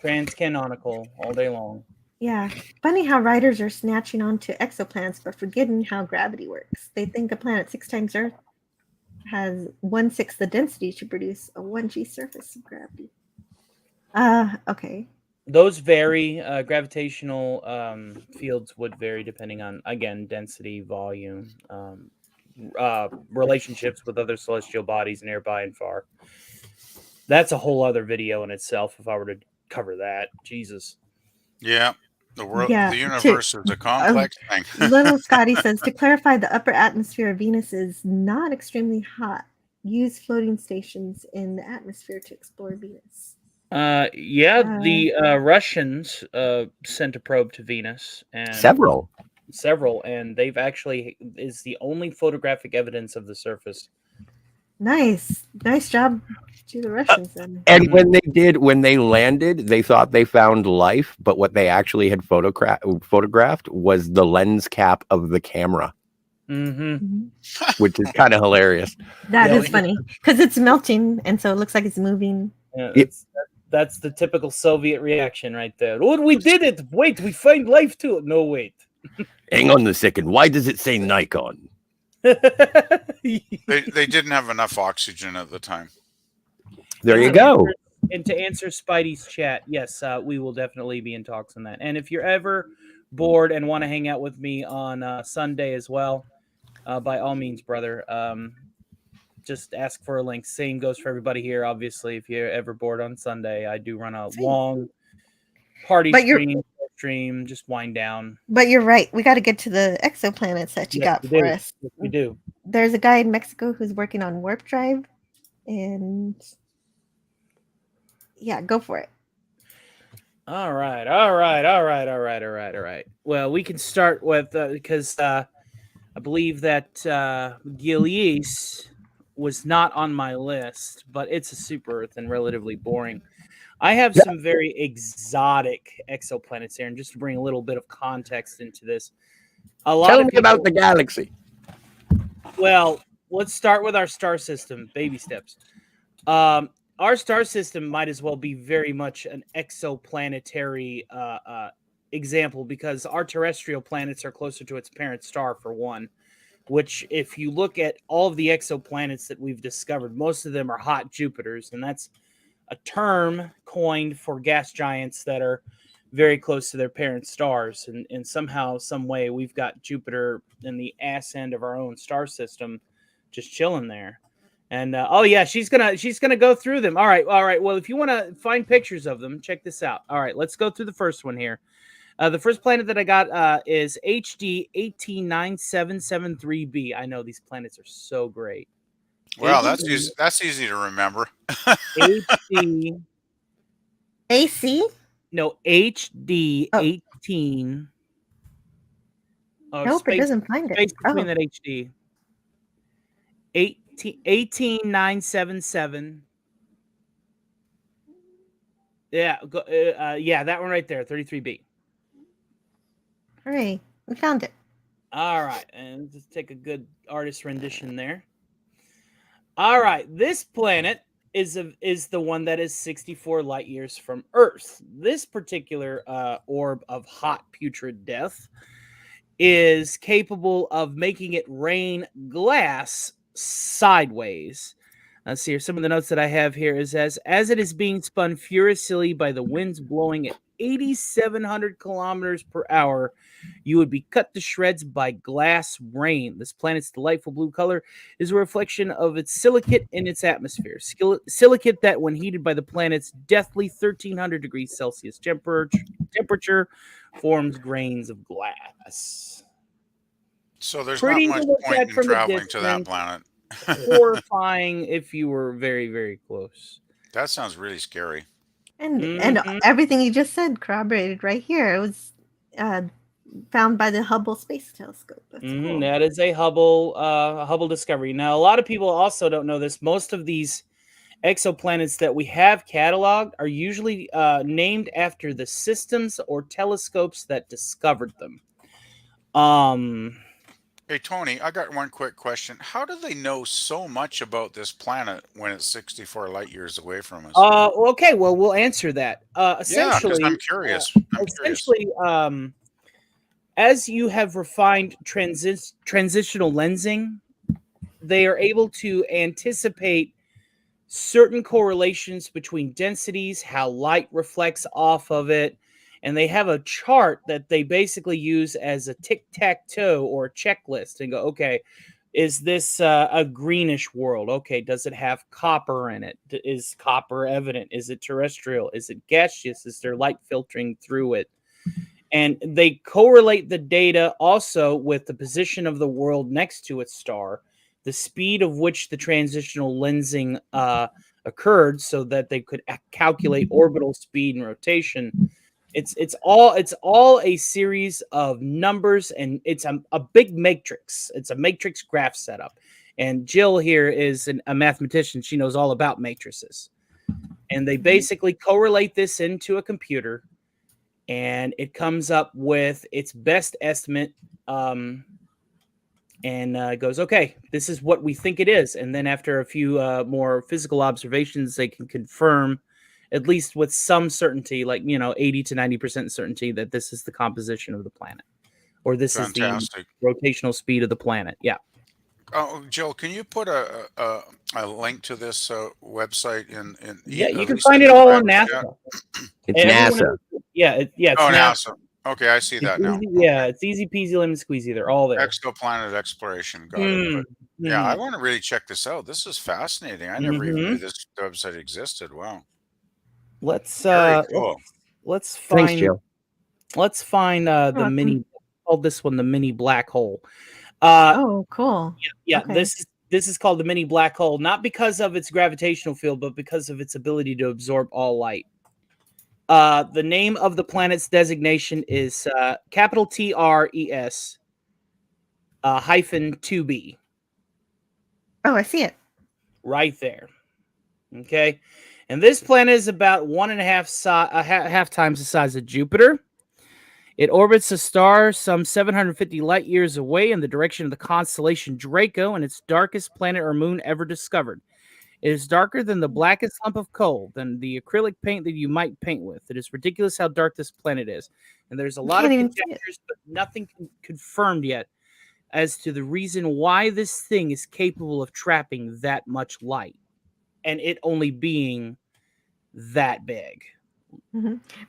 Trans-canonical all day long. Yeah, funny how writers are snatching onto exoplanets but forgetting how gravity works. They think a planet 6 times Earth has 1/6 the density to produce a 1g surface of gravity. Okay. Those vary. Gravitational fields would vary depending on, again, density, volume, relationships with other celestial bodies nearby and far. That's a whole other video in itself if I were to cover that. Jesus. Yeah. The world, Yeah, the universe is a complex thing. Little Scotty says, to clarify, the upper atmosphere of Venus is not extremely hot. Use floating stations in the atmosphere to explore Venus. The Russians sent a probe to Venus, and Several, and they've actually is the only photographic evidence of the surface. Nice job to the Russians then. and when they landed, they thought they found life, but what they actually had photographed was the lens cap of the camera, which is kind of hilarious. That is funny because it's melting, and so it looks like it's moving. Yeah, that's the typical Soviet reaction right there. Oh, we did it! Wait, we find life too. No, wait. Hang on a second. Why does it say Nikon? They didn't have enough oxygen at the time. There you go. And to answer Spidey's chat, yes, we will definitely be in talks on that. And if you're ever bored and want to hang out with me on Sunday as well, by all means, brother, just ask for a link. Same goes for everybody here. Obviously, if you're ever bored on Sunday, I do run a long party stream, just wind down. But you're right. We got to get to the exoplanets that you got for us. Yes, we do. There's a guy in Mexico who's working on warp drive, and yeah, go for it. All right. Well, we can start with because I believe that Gileas was not on my list, but it's a super Earth and relatively boring. I have some very exotic exoplanets here, and just to bring a little bit of context into this, Tell me about the galaxy. Well, let's start with our star system, baby steps. Our star system might as well be very much an exoplanetary example because our terrestrial planets are closer to its parent star, for one, which if you look at all of the exoplanets that we've discovered, most of them are hot Jupiters, and that's a term coined for gas giants that are very close to their parent stars. And somehow, some way, we've got Jupiter in the ass end of our own star system just chilling there. And she's gonna go through them. All right. Well, if you want to find pictures of them, check this out. All right, let's go through the first one here. The first planet that I got is HD 189773b. I know these planets are so great. Well, that's easy to remember. HD AC? No, HD 18. Nope, it doesn't find it. Space between that HD. 18977. Yeah, that one right there, 33B. Hooray, we found it. All right, and just take a good artist rendition there. All right, this planet is the one that is 64 light years from Earth. This particular orb of hot putrid death is capable of making it rain glass sideways. Let's see here. Some of the notes that I have here is as it is being spun furiously by the winds blowing at 8,700 kilometers per hour, you would be cut to shreds by glass rain. This planet's delightful blue color is a reflection of its silicate in its atmosphere. Silicate that, when heated by the planet's deathly 1,300 degrees Celsius temperature, forms grains of glass. So there's Pretty not much point in traveling to that planet. Horrifying if you were very, very close. That sounds really scary. And everything you just said corroborated right here. It was found by the Hubble Space Telescope. That's cool. That is a Hubble discovery. Now, a lot of people also don't know this. Most of these exoplanets that we have cataloged are usually named after the systems or telescopes that discovered them. Hey, Tony, I got one quick question. How do they know so much about this planet when it's 64 light years away from us? Okay, well, we'll answer that. Essentially, because I'm curious. As you have refined transitional lensing, they are able to anticipate certain correlations between densities, how light reflects off of it, and they have a chart that they basically use as a tic-tac-toe or a checklist and go, okay, is this a greenish world? Okay, does it have copper in it? Is copper evident? Is it terrestrial? Is it gaseous? Is there light filtering through it? And they correlate the data also with the position of the world next to its star, the speed of which the transitional lensing occurred, so that they could calculate orbital speed and rotation. It's all a series of numbers, and it's a big matrix. It's a matrix graph setup. And Jill here is a mathematician. She knows all about matrices. And they basically correlate this into a computer, and it comes up with its best estimate, and goes, okay, this is what we think it is. And then after a few more physical observations, they can confirm, at least with some certainty, like 80 to 90% certainty, that this is the composition of the planet, or this Fantastic. is the rotational speed of the planet. Yeah. Oh, Jill, can you put a link to this website in Yeah, you at can least find in it the all on private NASA. chat? It's Everyone- NASA. Yeah, it's Oh, NASA. NASA. Okay, I see that now. Yeah, it's easy peasy lemon squeezy. They're all there. Exoplanet exploration. Got it. But yeah, I want to really check this out. This is fascinating. I never even knew this website existed. Wow. Let's Very cool. let's Thanks, find Jill. the welcome. mini. Called this one the mini black hole. Oh, cool. Yeah, Okay. this is called the mini black hole, not because of its gravitational field, but because of its ability to absorb all light. The name of the planet's designation is capital TRES hyphen 2b. Oh, I see it. Right there. Okay. And this planet is about 1.5 half times the size of Jupiter. It orbits a star some 750 light years away in the direction of the constellation Draco, and its darkest planet or moon ever discovered. It is darker than the blackest lump of coal, than the acrylic paint that you might paint with. It is ridiculous how dark this planet is. And there's a lot of Can't even see it. conjectures, but nothing confirmed yet as to the reason why this thing is capable of trapping that much light, and it only being that big.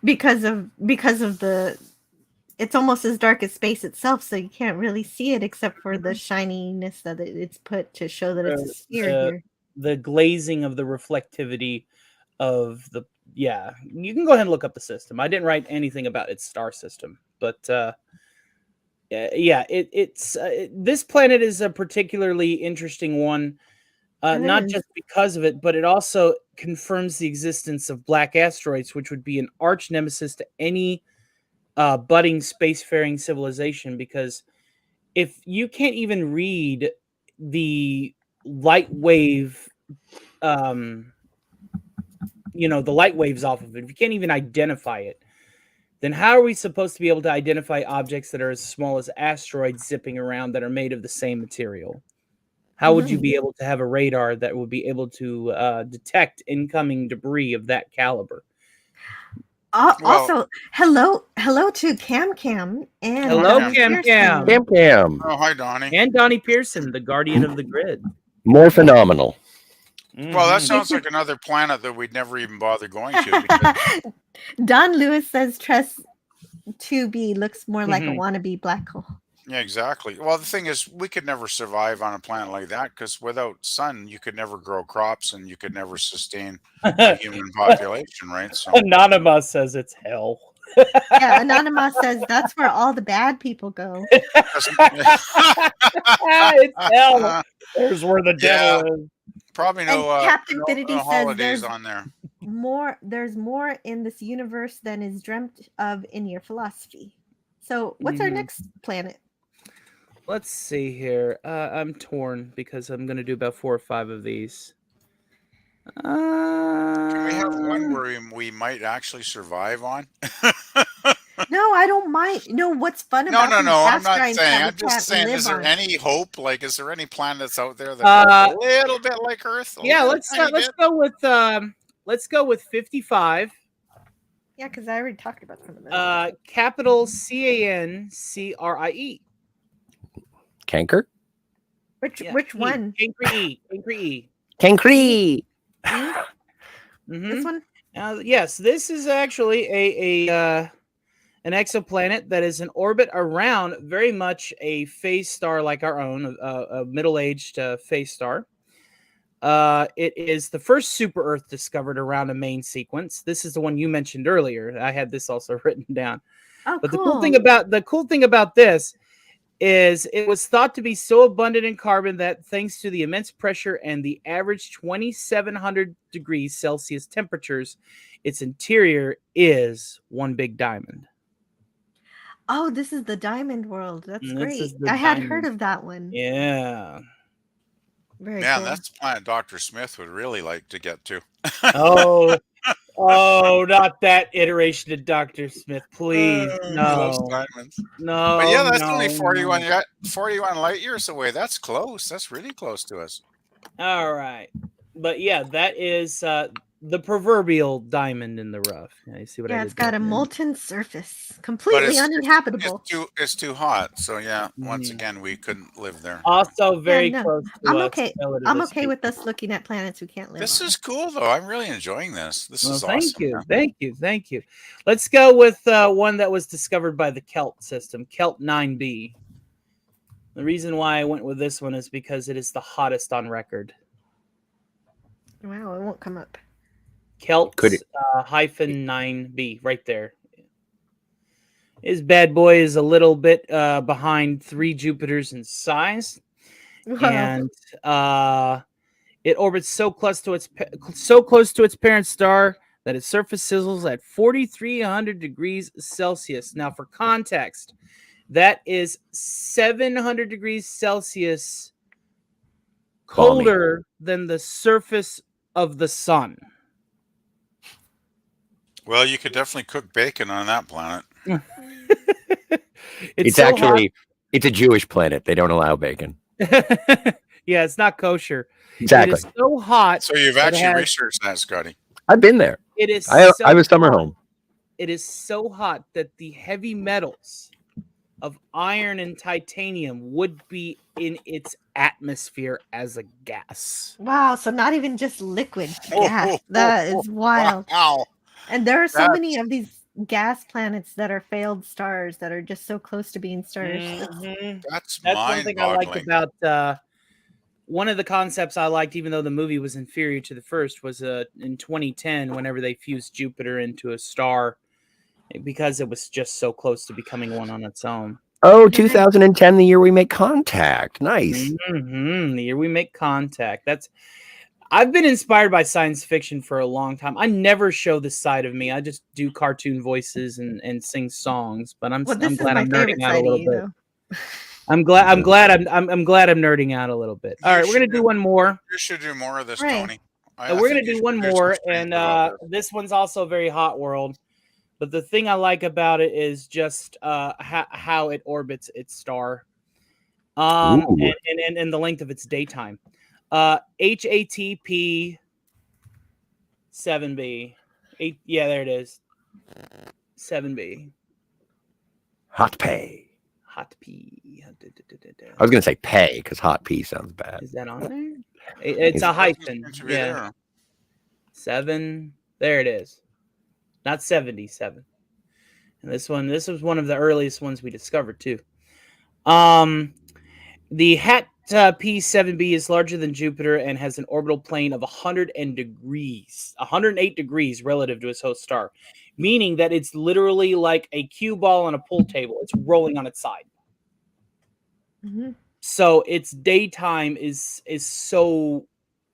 Because of the, it's almost as dark as space itself, so you can't really see it except for the shininess that it's put to show that it's a sphere here. The glazing of the reflectivity of the you can go ahead and look up the system. I didn't write anything about its star system, but it's this planet is a particularly interesting one, not just because of it, but it also confirms the existence of black asteroids, which would be an arch nemesis to any budding spacefaring civilization, because if you can't even read the light wave, the light waves off of it, if you can't even identify it, then how are we supposed to be able to identify objects that are as small as asteroids zipping around that are made of the same material? How would you be able to have a radar that would be able to detect incoming debris of that caliber? Also, hello to Cam and hello Cam. Oh, hi, Donnie. And Donnie Pearson, the guardian of the grid. More phenomenal. Well, that sounds like another planet that we'd never even bother going to. Because... Don Lewis says Tress 2b looks more like a wannabe black hole. Yeah, exactly. Well, the thing is, we could never survive on a planet like that, because without sun, you could never grow crops and you could never sustain a human population, right? So Anonymous says it's hell. Yeah, Anonymous says that's where all the bad people go. It's hell. There's where the devil is. Probably no, Captain no Finity says holidays on there. There's more in this universe than is dreamt of in your philosophy. So what's our next planet? Let's see here. I'm torn because I'm going to do about 4 or 5 of these. Can we have one where we might actually survive on? No, I don't mind. No, what's fun about No. I'm not asteroids saying. that I'm we just saying. can't Is there live any hope? Like, is there any planets out there that are a little bit like Earth? Let's go with 55. Yeah, because I already talked about some of them. Capital CANCRIE. Canker? Which one? Cancri. This one? Yes, this is actually an exoplanet that is in orbit around very much a phase star like our own, a middle-aged phase star. It is the first super Earth discovered around a main sequence. This is the one you mentioned earlier. I had this also written down. Oh, But cool. the cool thing about this is it was thought to be so abundant in carbon that thanks to the immense pressure and the average 2,700 degrees Celsius temperatures, its interior is one big diamond. Oh, this is the diamond world. That's This great. is the I had diamond. heard of that one. Yeah. Very Yeah, cool. and that's the planet Dr. Smith would really like to get to. Oh, not that iteration of Dr. Smith, please. He loves No. diamonds. No. But yeah, that's no, only 41, no. 41 light years away. That's close. That's really close to us. All right. But yeah, that is the proverbial diamond in the rough. You see what I Yeah, did it's got there? a molten surface, But completely uninhabitable. it's too hot. So yeah, once Mhm. again, we couldn't live there. Also very no. close to I'm us. okay. relatively I'm okay with speaking. us looking at planets we can't live This on. is cool though. I'm really enjoying this. This Well, is thank awesome. you, man. thank you. Let's go with one that was discovered by the Kelt system, Kelt 9b. The reason why I went with this one is because it is the hottest on record. Wow, it won't come up. Kelt Could it- hyphen 9b, right there. His bad boy is a little bit behind 3 Jupiters in size, and it orbits so close to its parent star that its surface sizzles at 4,300 degrees Celsius. Now, for context, that is 700 degrees Celsius colder than the surface of the sun. Well, you could definitely cook bacon on that planet. It's so actually it's a Jewish planet. They don't allow bacon. Yeah, it's not kosher. Exactly. It is so hot. So you've that it actually has- researched that, Scotty. I've been there. It is. I so have a summer hot. home. It is so hot that the heavy metals of iron and titanium would be in its atmosphere as a gas. Wow, so not even just liquid Oh, gas. oh, That oh, is wild. Wow. And there are so That's- many of these gas planets that are failed stars that are just so close to being stars. Mhm. That's That's one thing I like mind-boggling. about one of the concepts I liked, even though the movie was inferior to the first, was in 2010 whenever they fused Jupiter into a star because it was just so close to becoming one on its own. Oh, 2010, the year we make contact. Nice. The year we make contact. I've been inspired by science fiction for a long time. I never show this side of me. I just do cartoon voices and sing songs. But I'm glad I'm nerding out a little bit. I'm glad I'm nerding out a little bit. All right, we're gonna do one more. You should do more of this, Right. Tony. We're gonna think you do one should some more, streams and about this. this one's also a very hot world. But the thing I like about it is just how it orbits its star, and the length of its daytime. HATP 7b. Yeah, there it is. 7b. Hot pay. Hot P. I was going to say pay because hot pea sounds bad. Is that on there? It's a hyphen. It should be Yeah. there. 7. There it is. Not 77. And this was one of the earliest ones we discovered too. The HAT P7b is larger than Jupiter and has an orbital plane of 108 degrees relative to its host star, meaning that it's literally like a cue ball on a pool table. It's rolling on its side. Mm-hmm. So its daytime is so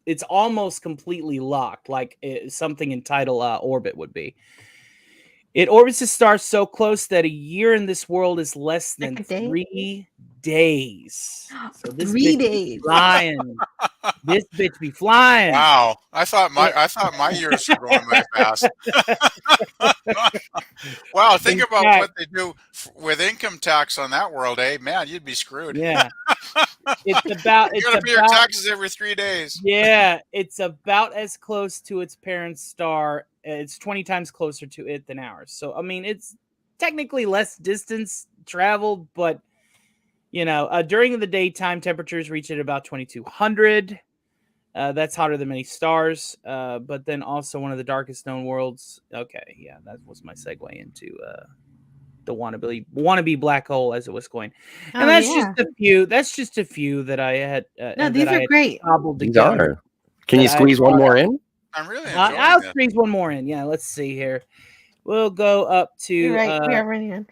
it's almost completely locked, like something in tidal orbit would be. It orbits the star so close that a year in this world is less than 3 days. So this 3 bitch days. be flying. This bitch be flying. Wow, I thought my years were going by fast. Wow, think In about fact- what they do with income tax on that world, eh? Man, you'd be screwed. Yeah. It's about You gotta pay your taxes every 3 days. Yeah, it's about as close to its parent star. It's 20 times closer to it than ours. So, I mean, it's technically less distance traveled, but, during the daytime, temperatures reach at about 2,200. That's hotter than many stars, but then also one of the darkest known worlds. Okay, yeah, that was my segue into the wannabe black hole as it was going. And Oh, that's yeah. just a few that I had. No, these are great. Cobbled These together. are. Can you that I squeeze one thought more of. in? I'm really enjoying I'll this. squeeze one more in. Yeah, let's see here. We'll go up to. You're right. We are running out.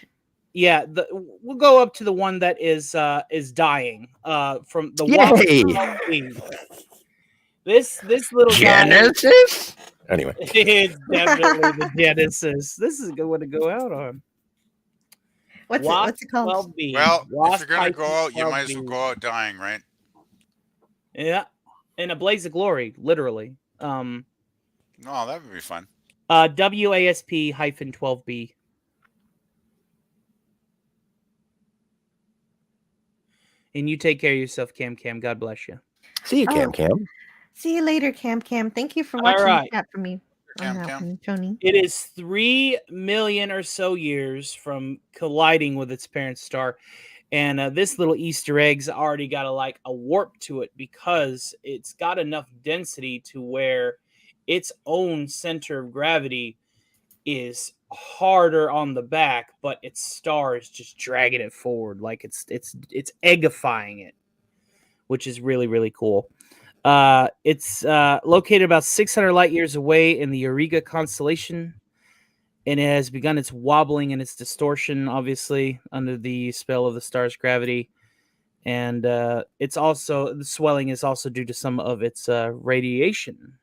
Yeah, we'll go up to the one that is dying. From the Yay! This little guy. Genesis. Anyway, It's definitely the Genesis. This is a good one to go out on. What's it called? 12B. Well, if you're gonna Pisces go out, you might as 12B. well go out dying, right? Yeah, in a blaze of glory, literally. No, that would be fun. WASP-12B. And you take care of yourself, Cam. God bless you. see you, Cam. See you later, Cam. Thank you for watching the chat for me. Cam. Tony. It is 3 million or so years from colliding with its parent star. And this little Easter egg's already got a warp to it because it's got enough density to where its own center of gravity is harder on the back, but its star is just dragging it forward, like it's eggifying it, which is really, really cool. It's located about 600 light years away in the Auriga constellation, and it has begun its wobbling and its distortion, obviously, under the spell of the star's gravity. And it's also, the swelling is also due to some of its radiation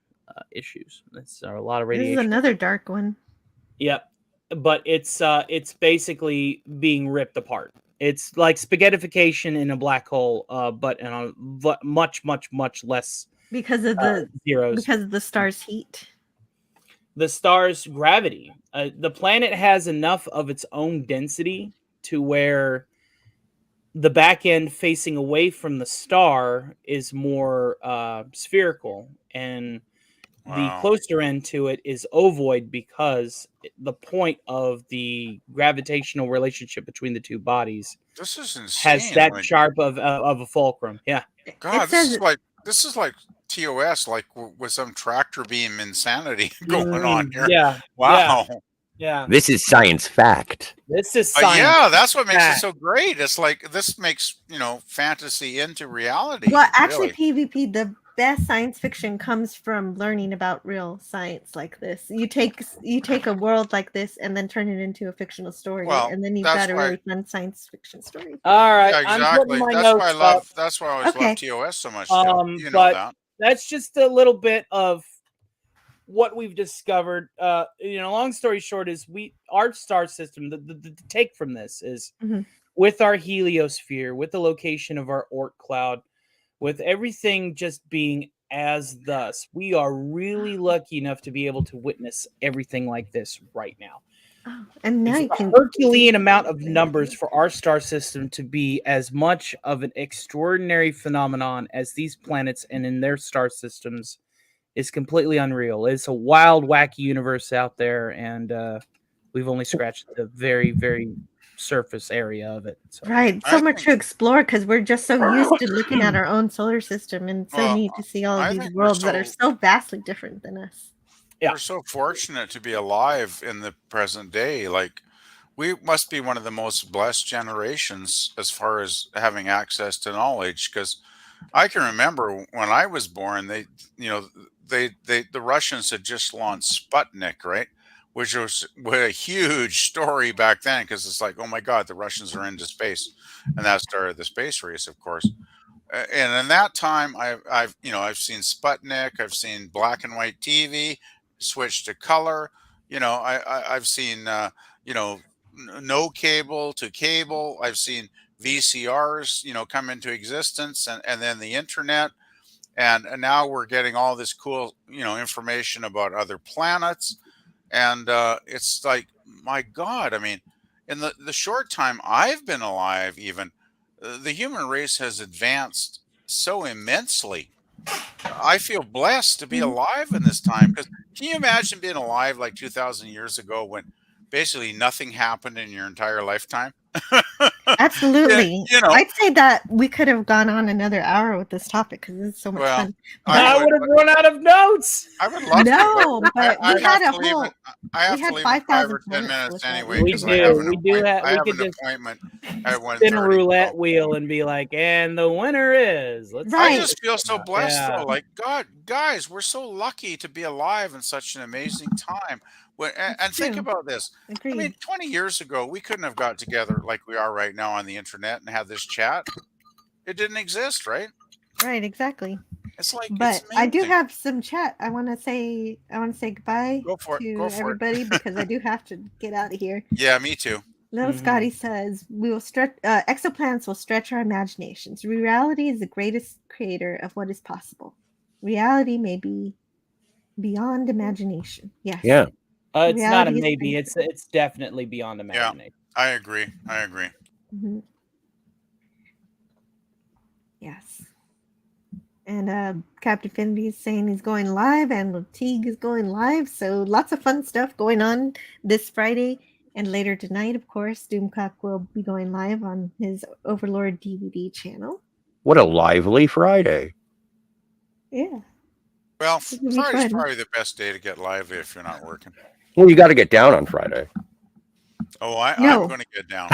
issues. It's a lot of radiation. This is another dark one. Yep. But it's basically being ripped apart. It's like spaghettification in a black hole, but in a much, much, much less because of the zeros. Because of the star's heat. The star's gravity. The planet has enough of its own density to where the back end facing away from the star is more spherical, and the closer end to it is ovoid because the point of the gravitational relationship between the two bodies This is insane. has that sharp of a fulcrum. Yeah. God, this is like TOS, like with some tractor beam insanity going on here. Yeah. Wow. Yeah. This is science fact. This is science. Yeah, that's what makes it so great. It's like this makes, fantasy into reality. Well, actually, really. PvP, the best science fiction comes from learning about real science like this. You take a world like this and then turn it into a fictional story, and then you've got a really fun science fiction story. All right, Yeah, exactly. I'm putting my That's notes why I up. love. That's why I always love TOS so much. You know but that. That's just a little bit of what we've discovered. Long story short is our star system, the take from this is with our heliosphere, with the location of our Oort cloud, with everything just being as thus, we are really lucky enough to be able to witness everything like this right now. Oh, and now it's a Herculean amount of numbers for our star system to be as much of an extraordinary phenomenon as these planets and in their star systems is completely unreal. It's a wild, wacky universe out there, and we've only scratched the very, very surface area of it. So. Right, so much to explore because we're just so used to looking at our own solar system, and it's so neat to see all of these worlds that are so vastly different than us. We're so fortunate to be alive in the present day. Like, we must be one of the most blessed generations as far as having access to knowledge. Because I can remember when I was born, the Russians had just launched Sputnik, right? Which was a huge story back then, because it's like, oh my God, the Russians are into space, and that started the space race, of course. And in that time, I've seen Sputnik, I've seen black and white TV switch to color. I've seen no cable to cable. I've seen VCRs come into existence, and then the internet, and now we're getting all this cool information about other planets. And it's like, my God, I mean, in the short time I've been alive, even the human race has advanced so immensely. I feel blessed to be alive in this time. Because can you imagine being alive like 2,000 years ago when basically nothing happened in your entire lifetime? Absolutely. I'd say that we could have gone on another hour with this topic because it's so much fun. I would have run out of notes. I would love to. But we had a whole. I have to leave in 5 or 10 minutes anyway. We do. I have an appointment at 1:30. Spin a roulette wheel and be like, and the winner is. I just feel so blessed though. Like, God, guys, we're so lucky to be alive in such an amazing time And think true. about this. I mean, Agreed. 20 years ago, we couldn't have got together like we are right now on the internet and had this chat. It didn't exist, right? Right, exactly. It's like But it's I do amazing. have some chat. I want to say goodbye Go for it. to Go for it. everybody because I do have to get out of here. Yeah, me too. Little Scotty says we will stretch. Exoplanets will stretch our imaginations. Reality is the greatest creator of what is possible. Reality may be beyond imagination. Yes. Yeah. It's not a Reality is maybe. great. It's definitely beyond Yeah, imagination. I agree. I agree. Mhm. Yes. And Captain Finity is saying he's going live, and Lateague is going live. So lots of fun stuff going on this Friday and later tonight. Of course, Doomcock will be going live on his Overlord DVD channel. What a lively Friday. Yeah. Well, It'll be Friday's fun. probably the best day to get lively if you're not working. Well, you got to get down on Friday. Oh, I'm No. going to get down.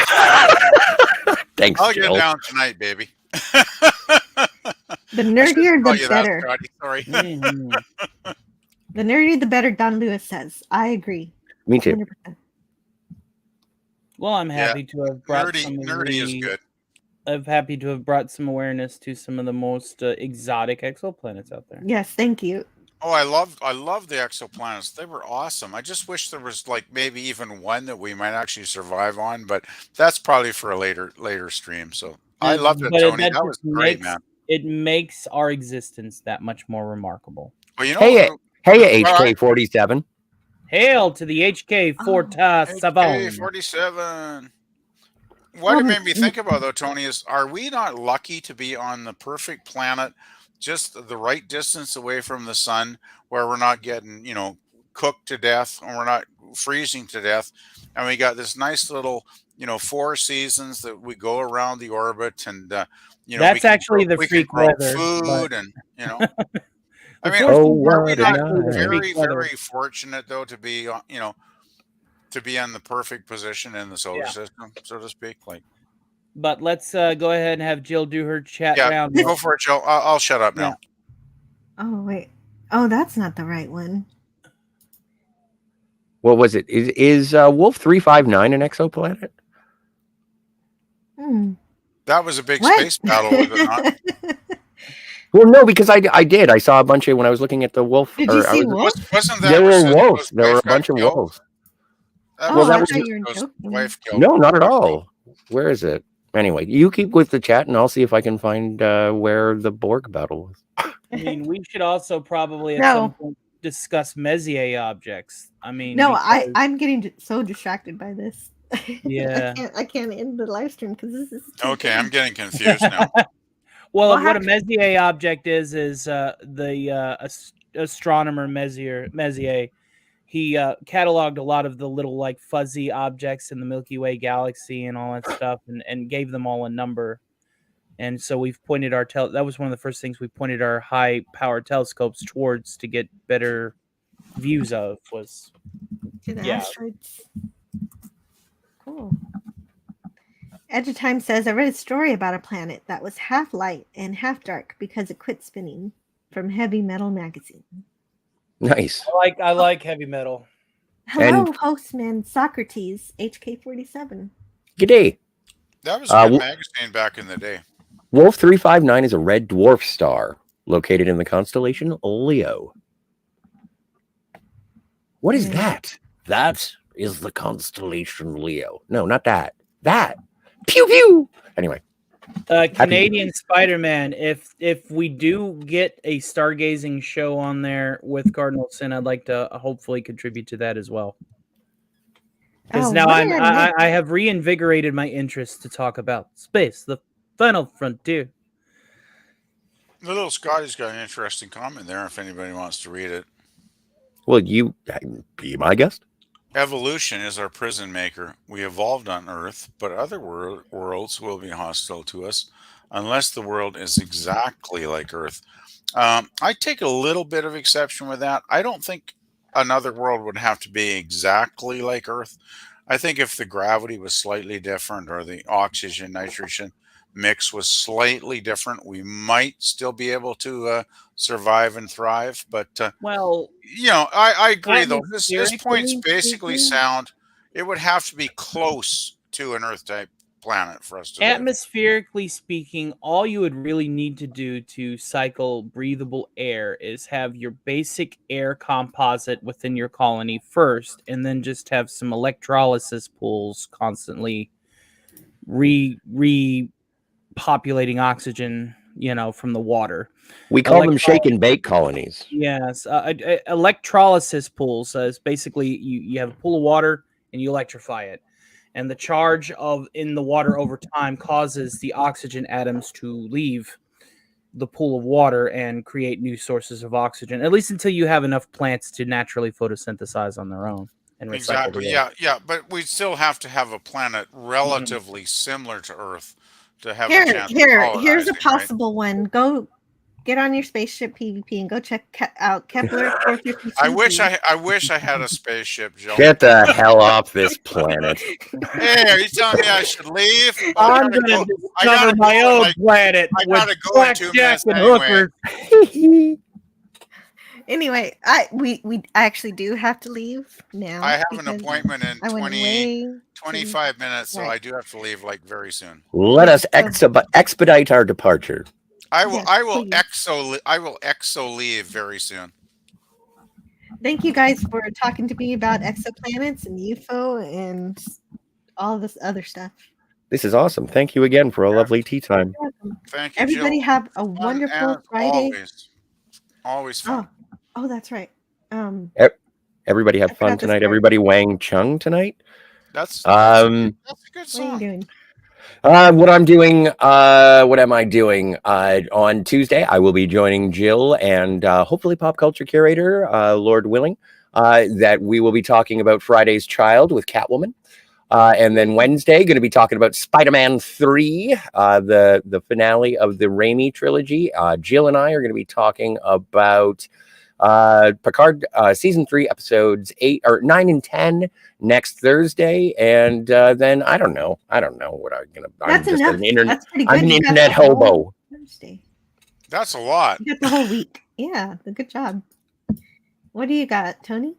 Thanks, I'll get Jill. down tonight, baby. The nerdier, Call the you that, better. Scotty. Sorry. Mhm. The nerdier, the better, Don Lewis says. I agree. Me too. 100%. Well, I'm Yeah, happy to have brought some of nerdy is the. good. I'm happy to have brought some awareness to some of the most exotic exoplanets out there. Yes, thank you. Oh, I love the exoplanets. They were awesome. I just wish there was like maybe even one that we might actually survive on, but that's probably for a later stream. So I loved it, But Tony. that That just was great, makes man. it makes our existence that much more remarkable. Well, you know, Hey, hey, well, HK47. Hail to the HK Forta Savon. HK47. What it made me think about though, Tony, is are we not lucky to be on the perfect planet, just the right distance away from the sun, where we're not getting, cooked to death and we're not freezing to death, and we got this nice little, 4 seasons that we go around the orbit, and That's actually the we can freak grow weather. food, and I mean, Oh, are we what a not actually the night. very freak weather. very fortunate though to be, to be in the perfect position in the solar system, so to speak? Like, But let's go ahead and have Jill do her chat yeah, round. go for it, Joe. I'll shut up now. Oh, wait. Oh, that's not the right one. What was it? Is Wolf 359 an exoplanet? That was a big What? space battle, was it not? Well, no, because I did. I saw a bunch of when I was looking at the wolf. Did you see wolf? Wasn't that There where were wolves. Cisco's There were wife a bunch got of killed? wolves. That Oh, was I where thought you were Cisco's joking. wife killed. No, not at all. Where is it? Anyway, you keep with the chat, and I'll see if I can find where the Borg battle was. I mean, we should also probably at No. some point discuss Messier objects. I mean, No, because- I'm getting so distracted by this. Yeah. I can't end the live stream because this is too Okay, big. I'm getting confused now. Well, Well, what a Messier object is the astronomer Messier. He cataloged a lot of the little like fuzzy objects in the Milky Way galaxy and all that stuff, and gave them all a number. And so we've pointed our that was one of the first things we pointed our high power telescopes towards to get better views of was To the yeah. asteroids. Cool. Edge of Time says, I read a story about a planet that was half light and half dark because it quit spinning, from Heavy Metal magazine. Nice. I like heavy metal. Hello, Hostman Socrates, HK47. G'day. That was a good magazine back in the day. Wolf 359 is a red dwarf star located in the constellation Leo. What is that? That is the constellation Leo. No, not that. That. Pew pew. Anyway. Canadian Spider-Man. If we do get a stargazing show on there with Cardinal Sin, I'd like to hopefully contribute to that as well. Because now I have reinvigorated my interest to talk about space, the final frontier. The little Scotty's got an interesting comment there if anybody wants to read it. Well, you be my guest. Evolution is our prison maker. We evolved on Earth, but other worlds will be hostile to us unless the world is exactly like Earth. I take a little bit of exception with that. I don't think another world would have to be exactly like Earth. I think if the gravity was slightly different or the oxygen, nitrogen, mix was slightly different, we might still be able to survive and thrive. But Well, I agree though. His points atmospherically basically speaking, sound. It would have to be close to an Earth type planet for us to live. atmospherically speaking, all you would really need to do to cycle breathable air is have your basic air composite within your colony first, and then just have some electrolysis pools constantly repopulating oxygen, from the water. We call them shake and bake colonies. Yes, electrolysis pools is basically you have a pool of water and you electrify it, and the charge in the water over time causes the oxygen atoms to leave the pool of water and create new sources of oxygen. At least until you have enough plants to naturally photosynthesize on their own and recycle. Exactly. Yeah. But we still have to have a planet relatively similar to Earth to have a chance. Here's a possible one. Go get on your spaceship, PvP, and go check out Kepler 452. I wish I had a spaceship, Joe. Get the hell off this planet. Hey, are you telling me I should leave? I'm gonna discover my own planet with blackjack and hookers. Anyway, we actually do have to leave now. I have an appointment in 25 minutes, so I do have to leave very soon. Let us expedite our departure. I will exo leave very soon. Thank you guys for talking to me about exoplanets and UFO and all this other stuff. This is awesome. Thank you again for a lovely tea time. Thank you, everybody. Jill. Have a wonderful Friday. Always fun. Oh, that's right. Everybody have fun tonight. Everybody Wang Chung tonight. That's a good song. What are you doing? What I'm doing, what am I doing? On Tuesday, I will be joining Jill and hopefully pop culture curator, Lord willing, that we will be talking about Friday's Child with Catwoman. And then Wednesday, going to be talking about Spider-Man 3, the finale of the Raimi trilogy. Jill and I are going to be talking about Picard season 3 episodes 9 and 10 next Thursday, and then I don't know what I'm gonna. That's enough. That's pretty good. I'm an internet hobo. Thursday. That's a lot. You got the whole week. Yeah, good job. What do you got, Tony?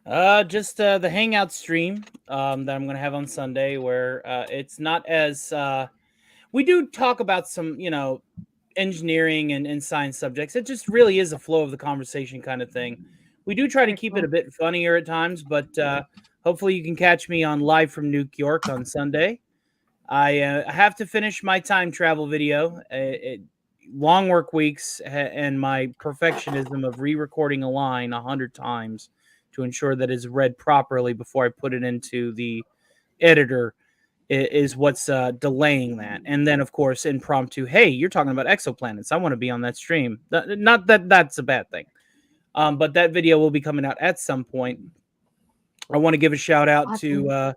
Just the Hangout stream that I'm gonna have on Sunday, where it's not as we do talk about some engineering and science subjects. It just really is a flow of the conversation kind of thing. We do try to keep it a bit funnier at times, but hopefully you can catch me on Live from New York on Sunday. I have to finish my time travel video. Long work weeks and my perfectionism of re-recording a line 100 times to ensure that it's read properly before I put it into the editor is what's delaying that. And then, of course, impromptu, hey, you're talking about exoplanets. I want to be on that stream. Not that that's a bad thing. But that video will be coming out at some point. I want to give a shout out to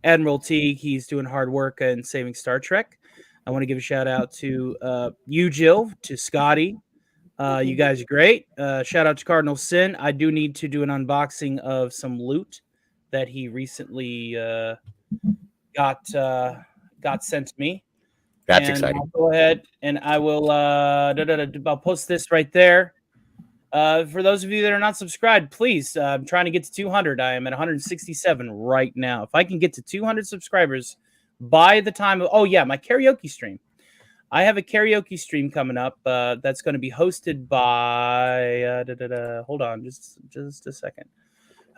Admiral Teague. He's doing hard work in saving Star Trek. I want to give a shout out to you, Jill, to Scotty. You guys are great. Shout out to Cardinal Sin. I do need to do an unboxing of some loot that he recently got sent to me. That's exciting. I'll go ahead and I will I'll post this right there. For those of you that are not subscribed, please, I'm trying to get to 200. I am at 167 right now. If I can get to 200 subscribers by the time of, my karaoke stream. I have a karaoke stream coming up that's going to be hosted by, hold on, just a second.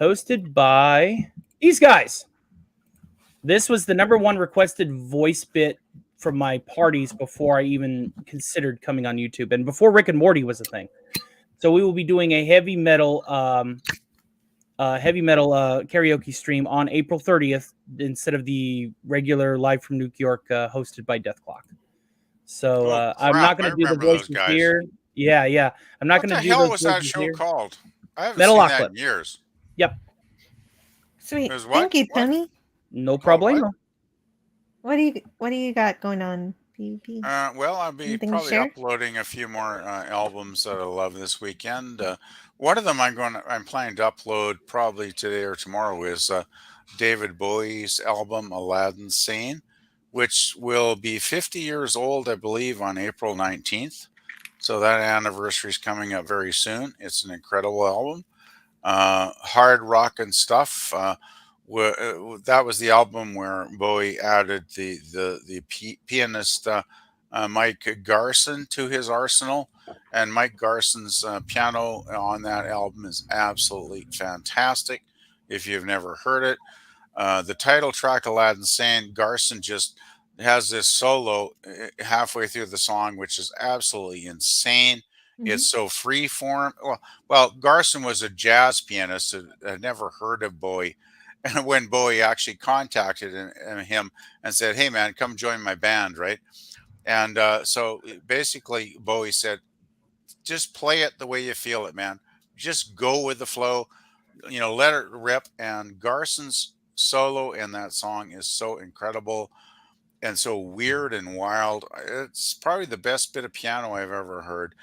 Hosted by these guys. This was the #1 requested voice bit from my parties before I even considered coming on YouTube and before Rick and Morty was a thing. So we will be doing a heavy metal karaoke stream on April 30th instead of the regular Live from New York hosted by Death Clock. So I'm not going to do the voices here. Yeah. I'm not going to do those. What the hell was that show called? I haven't Metal seen Apocalypse. that in years. Yep. Sweet. Thank you, Tony. No problemo. What do you got going on, PvP? Well, I'll be probably uploading a few more albums that I love this weekend. One of them I'm planning to upload probably today or tomorrow is David Bowie's album Aladdin Sane, which will be 50 years old, I believe, on April 19th. So that anniversary is coming up very soon. It's an incredible album. Hard rock and stuff. That was the album where Bowie added the pianist Mike Garson to his arsenal, and Mike Garson's piano on that album is absolutely fantastic. If you've never heard it, the title track, Aladdin Sane, Garson just has this solo halfway through the song, which is absolutely insane. It's so free form. Well, Garson was a jazz pianist that had never heard of Bowie. And when Bowie actually contacted him and said, "Hey, man, come join my band," right? And so basically, Bowie said, "Just play it the way you feel it, man. Just go with the flow, let it rip." And Garson's solo in that song is so incredible and so weird and wild. It's probably the best bit of piano I've ever heard.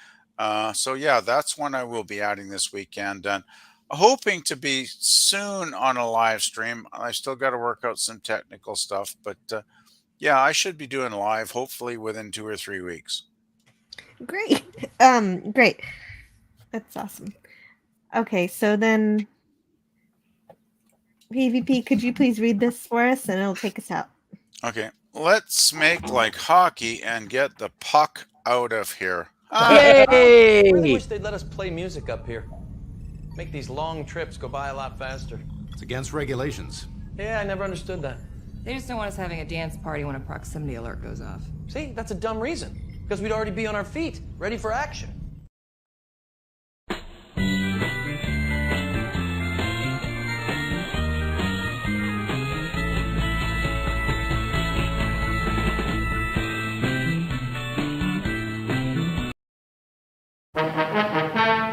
So yeah, that's one I will be adding this weekend, and hoping to be soon on a live stream. I still got to work out some technical stuff, but yeah, I should be doing live hopefully within 2 or 3 weeks. Great. Great. That's awesome. Okay, so then PvP, could you please read this for us and it'll take us out? Okay, let's make like hockey and get the puck out of here. I really wish they'd let us play music up here. Make these long trips go by a lot faster. It's against regulations. Yeah, I never understood that. They just don't want us having a dance party when a proximity alert goes off. See, that's a dumb reason. Because we'd already be on our feet, ready for action.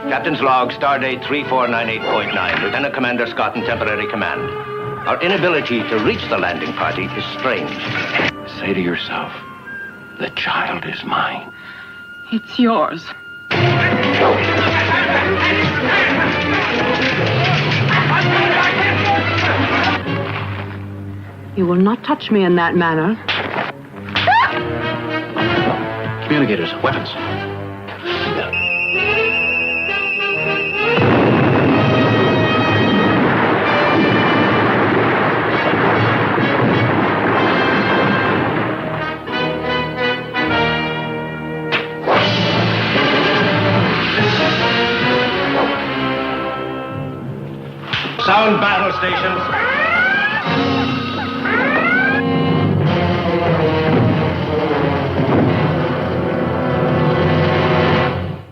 Captain's log, stardate 3498.9. Lieutenant Commander Scott in temporary command. Our inability to reach the landing party is strange. Say to yourself, the child is mine. It's yours. You will not touch me in that manner. Communicators, weapons. Sound battle stations.